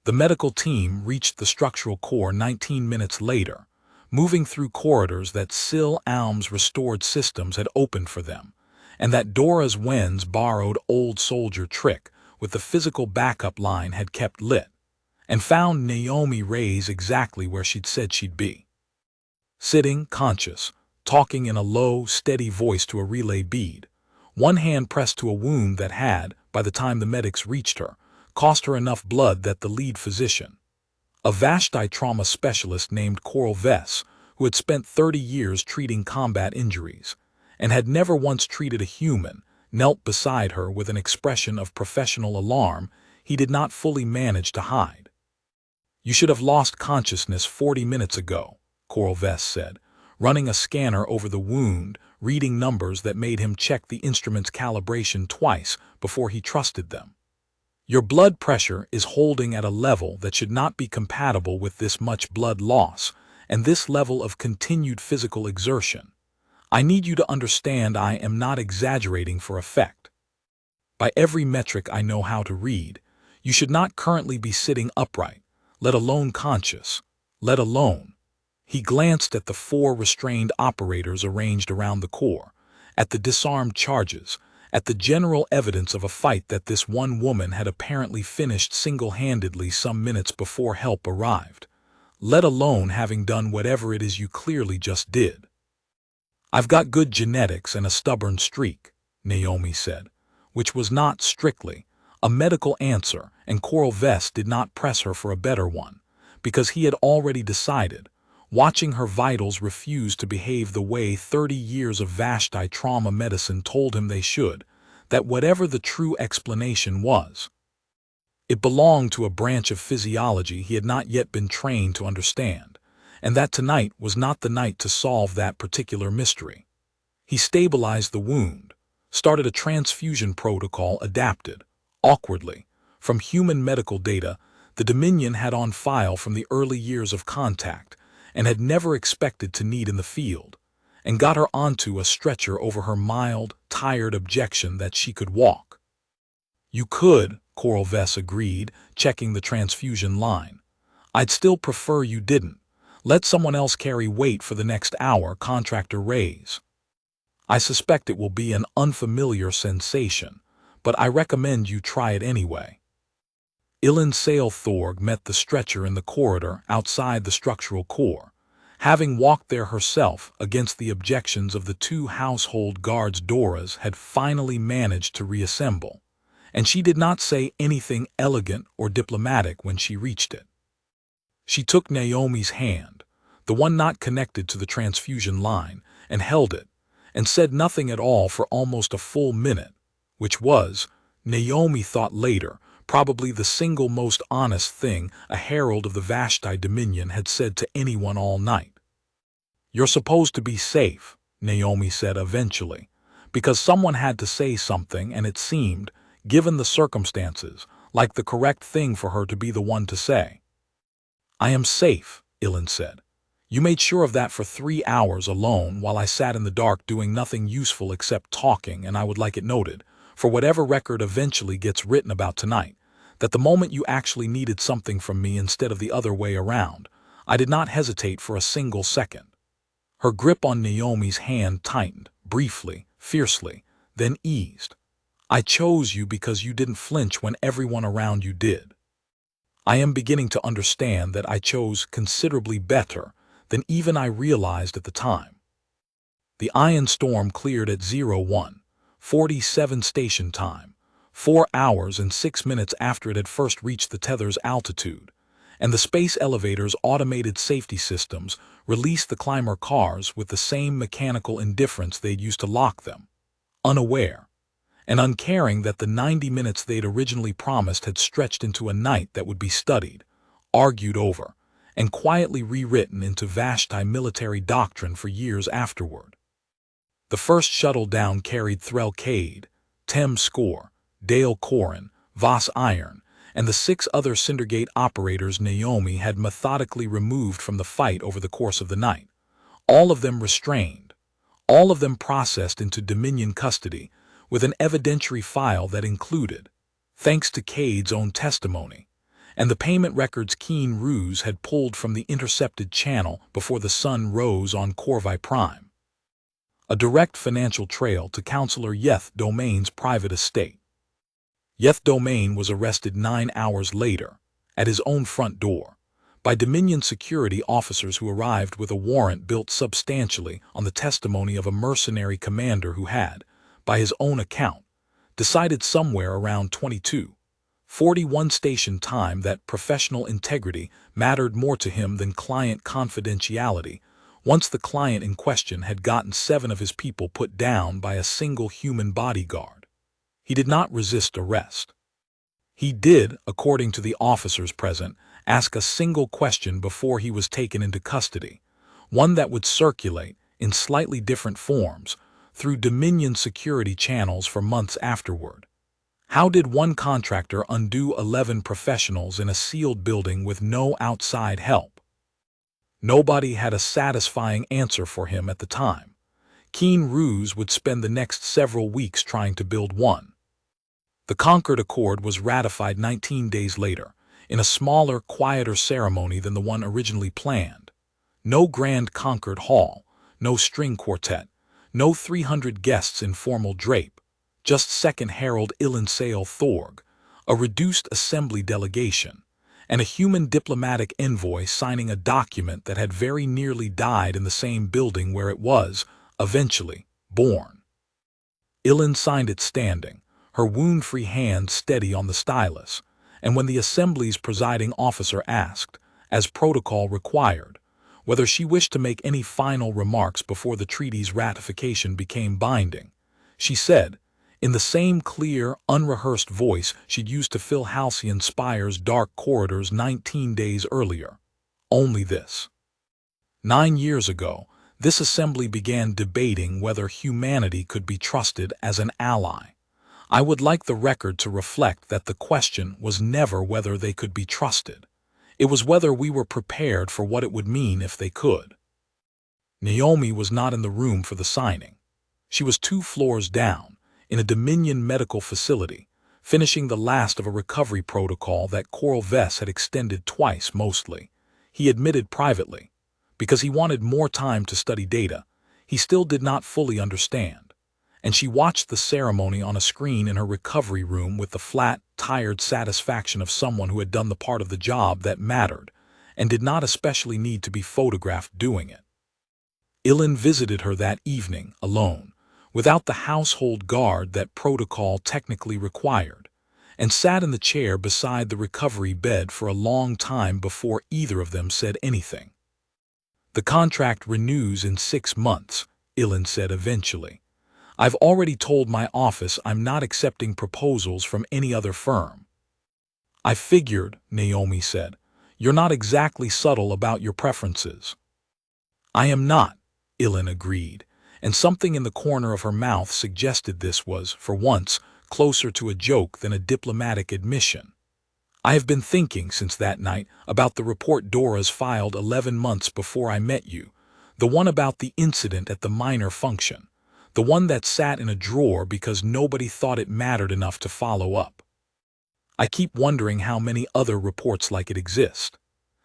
[SPEAKER 1] The medical team reached the structural core 19 minutes later, moving through corridors that Sil Alm's restored systems had opened for them, and that Dora's Wen's borrowed old soldier trick with the physical backup line had kept lit, and found Naomi Reyes exactly where she'd said she'd be. Sitting, conscious, talking in a low, steady voice to a relay bead, one hand pressed to a wound that had, by the time the medics reached her, cost her enough blood that the lead physician, a Vashti trauma specialist named Coral Vess, who had spent 30 years treating combat injuries, and had never once treated a human, knelt beside her with an expression of professional alarm he did not fully manage to hide. You should have lost consciousness 40 minutes ago, Coral Vess said, running a scanner over the wound, reading numbers that made him check the instrument's calibration twice before he trusted them. Your blood pressure is holding at a level that should not be compatible with this much blood loss and this level of continued physical exertion. I need you to understand I am not exaggerating for effect. By every metric I know how to read, you should not currently be sitting upright, let alone conscious, let alone. He glanced at the 4 restrained operators arranged around the core, at the disarmed charges, at the general evidence of a fight that this one woman had apparently finished single-handedly some minutes before help arrived, let alone having done whatever it is you clearly just did. I've got good genetics and a stubborn streak, Naomi said, which was not strictly a medical answer, and Coral Vess did not press her for a better one, because he had already decided, watching her vitals refuse to behave the way 30 years of Vashti trauma medicine told him they should, that whatever the true explanation was, it belonged to a branch of physiology he had not yet been trained to understand, and that tonight was not the night to solve that particular mystery. He stabilized the wound, started a transfusion protocol adapted, awkwardly, from human medical data the Dominion had on file from the early years of contact and had never expected to need in the field, and got her onto a stretcher over her mild, tired objection that she could walk. You could, Coral Vess agreed, checking the transfusion line. I'd still prefer you didn't. Let someone else carry weight for the next hour, contractor Rays. I suspect it will be an unfamiliar sensation, but I recommend you try it anyway. Ilin Sale Thorg met the stretcher in the corridor outside the structural core, having walked there herself against the objections of the two household guards. Dora's had finally managed to reassemble, and she did not say anything elegant or diplomatic when she reached it. She took Naomi's hand, the one not connected to the transfusion line, and held it, and said nothing at all for almost a full minute, which was, Naomi thought later, probably the single most honest thing a herald of the Vashti Dominion had said to anyone all night. "You're supposed to be safe," Naomi said eventually, because someone had to say something, and it seemed, given the circumstances, like the correct thing for her to be the one to say. "I am safe," Ilin said. "You made sure of that for 3 hours alone while I sat in the dark doing nothing useful except talking, and I would like it noted, for whatever record eventually gets written about tonight, that the moment you actually needed something from me instead of the other way around, I did not hesitate for a single second." Her grip on Naomi's hand tightened, briefly, fiercely, then eased. "I chose you because you didn't flinch when everyone around you did. I am beginning to understand that I chose considerably better than even I realized at the time." The Iron Storm cleared at 01:47 station time, 4 hours and 6 minutes after it had first reached the tether's altitude, and the space elevator's automated safety systems released the climber cars with the same mechanical indifference they'd used to lock them, unaware and uncaring that the 90 minutes they'd originally promised had stretched into a night that would be studied, argued over, and quietly rewritten into Vashti military doctrine for years afterward. The first shuttle down carried Threl Cade, Tem Score, Dale Corin, Voss Iron, and the 6 other Cindergate operators Naomi had methodically removed from the fight over the course of the night, all of them restrained, all of them processed into Dominion custody with an evidentiary file that included, thanks to Cade's own testimony, and the payment records Keen Ruse had pulled from the intercepted channel before the sun rose on Corvi Prime, a direct financial trail to Counselor Yeth Domain's private estate. Yeth Domain was arrested 9 hours later, at his own front door, by Dominion security officers who arrived with a warrant built substantially on the testimony of a mercenary commander who had, by his own account, decided somewhere around 22:41 station time that professional integrity mattered more to him than client confidentiality, once the client in question had gotten 7 of his people put down by a single human bodyguard. He did not resist arrest. He did, according to the officers present, ask a single question before he was taken into custody, one that would circulate, in slightly different forms, through Dominion security channels for months afterward. How did one contractor undo 11 professionals in a sealed building with no outside help? Nobody had a satisfying answer for him at the time. Keen Ruse would spend the next several weeks trying to build one. The Concord Accord was ratified 19 days later, in a smaller, quieter ceremony than the one originally planned. No grand Concord Hall, no string quartet, no 300 guests in formal drape, just Second Herald Ilin Sale Thorg, a reduced assembly delegation, and a human diplomatic envoy signing a document that had very nearly died in the same building where it was, eventually, born. Ilin signed it standing, her wound-free hand steady on the stylus, and when the assembly's presiding officer asked, as protocol required, whether she wished to make any final remarks before the treaty's ratification became binding, she said, in the same clear, unrehearsed voice she'd used to fill Halcyon Spire's dark corridors 19 days earlier, only this. 9 years ago, this assembly began debating whether humanity could be trusted as an ally. I would like the record to reflect that the question was never whether they could be trusted. It was whether we were prepared for what it would mean if they could. Naomi was not in the room for the signing. She was 2 floors down, in a Dominion medical facility, finishing the last of a recovery protocol that Coral Vess had extended twice mostly. He admitted privately, because he wanted more time to study data, he still did not fully understand. And she watched the ceremony on a screen in her recovery room with the flat, tired satisfaction of someone who had done the part of the job that mattered, and did not especially need to be photographed doing it. Ilan visited her that evening, alone, without the household guard that protocol technically required, and sat in the chair beside the recovery bed for a long time before either of them said anything. "The contract renews in 6 months, Ilan said eventually. "I've already told my office I'm not accepting proposals from any other firm." "I figured," Naomi said. "You're not exactly subtle about your preferences." "I am not," Ilan agreed, and something in the corner of her mouth suggested this was, for once, closer to a joke than a diplomatic admission. "I have been thinking since that night about the report Dora's filed 11 months before I met you, the one about the incident at the minor function, the one that sat in a drawer because nobody thought it mattered enough to follow up. I keep wondering how many other reports like it exist.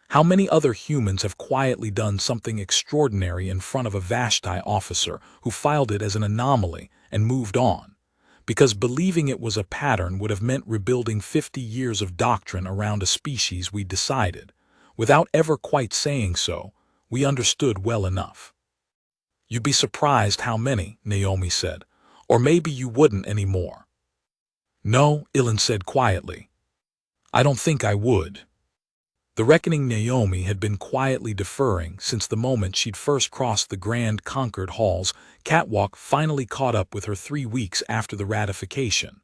[SPEAKER 1] How many other humans have quietly done something extraordinary in front of a Vashti officer who filed it as an anomaly and moved on, because believing it was a pattern would have meant rebuilding 50 years of doctrine around a species we decided, without ever quite saying so, we understood well enough." "You'd be surprised how many," Naomi said, "or maybe you wouldn't anymore." "No," Ilan said quietly. "I don't think I would." The reckoning Naomi had been quietly deferring since the moment she'd first crossed the Grand Concord Hall's catwalk finally caught up with her 3 weeks after the ratification.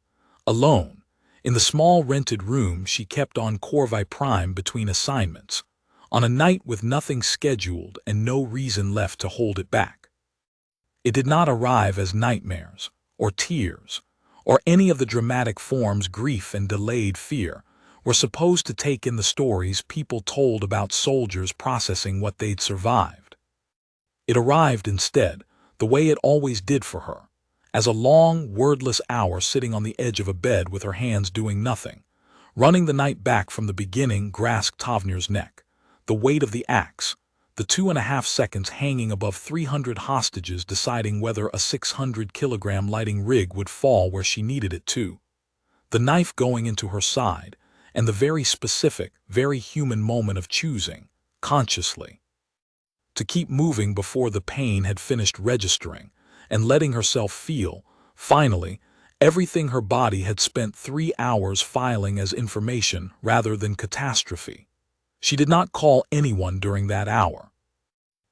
[SPEAKER 1] Alone, in the small rented room she kept on Corvi Prime between assignments, on a night with nothing scheduled and no reason left to hold it back. It did not arrive as nightmares, or tears, or any of the dramatic forms grief and delayed fear were supposed to take in the stories people told about soldiers processing what they'd survived. It arrived instead, the way it always did for her, as a long, wordless hour sitting on the edge of a bed with her hands doing nothing, running the night back from the beginning grasped Tavner's neck, the weight of the axe, the 2.5 seconds hanging above 300 hostages deciding whether a 600-kilogram lighting rig would fall where she needed it to, the knife going into her side, and the very specific, very human moment of choosing, consciously, to keep moving before the pain had finished registering, and letting herself feel, finally, everything her body had spent 3 hours filing as information rather than catastrophe. She did not call anyone during that hour.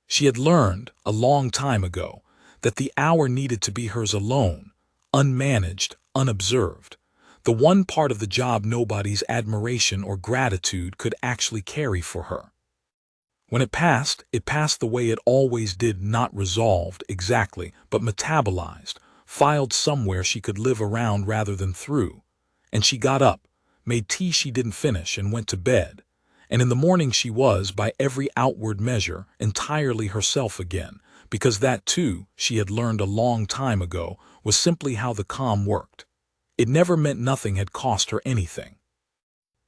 [SPEAKER 1] She had learned, a long time ago, that the hour needed to be hers alone, unmanaged, unobserved, the one part of the job nobody's admiration or gratitude could actually carry for her. When it passed the way it always did, not resolved exactly, but metabolized, filed somewhere she could live around rather than through, and she got up, made tea she didn't finish and went to bed, and in the morning she was, by every outward measure, entirely herself again, because that too, she had learned a long time ago, was simply how the calm worked. It never meant nothing had cost her anything.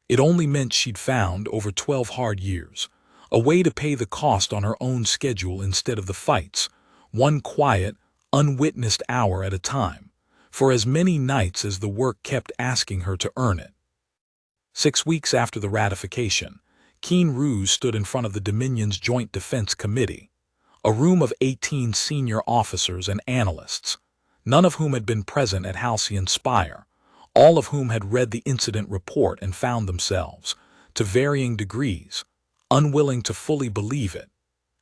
[SPEAKER 1] It only meant she'd found, over 12 hard years, a way to pay the cost on her own schedule instead of the fights, one quiet, unwitnessed hour at a time, for as many nights as the work kept asking her to earn it. 6 weeks after the ratification, Keen Ruse stood in front of the Dominion's Joint Defense Committee, a room of 18 senior officers and analysts, none of whom had been present at Halcyon Spire, all of whom had read the incident report and found themselves, to varying degrees, unwilling to fully believe it,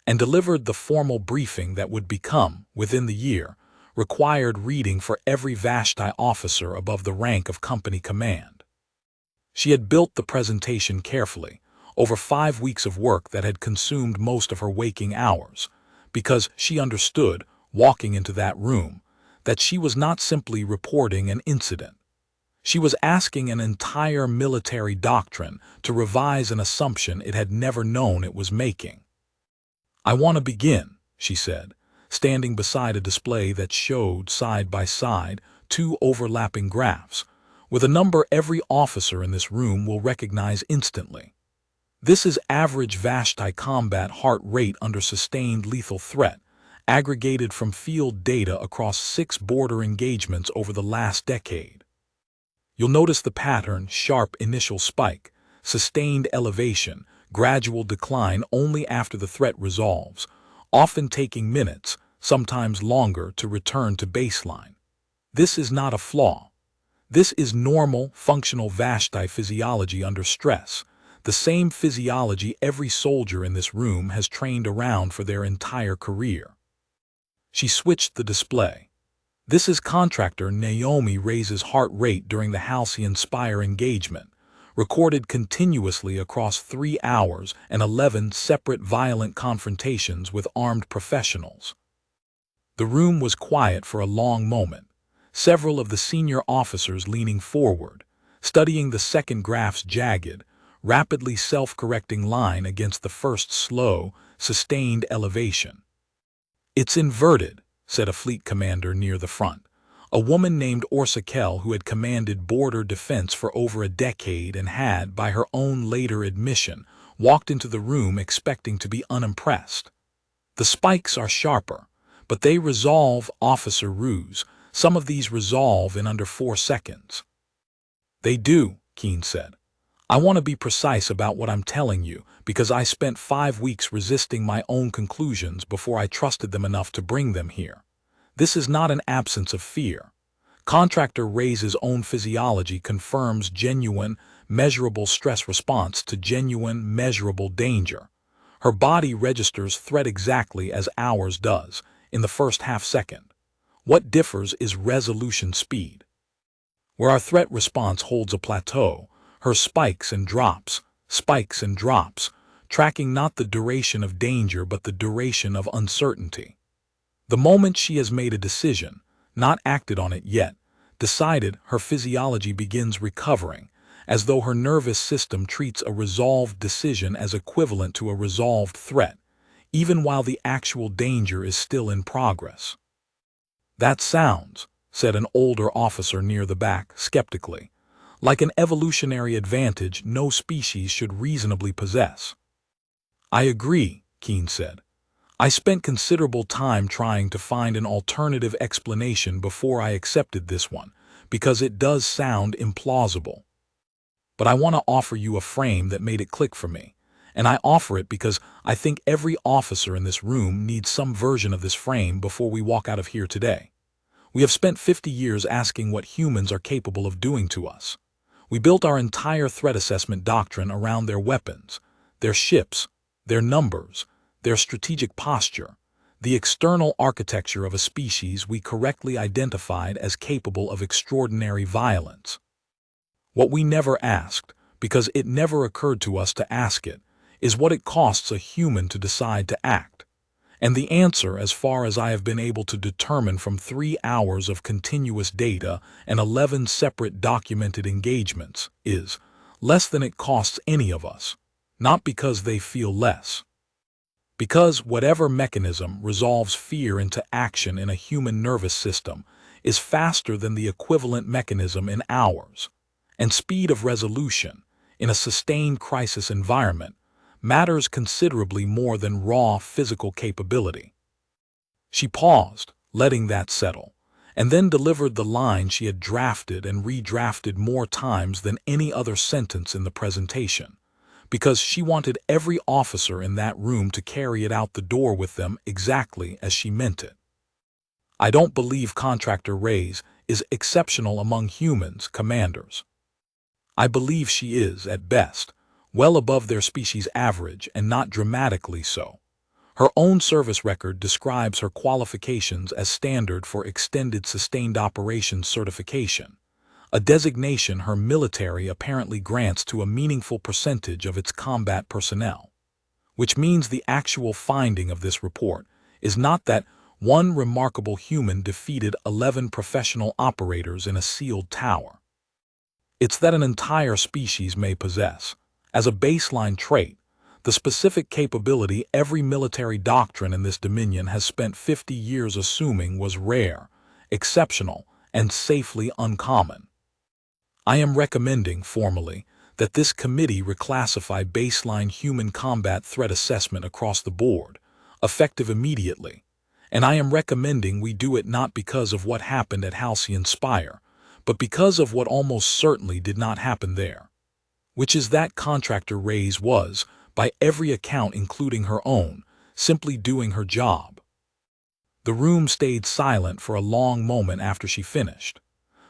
[SPEAKER 1] and delivered the formal briefing that would become, within the year, required reading for every Vashti officer above the rank of company command. She had built the presentation carefully, over 5 weeks of work that had consumed most of her waking hours, because she understood, walking into that room, that she was not simply reporting an incident. She was asking an entire military doctrine to revise an assumption it had never known it was making. "I want to begin," she said, standing beside a display that showed, side by side, 2 overlapping graphs, with a number every officer in this room will recognize instantly. This is average Vashti combat heart rate under sustained lethal threat, aggregated from field data across 6 border engagements over the last decade. You'll notice the pattern: sharp initial spike, sustained elevation, gradual decline only after the threat resolves, often taking minutes, sometimes longer, to return to baseline. This is not a flaw. This is normal, functional Vashti physiology under stress, the same physiology every soldier in this room has trained around for their entire career. She switched the display. This is contractor Naomi Reyes' heart rate during the Halcyon Spire engagement, recorded continuously across 3 hours and 11 separate violent confrontations with armed professionals. The room was quiet for a long moment, several of the senior officers leaning forward, studying the second graph's jagged, rapidly self-correcting line against the first slow, sustained elevation. "It's inverted," said a fleet commander near the front, a woman named Orsakel who had commanded border defense for over a decade and had, by her own later admission, walked into the room expecting to be unimpressed. "The spikes are sharper, but they resolve, Officer Ruse. Some of these resolve in under 4 seconds. "They do," Keene said. "I want to be precise about what I'm telling you because I spent 5 weeks resisting my own conclusions before I trusted them enough to bring them here. This is not an absence of fear. Contractor Reyes' own physiology confirms genuine, measurable stress response to genuine, measurable danger. Her body registers threat exactly as ours does, in the first half second. What differs is resolution speed. Where our threat response holds a plateau, her spikes and drops, tracking not the duration of danger but the duration of uncertainty. The moment she has made a decision, not acted on it yet, decided, her physiology begins recovering, as though her nervous system treats a resolved decision as equivalent to a resolved threat, even while the actual danger is still in progress." "That sounds," said an older officer near the back, skeptically, "like an evolutionary advantage no species should reasonably possess." "I agree," Keene said. "I spent considerable time trying to find an alternative explanation before I accepted this one, because it does sound implausible. But I want to offer you a frame that made it click for me, and I offer it because I think every officer in this room needs some version of this frame before we walk out of here today. We have spent 50 years asking what humans are capable of doing to us. We built our entire threat assessment doctrine around their weapons, their ships, their numbers, their strategic posture, the external architecture of a species we correctly identified as capable of extraordinary violence. What we never asked, because it never occurred to us to ask it, is what it costs a human to decide to act. And the answer, as far as I have been able to determine from 3 hours of continuous data and 11 separate documented engagements, is less than it costs any of us, not because they feel less. Because whatever mechanism resolves fear into action in a human nervous system is faster than the equivalent mechanism in ours, and speed of resolution, in a sustained crisis environment, matters considerably more than raw physical capability." She paused, letting that settle, and then delivered the line she had drafted and redrafted more times than any other sentence in the presentation, because she wanted every officer in that room to carry it out the door with them exactly as she meant it. "I don't believe Contractor Reyes is exceptional among humans, commanders. I believe she is, at best, well above their species average and not dramatically so. Her own service record describes her qualifications as standard for Extended Sustained Operations Certification, a designation her military apparently grants to a meaningful percentage of its combat personnel. Which means the actual finding of this report is not that one remarkable human defeated 11 professional operators in a sealed tower. It's that an entire species may possess, as a baseline trait, the specific capability every military doctrine in this dominion has spent 50 years assuming was rare, exceptional, and safely uncommon. I am recommending, formally, that this committee reclassify baseline human combat threat assessment across the board, effective immediately, and I am recommending we do it not because of what happened at Halcyon Spire, but because of what almost certainly did not happen there, which is that contractor Reyes was, by every account including her own, simply doing her job. The room stayed silent for a long moment after she finished.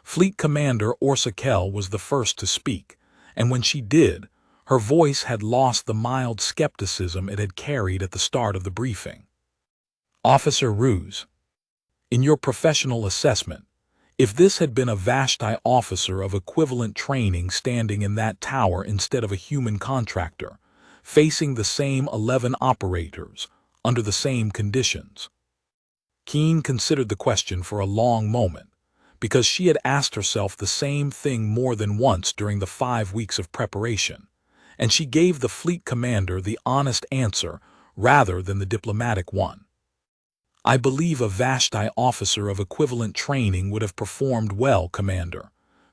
[SPEAKER 1] Fleet Commander Orsa Kell was the first to speak, and when she did, her voice had lost the mild skepticism it had carried at the start of the briefing. Officer Ruse, in your professional assessment, if this had been a Vashti officer of equivalent training standing in that tower instead of a human contractor, facing the same 11 operators, under the same conditions. Keene considered the question for a long moment, because she had asked herself the same thing more than once during the 5 weeks of preparation, and she gave the fleet commander the honest answer rather than the diplomatic one. I believe a Vashti officer of equivalent training would have performed well, Commander,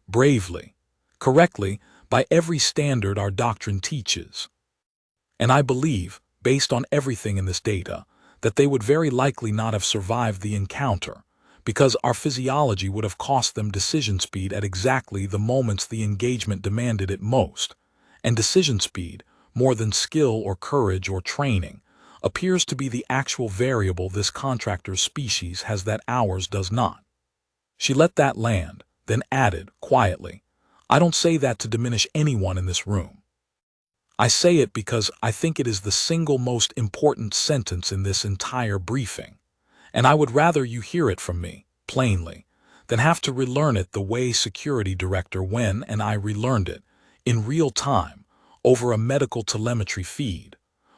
[SPEAKER 1] bravely, correctly, by every standard our doctrine teaches. And I believe, based on everything in this data, that they would very likely not have survived the encounter, because our physiology would have cost them decision speed at exactly the moments the engagement demanded it most, and decision speed, more than skill or courage or training, appears to be the actual variable this contractor's species has that ours does not. She let that land, then added, quietly, I don't say that to diminish anyone in this room. I say it because I think it is the single most important sentence in this entire briefing, and I would rather you hear it from me, plainly, than have to relearn it the way Security Director Wen and I relearned it, in real time, over a medical telemetry feed,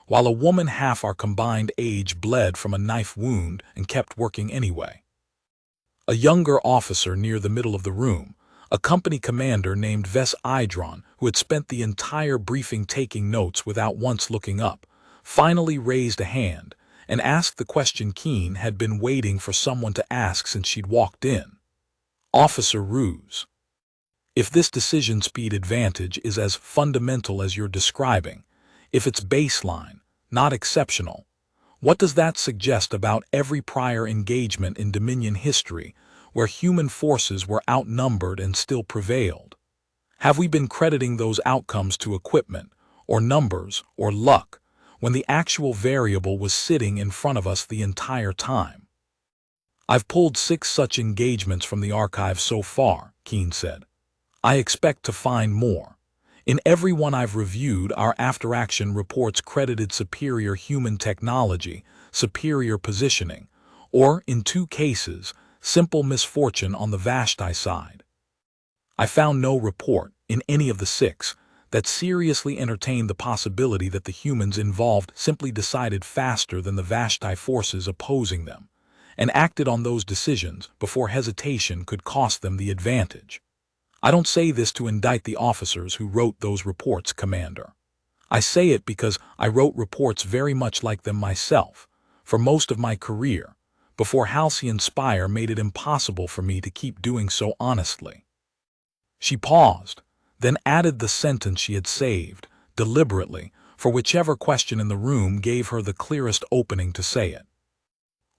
[SPEAKER 1] while a woman half our combined age bled from a knife wound and kept working anyway. A younger officer near the middle of the room, a company commander named Ves Idron, who had spent the entire briefing taking notes without once looking up, finally raised a hand and asked the question Keene had been waiting for someone to ask since she'd walked in. Officer Ruse, if this decision speed advantage is as fundamental as you're describing, if it's baseline, not exceptional, what does that suggest about every prior engagement in Dominion history where human forces were outnumbered and still prevailed? Have we been crediting those outcomes to equipment, or numbers, or luck, when the actual variable was sitting in front of us the entire time? I've pulled 6 such engagements from the archive so far, Keene said. I expect to find more. In every one I've reviewed, our after-action reports credited superior human technology, superior positioning, or, in 2 cases, simple misfortune on the Vashti side. I found no report, in any of the 6, that seriously entertained the possibility that the humans involved simply decided faster than the Vashti forces opposing them, and acted on those decisions before hesitation could cost them the advantage. I don't say this to indict the officers who wrote those reports, Commander. I say it because I wrote reports very much like them myself, for most of my career, before Halcyon Spire made it impossible for me to keep doing so honestly. She paused, then added the sentence she had saved, deliberately, for whichever question in the room gave her the clearest opening to say it.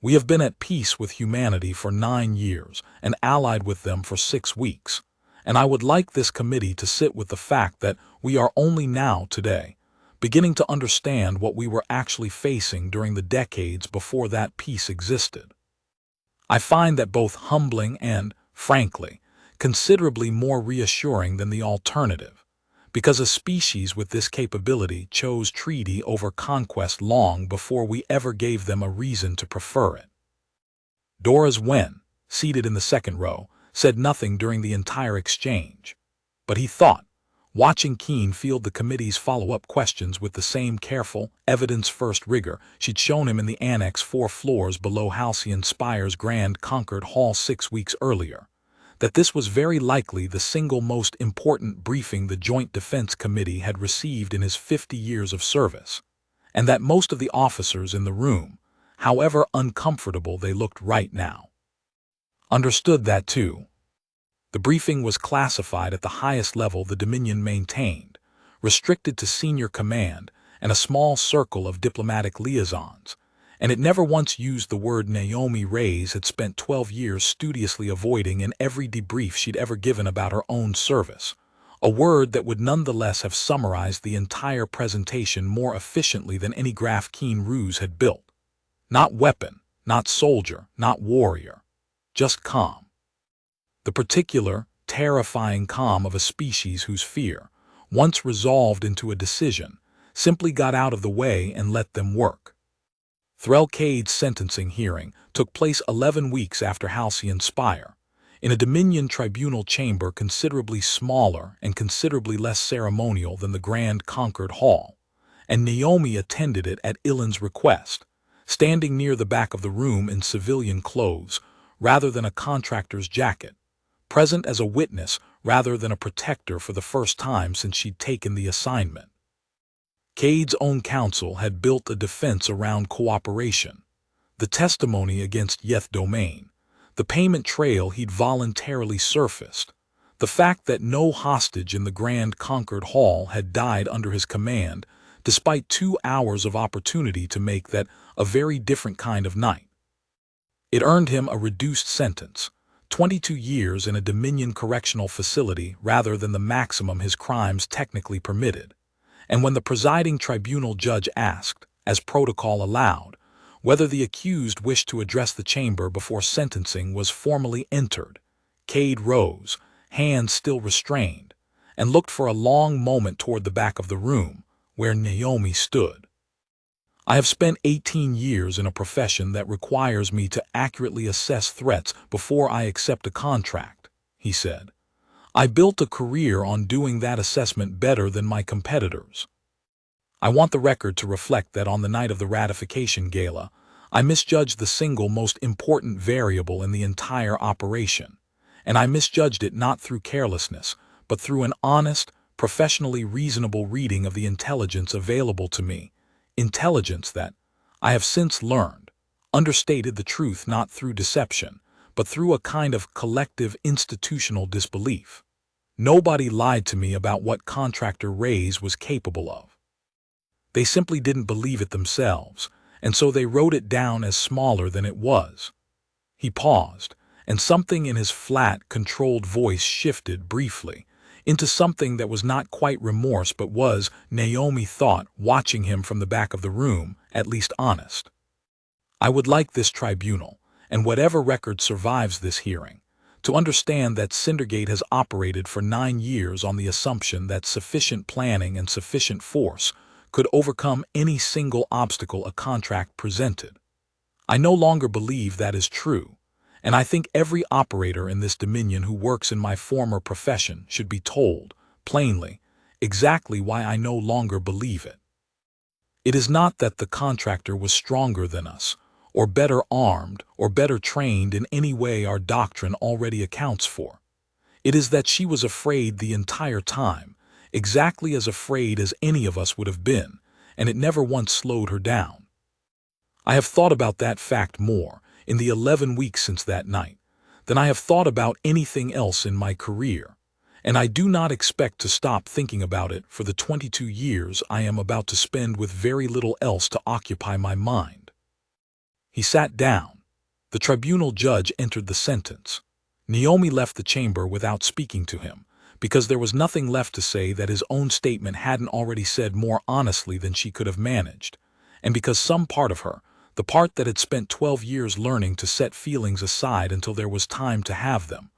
[SPEAKER 1] We have been at peace with humanity for 9 years and allied with them for 6 weeks, and I would like this committee to sit with the fact that we are only now, today, beginning to understand what we were actually facing during the decades before that peace existed. I find that both humbling and, frankly, considerably more reassuring than the alternative, because a species with this capability chose treaty over conquest long before we ever gave them a reason to prefer it. Dora's Wen, seated in the second row, said nothing during the entire exchange, but he thought, watching Keene field the committee's follow-up questions with the same careful, evidence-first rigor she'd shown him in the annex 4 floors below Halcyon Spire's Grand Concord Hall 6 weeks earlier, that this was very likely the single most important briefing the Joint Defense Committee had received in his 50 years of service, and that most of the officers in the room, however uncomfortable they looked right now, understood that too. The briefing was classified at the highest level the Dominion maintained, restricted to senior command and a small circle of diplomatic liaisons, and it never once used the word Naomi Reyes had spent 12 years studiously avoiding in every debrief she'd ever given about her own service, a word that would nonetheless have summarized the entire presentation more efficiently than any Graf-Keen ruse had built. Not weapon, not soldier, not warrior, just calm. The particular, terrifying calm of a species whose fear, once resolved into a decision, simply got out of the way and let them work. Threlkade's sentencing hearing took place 11 weeks after Halcyon Spire, in a Dominion tribunal chamber considerably smaller and considerably less ceremonial than the Grand Concord Hall, and Naomi attended it at Illin's request, standing near the back of the room in civilian clothes rather than a contractor's jacket, present as a witness rather than a protector for the first time since she'd taken the assignment. Cade's own counsel had built a defense around cooperation, the testimony against Yeth Domain, the payment trail he'd voluntarily surfaced, the fact that no hostage in the Grand Concord Hall had died under his command, despite 2 hours of opportunity to make that a very different kind of night. It earned him a reduced sentence, 22 years in a Dominion correctional facility rather than the maximum his crimes technically permitted. And when the presiding tribunal judge asked, as protocol allowed, whether the accused wished to address the chamber before sentencing was formally entered, Cade rose, hands still restrained, and looked for a long moment toward the back of the room, where Naomi stood. I have spent 18 years in a profession that requires me to accurately assess threats before I accept a contract, he said. I built a career on doing that assessment better than my competitors. I want the record to reflect that on the night of the ratification gala, I misjudged the single most important variable in the entire operation, and I misjudged it not through carelessness, but through an honest, professionally reasonable reading of the intelligence available to me, intelligence that, I have since learned, understated the truth not through deception, but through a kind of collective institutional disbelief. Nobody lied to me about what Contractor Reyes was capable of. They simply didn't believe it themselves, and so they wrote it down as smaller than it was. He paused, and something in his flat, controlled voice shifted briefly into something that was not quite remorse but was, Naomi thought, watching him from the back of the room, at least honest. I would like this tribunal, and whatever record survives this hearing, to understand that Cindergate has operated for 9 years on the assumption that sufficient planning and sufficient force could overcome any single obstacle a contract presented. I no longer believe that is true, and I think every operator in this Dominion who works in my former profession should be told, plainly, exactly why I no longer believe it. It is not that the contractor was stronger than us, or better armed, or better trained in any way our doctrine already accounts for. It is that she was afraid the entire time, exactly as afraid as any of us would have been, and it never once slowed her down. I have thought about that fact more, in the 11 weeks since that night, than I have thought about anything else in my career, and I do not expect to stop thinking about it for the 22 years I am about to spend with very little else to occupy my mind. He sat down. The tribunal judge entered the sentence. Naomi left the chamber without speaking to him, because there was nothing left to say that his own statement hadn't already said more honestly than she could have managed, and because some part of her, the part that had spent 12 years learning to set feelings aside until there was time to have them,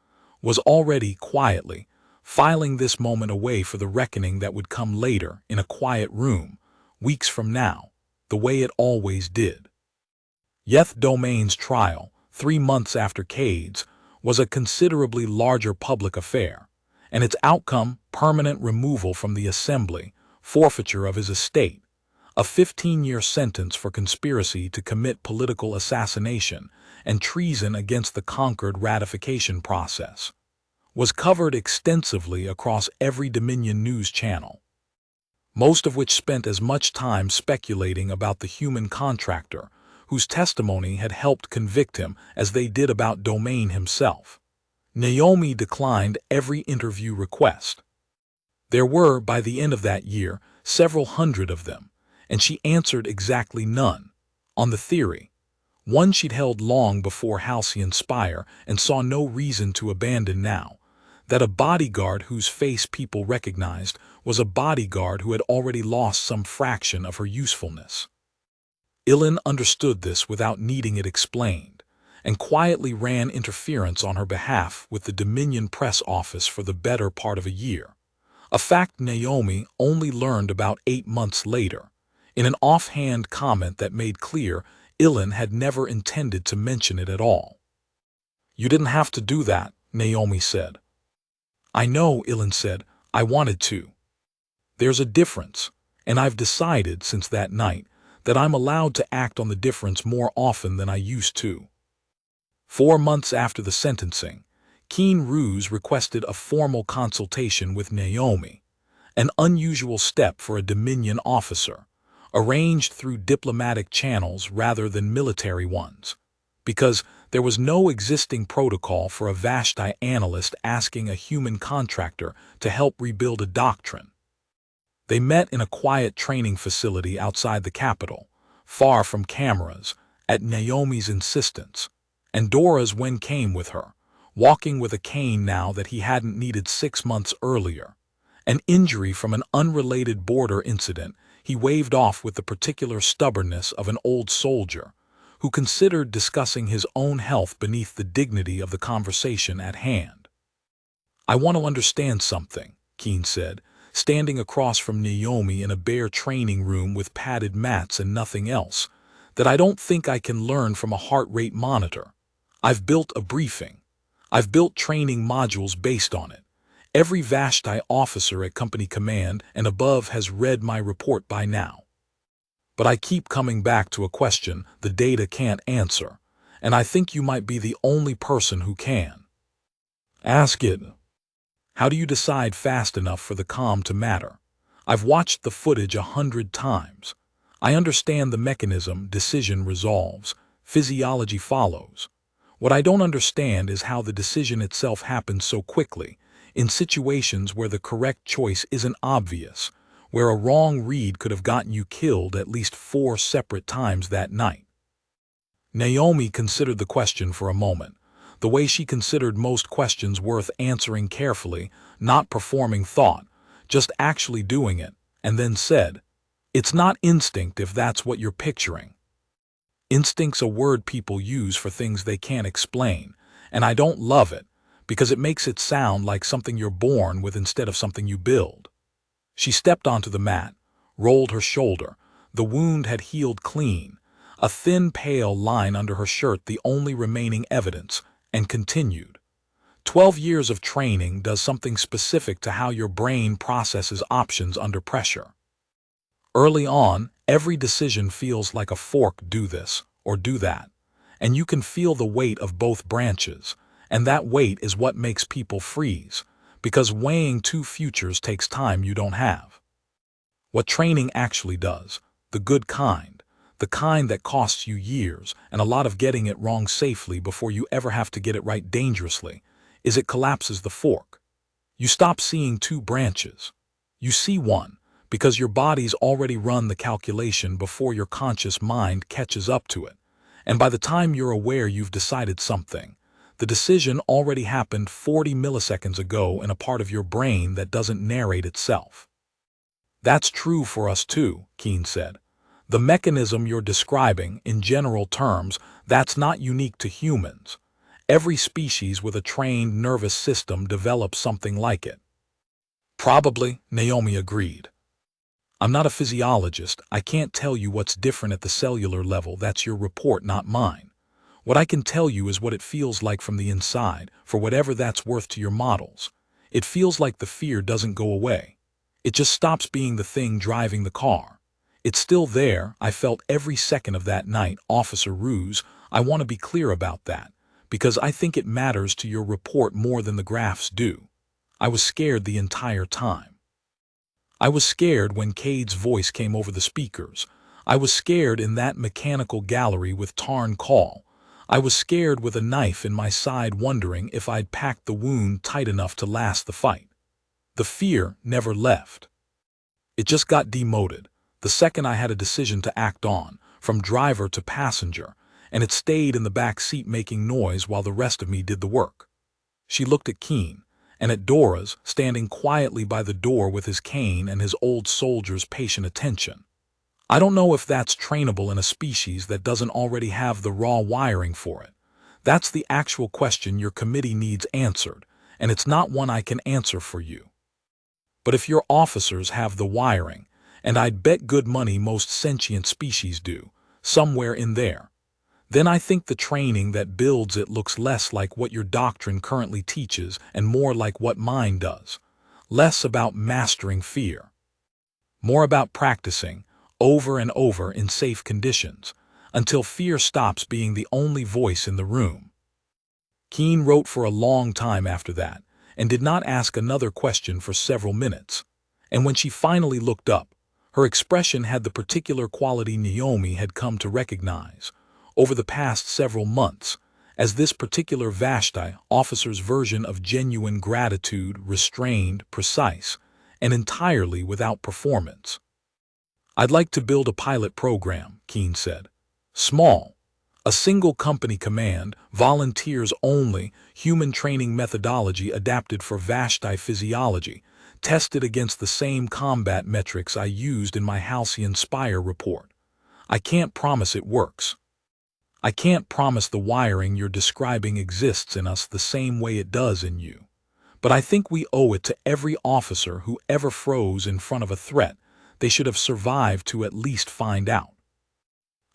[SPEAKER 1] was already, quietly, filing this moment away for the reckoning that would come later in a quiet room, weeks from now, the way it always did. Yeth Domain's trial, 3 months after Cade's, was a considerably larger public affair, and its outcome, permanent removal from the assembly, forfeiture of his estate, a 15-year sentence for conspiracy to commit political assassination and treason against the Concord ratification process, was covered extensively across every Dominion news channel, most of which spent as much time speculating about the human contractor whose testimony had helped convict him as they did about Domain himself. Naomi declined every interview request. There were, by the end of that year, several hundred of them, and she answered exactly none. On the theory, one she'd held long before Halcyon Spire and saw no reason to abandon now, that a bodyguard whose face people recognized was a bodyguard who had already lost some fraction of her usefulness. Ilyn understood this without needing it explained, and quietly ran interference on her behalf with the Dominion press office for the better part of a year, a fact Naomi only learned about 8 months later, in an offhand comment that made clear Ilyn had never intended to mention it at all. "You didn't have to do that," Naomi said. "I know," Ilyn said. "I wanted to. There's a difference, and I've decided since that night that I'm allowed to act on the difference more often than I used to." 4 months after the sentencing, Keen Ruse requested a formal consultation with Naomi, an unusual step for a Dominion officer, arranged through diplomatic channels rather than military ones, because there was no existing protocol for a Vashti analyst asking a human contractor to help rebuild a doctrine. They met in a quiet training facility outside the capital, far from cameras, at Naomi's insistence, and Dora's Wen came with her, walking with a cane now that he hadn't needed 6 months earlier, an injury from an unrelated border incident he waved off with the particular stubbornness of an old soldier, who considered discussing his own health beneath the dignity of the conversation at hand. "I want to understand something," Keen said, standing across from Naomi in a bare training room with padded mats and nothing else, "that I don't think I can learn from a heart rate monitor. I've built a briefing. I've built training modules based on it. Every Vashti officer at company command and above has read my report by now. But I keep coming back to a question the data can't answer, and I think you might be the only person who can. Ask it. How do you decide fast enough for the comm to matter? I've watched the footage 100 times. I understand the mechanism decision resolves, physiology follows. What I don't understand is how the decision itself happens so quickly, in situations where the correct choice isn't obvious, where a wrong read could have gotten you killed at least 4 separate times that night." Naomi considered the question for a moment, the way she considered most questions worth answering carefully, not performing thought, just actually doing it, and then said, "It's not instinct if that's what you're picturing. Instinct's a word people use for things they can't explain, and I don't love it, because it makes it sound like something you're born with instead of something you build." She stepped onto the mat, rolled her shoulder. The wound had healed clean, a thin pale line under her shirt the only remaining evidence, and continued. 12 years of training does something specific to how your brain processes options under pressure. Early on, every decision feels like a fork, do this or do that, and you can feel the weight of both branches, and that weight is what makes people freeze, because weighing 2 futures takes time you don't have. What training actually does, the good kind, the kind that costs you years and a lot of getting it wrong safely before you ever have to get it right dangerously, is it collapses the fork. You stop seeing 2 branches. You see one, because your body's already run the calculation before your conscious mind catches up to it, and by the time you're aware you've decided something, the decision already happened 40 milliseconds ago in a part of your brain that doesn't narrate itself. That's true for us too, Keen said. The mechanism you're describing, in general terms, that's not unique to humans. Every species with a trained nervous system develops something like it. Probably, Naomi agreed. I'm not a physiologist. I can't tell you what's different at the cellular level. That's your report, not mine. What I can tell you is what it feels like from the inside, for whatever that's worth to your models. It feels like the fear doesn't go away. It just stops being the thing driving the car. It's still there. I felt every second of that night, Officer Ruse. I want to be clear about that, because I think it matters to your report more than the graphs do. I was scared the entire time. I was scared when Cade's voice came over the speakers. I was scared in that mechanical gallery with Tarn Call. I was scared with a knife in my side, wondering if I'd packed the wound tight enough to last the fight. The fear never left. It just got demoted the second I had a decision to act on, from driver to passenger, and it stayed in the back seat making noise while the rest of me did the work. She looked at Keen, and at Dora's, standing quietly by the door with his cane and his old soldier's patient attention. I don't know if that's trainable in a species that doesn't already have the raw wiring for it. That's the actual question your committee needs answered, and it's not one I can answer for you. But if your officers have the wiring, and I'd bet good money most sentient species do, somewhere in there, then I think the training that builds it looks less like what your doctrine currently teaches and more like what mine does. Less about mastering fear. More about practicing, over and over in safe conditions, until fear stops being the only voice in the room. Keen wrote for a long time after that, and did not ask another question for several minutes. And when she finally looked up, her expression had the particular quality Naomi had come to recognize over the past several months as this particular Vashti officer's version of genuine gratitude, restrained, precise, and entirely without performance. "I'd like to build a pilot program," Keen said. "Small. A single company command, volunteers only, human training methodology adapted for Vashti physiology, tested against the same combat metrics I used in my Halcyon Spire report. I can't promise it works. I can't promise the wiring you're describing exists in us the same way it does in you. But I think we owe it to every officer who ever froze in front of a threat they should have survived to at least find out."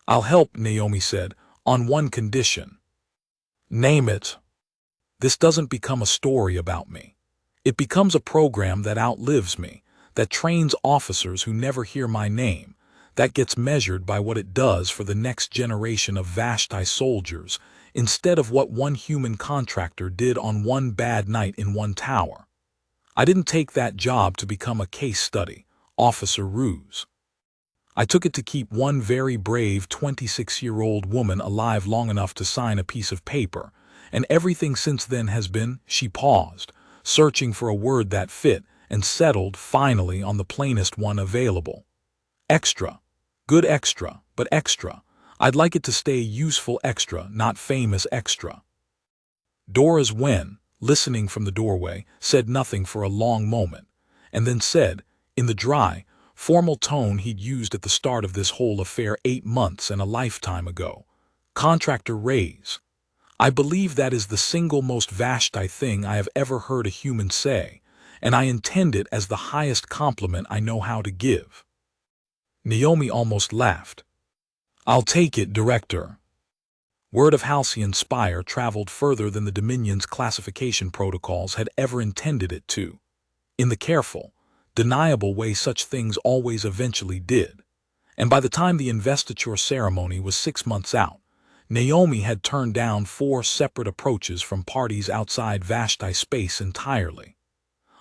[SPEAKER 1] "I'll help," Naomi said, "on one condition." "Name it." "This doesn't become a story about me. It becomes a program that outlives me, that trains officers who never hear my name, that gets measured by what it does for the next generation of Vashti soldiers, instead of what one human contractor did on one bad night in one tower. I didn't take that job to become a case study, Officer Ruse. I took it to keep one very brave 26-year-old woman alive long enough to sign a piece of paper, and everything since then has been," she paused, searching for a word that fit, and settled finally on the plainest one available. "Extra. Good extra, but extra. I'd like it to stay useful extra, not famous extra." Dora's Wen, listening from the doorway, said nothing for a long moment, and then said, in the dry, formal tone he'd used at the start of this whole affair 8 months and a lifetime ago, "Contractor raise. I believe that is the single most Vashti thing I have ever heard a human say, and I intend it as the highest compliment I know how to give." Naomi almost laughed. "I'll take it, Director." Word of Halcyon Spire traveled further than the Dominion's classification protocols had ever intended it to, in the careful, deniable way such things always eventually did. And by the time the investiture ceremony was 6 months out, Naomi had turned down 4 separate approaches from parties outside Vashti space entirely.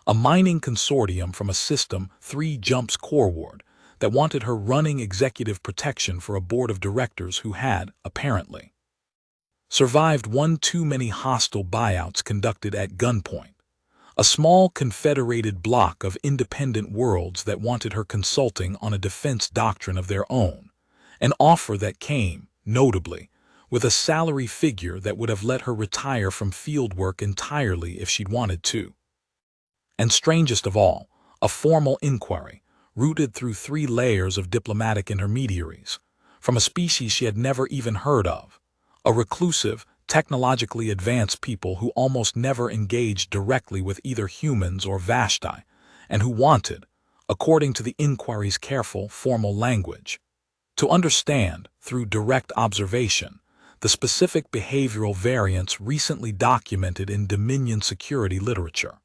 [SPEAKER 1] A mining consortium from a system 3 jumps coreward that wanted her running executive protection for a board of directors who had, apparently, survived one too many hostile buyouts conducted at gunpoint. A small confederated block of independent worlds that wanted her consulting on a defense doctrine of their own, an offer that came, notably, with a salary figure that would have let her retire from field work entirely if she'd wanted to. And strangest of all, a formal inquiry, routed through 3 layers of diplomatic intermediaries, from a species she had never even heard of, a reclusive, technologically advanced people who almost never engaged directly with either humans or Vashti, and who wanted, according to the inquiry's careful, formal language, to understand, through direct observation, the specific behavioral variants recently documented in Dominion security literature.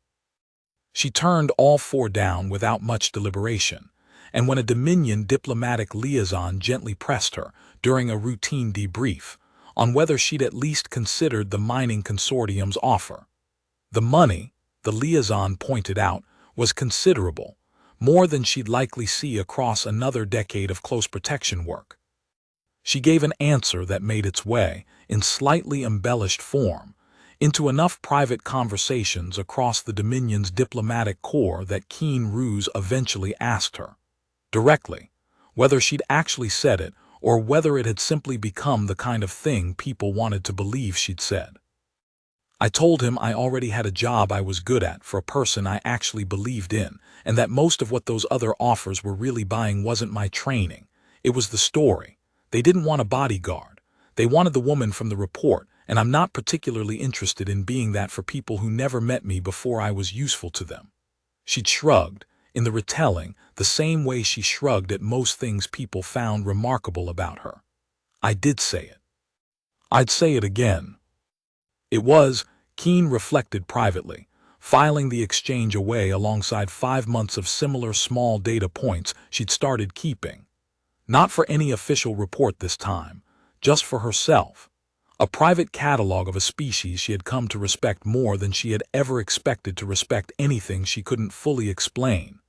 [SPEAKER 1] She turned all 4 down without much deliberation, and when a Dominion diplomatic liaison gently pressed her, during a routine debrief, on whether she'd at least considered the mining consortium's offer, the money, the liaison pointed out, was considerable, more than she'd likely see across another decade of close protection work. She gave an answer that made its way, in slightly embellished form, into enough private conversations across the Dominion's diplomatic corps that Keen Ruse eventually asked her, directly, whether she'd actually said it or whether it had simply become the kind of thing people wanted to believe she'd said. I told him I already had a job I was good at for a person I actually believed in, and that most of what those other offers were really buying wasn't my training. It was the story. They didn't want a bodyguard. They wanted the woman from the report, and I'm not particularly interested in being that for people who never met me before I was useful to them. She'd shrugged, in the retelling, the same way she shrugged at most things people found remarkable about her. I did say it. I'd say it again. It was, Keen reflected privately, filing the exchange away alongside 5 months of similar small data points she'd started keeping. Not for any official report this time, just for herself. A private catalog of a species she had come to respect more than she had ever expected to respect anything she couldn't fully explain.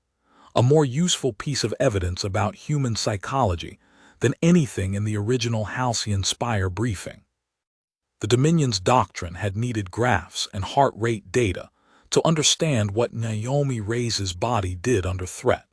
[SPEAKER 1] A more useful piece of evidence about human psychology than anything in the original Halcyon Spire briefing. The Dominion's doctrine had needed graphs and heart rate data to understand what Naomi Reyes's body did under threat.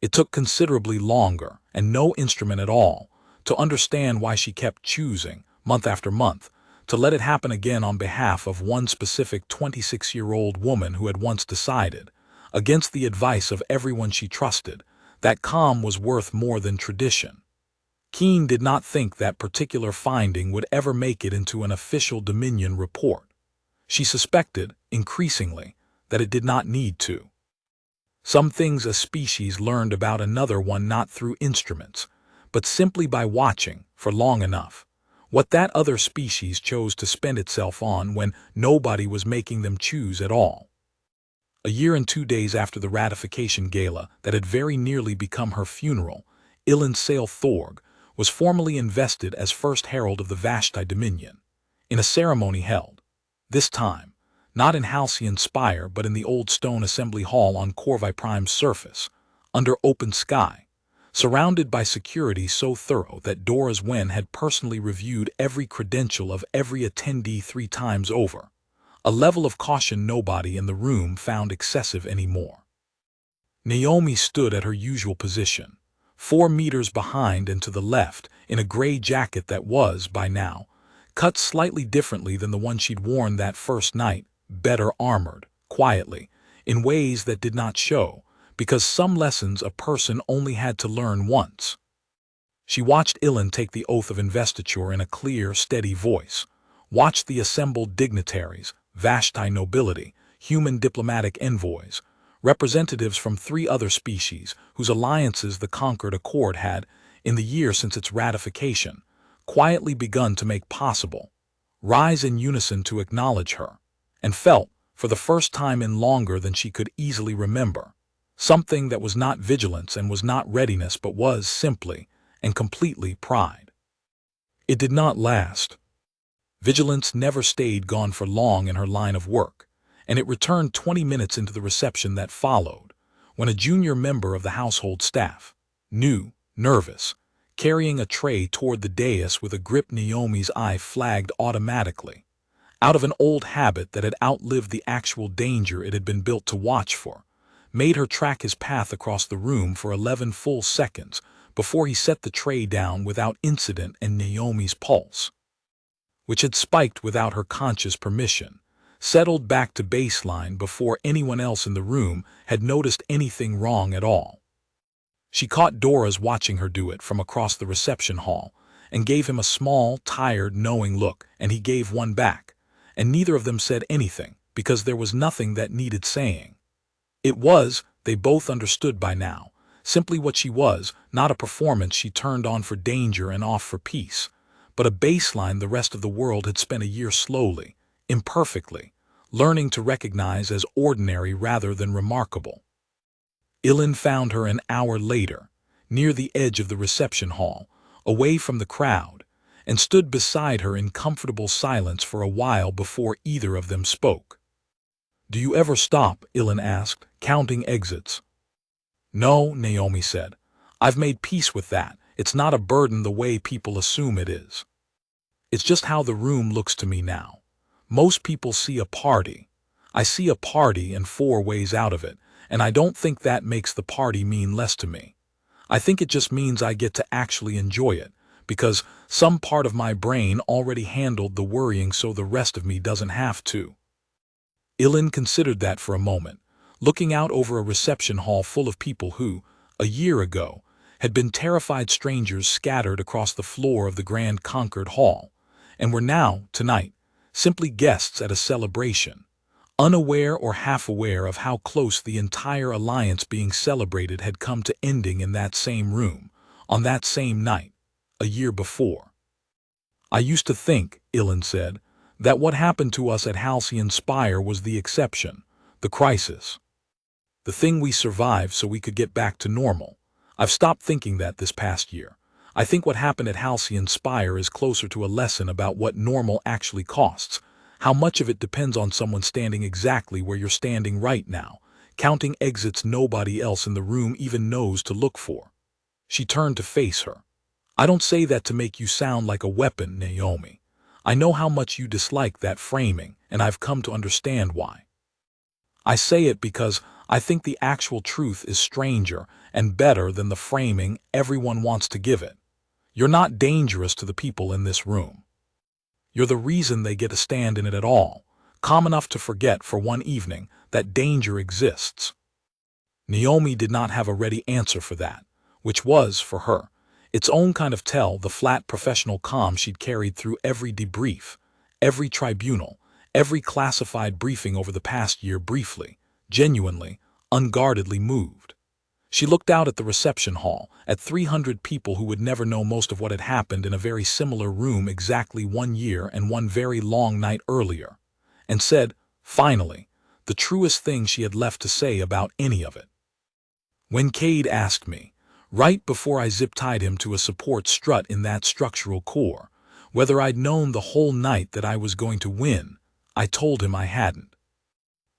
[SPEAKER 1] It took considerably longer, and no instrument at all, to understand why she kept choosing, month after month, to let it happen again on behalf of one specific 26-year-old woman who had once decided, against the advice of everyone she trusted, that calm was worth more than tradition. Keen did not think that particular finding would ever make it into an official Dominion report. She suspected, increasingly, that it did not need to. Some things a species learned about another one not through instruments, but simply by watching, for long enough, what that other species chose to spend itself on when nobody was making them choose at all. A year and 2 days after the ratification gala that had very nearly become her funeral, Ilan Sale Thorg was formally invested as first Herald of the Vashti Dominion, in a ceremony held, this time, not in Halcyon Spire but in the old stone assembly hall on Corvi Prime's surface, under open sky, surrounded by security so thorough that Dora's Wen had personally reviewed every credential of every attendee 3 times over, a level of caution nobody in the room found excessive anymore. Naomi stood at her usual position, 4 meters behind and to the left, in a gray jacket that was, by now, cut slightly differently than the one she'd worn that first night, better armored, quietly, in ways that did not show, because some lessons a person only had to learn once. She watched Ilan take the oath of investiture in a clear, steady voice, watched the assembled dignitaries, Vashti nobility, human diplomatic envoys, representatives from 3 other species whose alliances the Concord Accord had, in the year since its ratification, quietly begun to make possible, rise in unison to acknowledge her, and felt, for the first time in longer than she could easily remember, something that was not vigilance and was not readiness but was simply and completely pride. It did not last. Vigilance never stayed gone for long in her line of work, and it returned 20 minutes into the reception that followed, when a junior member of the household staff, new, nervous, carrying a tray toward the dais with a grip Naomi's eye flagged automatically, out of an old habit that had outlived the actual danger it had been built to watch for, made her track his path across the room for 11 full seconds before he set the tray down without incident, and Naomi's pulse, which had spiked without her conscious permission, settled back to baseline before anyone else in the room had noticed anything wrong at all. She caught Dora's watching her do it from across the reception hall and gave him a small, tired, knowing look, and he gave one back, and neither of them said anything because there was nothing that needed saying. It was, they both understood by now, simply what she was, not a performance she turned on for danger and off for peace, but a baseline the rest of the world had spent a year slowly, imperfectly, learning to recognize as ordinary rather than remarkable. Ilan found her an hour later, near the edge of the reception hall, away from the crowd, and stood beside her in comfortable silence for a while before either of them spoke. "Do you ever stop?" Ilan asked, counting exits. "No," Naomi said. "I've made peace with that. It's not a burden the way people assume it is. It's just how the room looks to me now. Most people see a party. I see a party and 4 ways out of it, and I don't think that makes the party mean less to me. I think it just means I get to actually enjoy it, because some part of my brain already handled the worrying so the rest of me doesn't have to. Ilan considered that for a moment, looking out over a reception hall full of people who, a year ago, had been terrified strangers scattered across the floor of the Grand Concord Hall, and were now, tonight, simply guests at a celebration, unaware or half-aware of how close the entire alliance being celebrated had come to ending in that same room, on that same night, a year before. "I used to think," Ilan said, "that what happened to us at Halcyon Spire was the exception, the crisis. The thing we survived so we could get back to normal. I've stopped thinking that this past year. I think what happened at Halcyon Spire is closer to a lesson about what normal actually costs, how much of it depends on someone standing exactly where you're standing right now, counting exits nobody else in the room even knows to look for." She turned to face her. "I don't say that to make you sound like a weapon, Naomi. I know how much you dislike that framing, and I've come to understand why. I say it because I think the actual truth is stranger and better than the framing everyone wants to give it. You're not dangerous to the people in this room. You're the reason they get a stand in it at all, calm enough to forget for one evening that danger exists." Naomi did not have a ready answer for that, which was, for her, its own kind of tell, the flat professional calm she'd carried through every debrief, every tribunal, every classified briefing over the past year. Briefly, genuinely, unguardedly moved. She looked out at the reception hall, at 300 people who would never know most of what had happened in a very similar room exactly 1 year and one very long night earlier, and said, finally, the truest thing she had left to say about any of it. "When Cade asked me, right before I zip-tied him to a support strut in that structural core, whether I'd known the whole night that I was going to win, I told him I hadn't.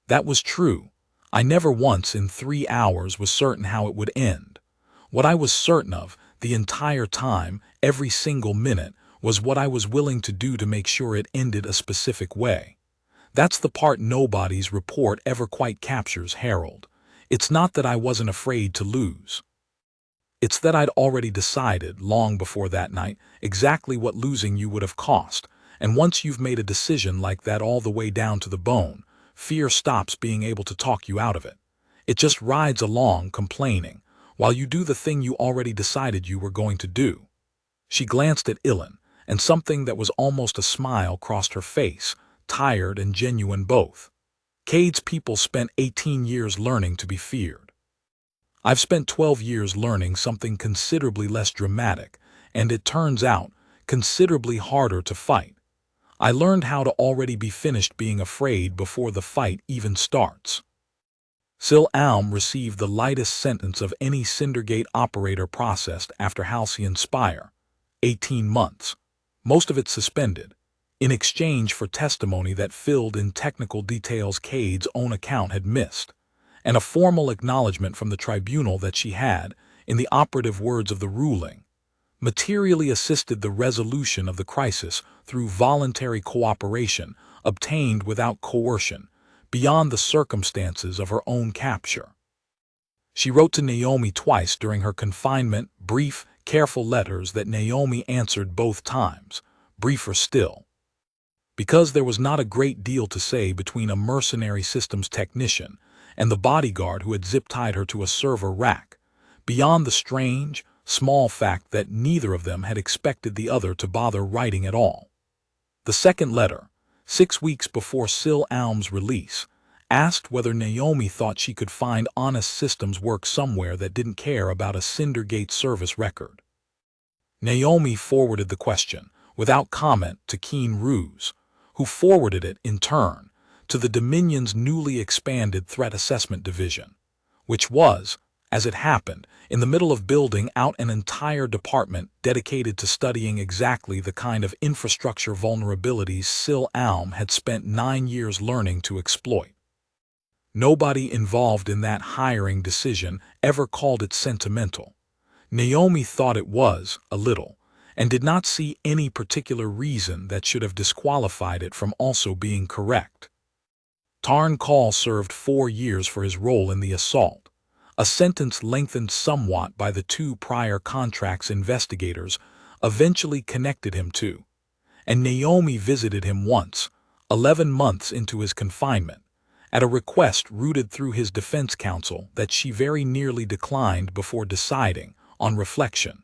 [SPEAKER 1] That was true. I never once in 3 hours was certain how it would end. What I was certain of, the entire time, every single minute, was what I was willing to do to make sure it ended a specific way. That's the part nobody's report ever quite captures, Herald. It's not that I wasn't afraid to lose. It's that I'd already decided, long before that night, exactly what losing you would have cost, and once you've made a decision like that all the way down to the bone, fear stops being able to talk you out of it. It just rides along complaining, while you do the thing you already decided you were going to do." She glanced at Ilan, and something that was almost a smile crossed her face, tired and genuine both. "Cade's people spent 18 years learning to be feared. I've spent 12 years learning something considerably less dramatic, and it turns out, considerably harder to fight. I learned how to already be finished being afraid before the fight even starts." Sil Alm received the lightest sentence of any Cindergate operator processed after Halcyon Spire, 18 months, most of it suspended, in exchange for testimony that filled in technical details Cade's own account had missed, and a formal acknowledgement from the tribunal that she had, in the operative words of the ruling, materially assisted the resolution of the crisis through voluntary cooperation obtained without coercion, beyond the circumstances of her own capture. She wrote to Naomi twice during her confinement, brief, careful letters that Naomi answered both times, briefer still. Because there was not a great deal to say between a mercenary systems technician and the bodyguard who had zip-tied her to a server rack, beyond the strange, small fact that neither of them had expected the other to bother writing at all. The second letter, 6 weeks before Sil Alm's release, asked whether Naomi thought she could find honest systems work somewhere that didn't care about a Cindergate service record. Naomi forwarded the question, without comment, to Keen Ruse, who forwarded it, in turn, to the Dominion's newly expanded Threat Assessment Division, which was, as it happened, in the middle of building out an entire department dedicated to studying exactly the kind of infrastructure vulnerabilities Sil Alm had spent 9 years learning to exploit. Nobody involved in that hiring decision ever called it sentimental. Naomi thought it was, a little, and did not see any particular reason that should have disqualified it from also being correct. Tarn Call served 4 years for his role in the assault, a sentence lengthened somewhat by the 2 prior contracts investigators eventually connected him to, and Naomi visited him once, 11 months into his confinement, at a request rooted through his defense counsel that she very nearly declined before deciding, on reflection,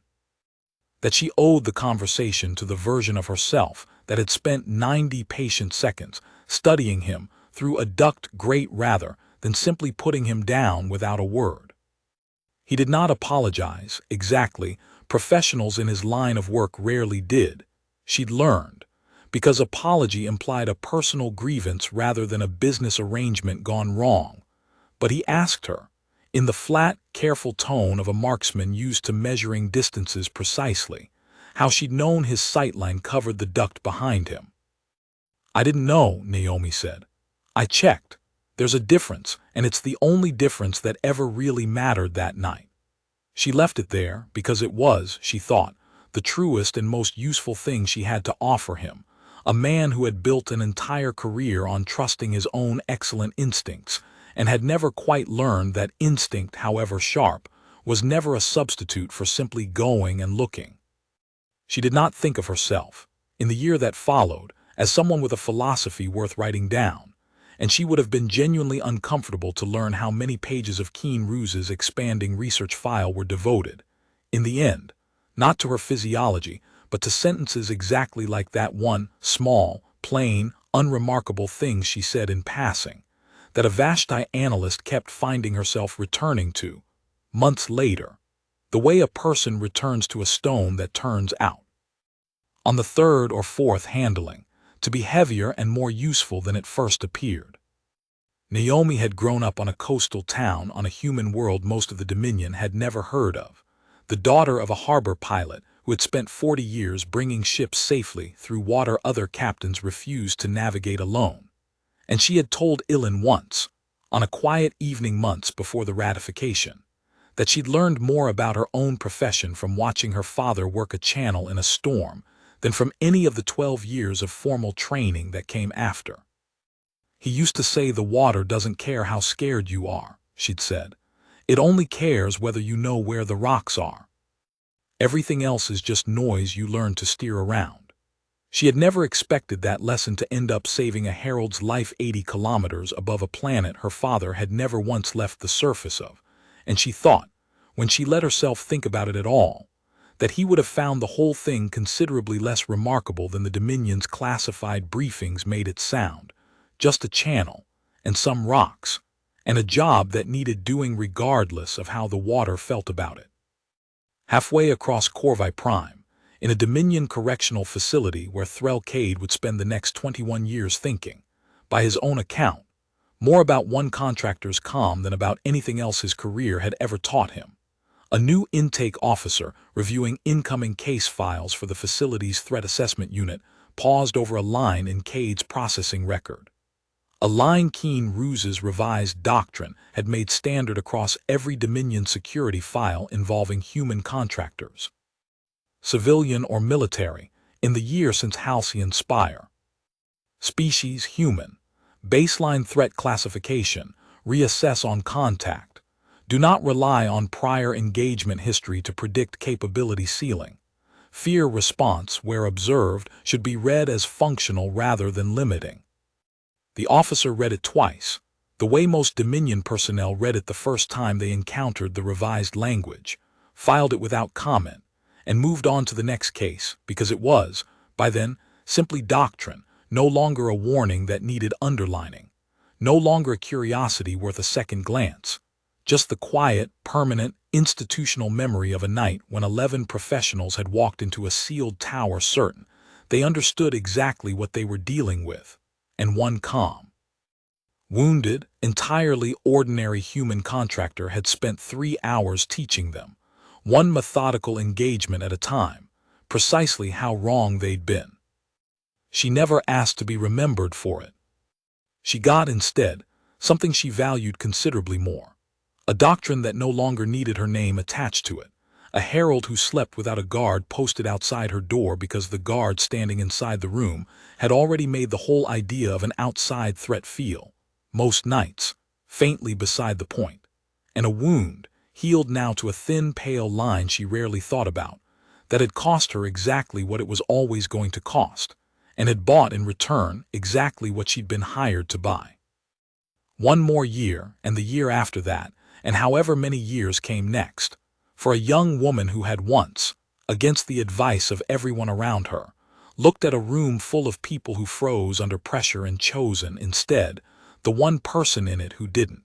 [SPEAKER 1] that she owed the conversation to the version of herself that had spent 90 patient seconds studying him through a duct grate rather than simply putting him down without a word. He did not apologize, exactly. Professionals in his line of work rarely did. She'd learned, because apology implied a personal grievance rather than a business arrangement gone wrong. But he asked her, in the flat, careful tone of a marksman used to measuring distances precisely, how she'd known his sightline covered the duct behind him. "I didn't know," Naomi said. "I checked. There's a difference, and it's the only difference that ever really mattered that night." She left it there because it was, she thought, the truest and most useful thing she had to offer him, a man who had built an entire career on trusting his own excellent instincts, and had never quite learned that instinct, however sharp, was never a substitute for simply going and looking. She did not think of herself, in the year that followed, as someone with a philosophy worth writing down, and she would have been genuinely uncomfortable to learn how many pages of Keen Ruse's expanding research file were devoted, in the end, not to her physiology, but to sentences exactly like that one small, plain, unremarkable thing she said in passing, that a Vashti analyst kept finding herself returning to, months later, the way a person returns to a stone that turns out, on the 3rd or 4th handling, to be heavier and more useful than it first appeared. Naomi had grown up on a coastal town on a human world most of the Dominion had never heard of, the daughter of a harbor pilot who had spent 40 years bringing ships safely through water other captains refused to navigate alone. And she had told Ilan once, on a quiet evening months before the ratification, that she'd learned more about her own profession from watching her father work a channel in a storm than from any of the 12 years of formal training that came after. "He used to say the water doesn't care how scared you are," she'd said. "It only cares whether you know where the rocks are. Everything else is just noise you learn to steer around." She had never expected that lesson to end up saving a Herald's life 80 kilometers above a planet her father had never once left the surface of, and she thought, when she let herself think about it at all, that he would have found the whole thing considerably less remarkable than the Dominion's classified briefings made it sound, just a channel, and some rocks, and a job that needed doing regardless of how the water felt about it. Halfway across Corvi Prime, in a Dominion correctional facility where Threl Cade would spend the next 21 years thinking, by his own account, more about one contractor's comm than about anything else his career had ever taught him. A new intake officer reviewing incoming case files for the facility's threat assessment unit paused over a line in Cade's processing record. A line Keen Ruse's revised doctrine had made standard across every Dominion security file involving human contractors, civilian or military, in the year since Halcyon Spire. Species human. Baseline threat classification. Reassess on contact. Do not rely on prior engagement history to predict capability ceiling. Fear response, where observed, should be read as functional rather than limiting. The officer read it twice, the way most Dominion personnel read it the first time they encountered the revised language, filed it without comment, and moved on to the next case because it was, by then, simply doctrine, no longer a warning that needed underlining, no longer a curiosity worth a second glance, just the quiet, permanent, institutional memory of a night when 11 professionals had walked into a sealed tower certain they understood exactly what they were dealing with, and one calm, wounded, entirely ordinary human contractor had spent 3 hours teaching them, one methodical engagement at a time, precisely how wrong they'd been. She never asked to be remembered for it. She got, instead, something she valued considerably more, a doctrine that no longer needed her name attached to it, A herald who slept without a guard posted outside her door because the guard standing inside the room had already made the whole idea of an outside threat feel, most nights, faintly beside the point. And a wound, healed now to a thin, pale line she rarely thought about, that had cost her exactly what it was always going to cost, and had bought in return exactly what she'd been hired to buy. One more year, and the year after that, and however many years came next, for a young woman who had once, against the advice of everyone around her, looked at a room full of people who froze under pressure and chosen, instead, the one person in it who didn't.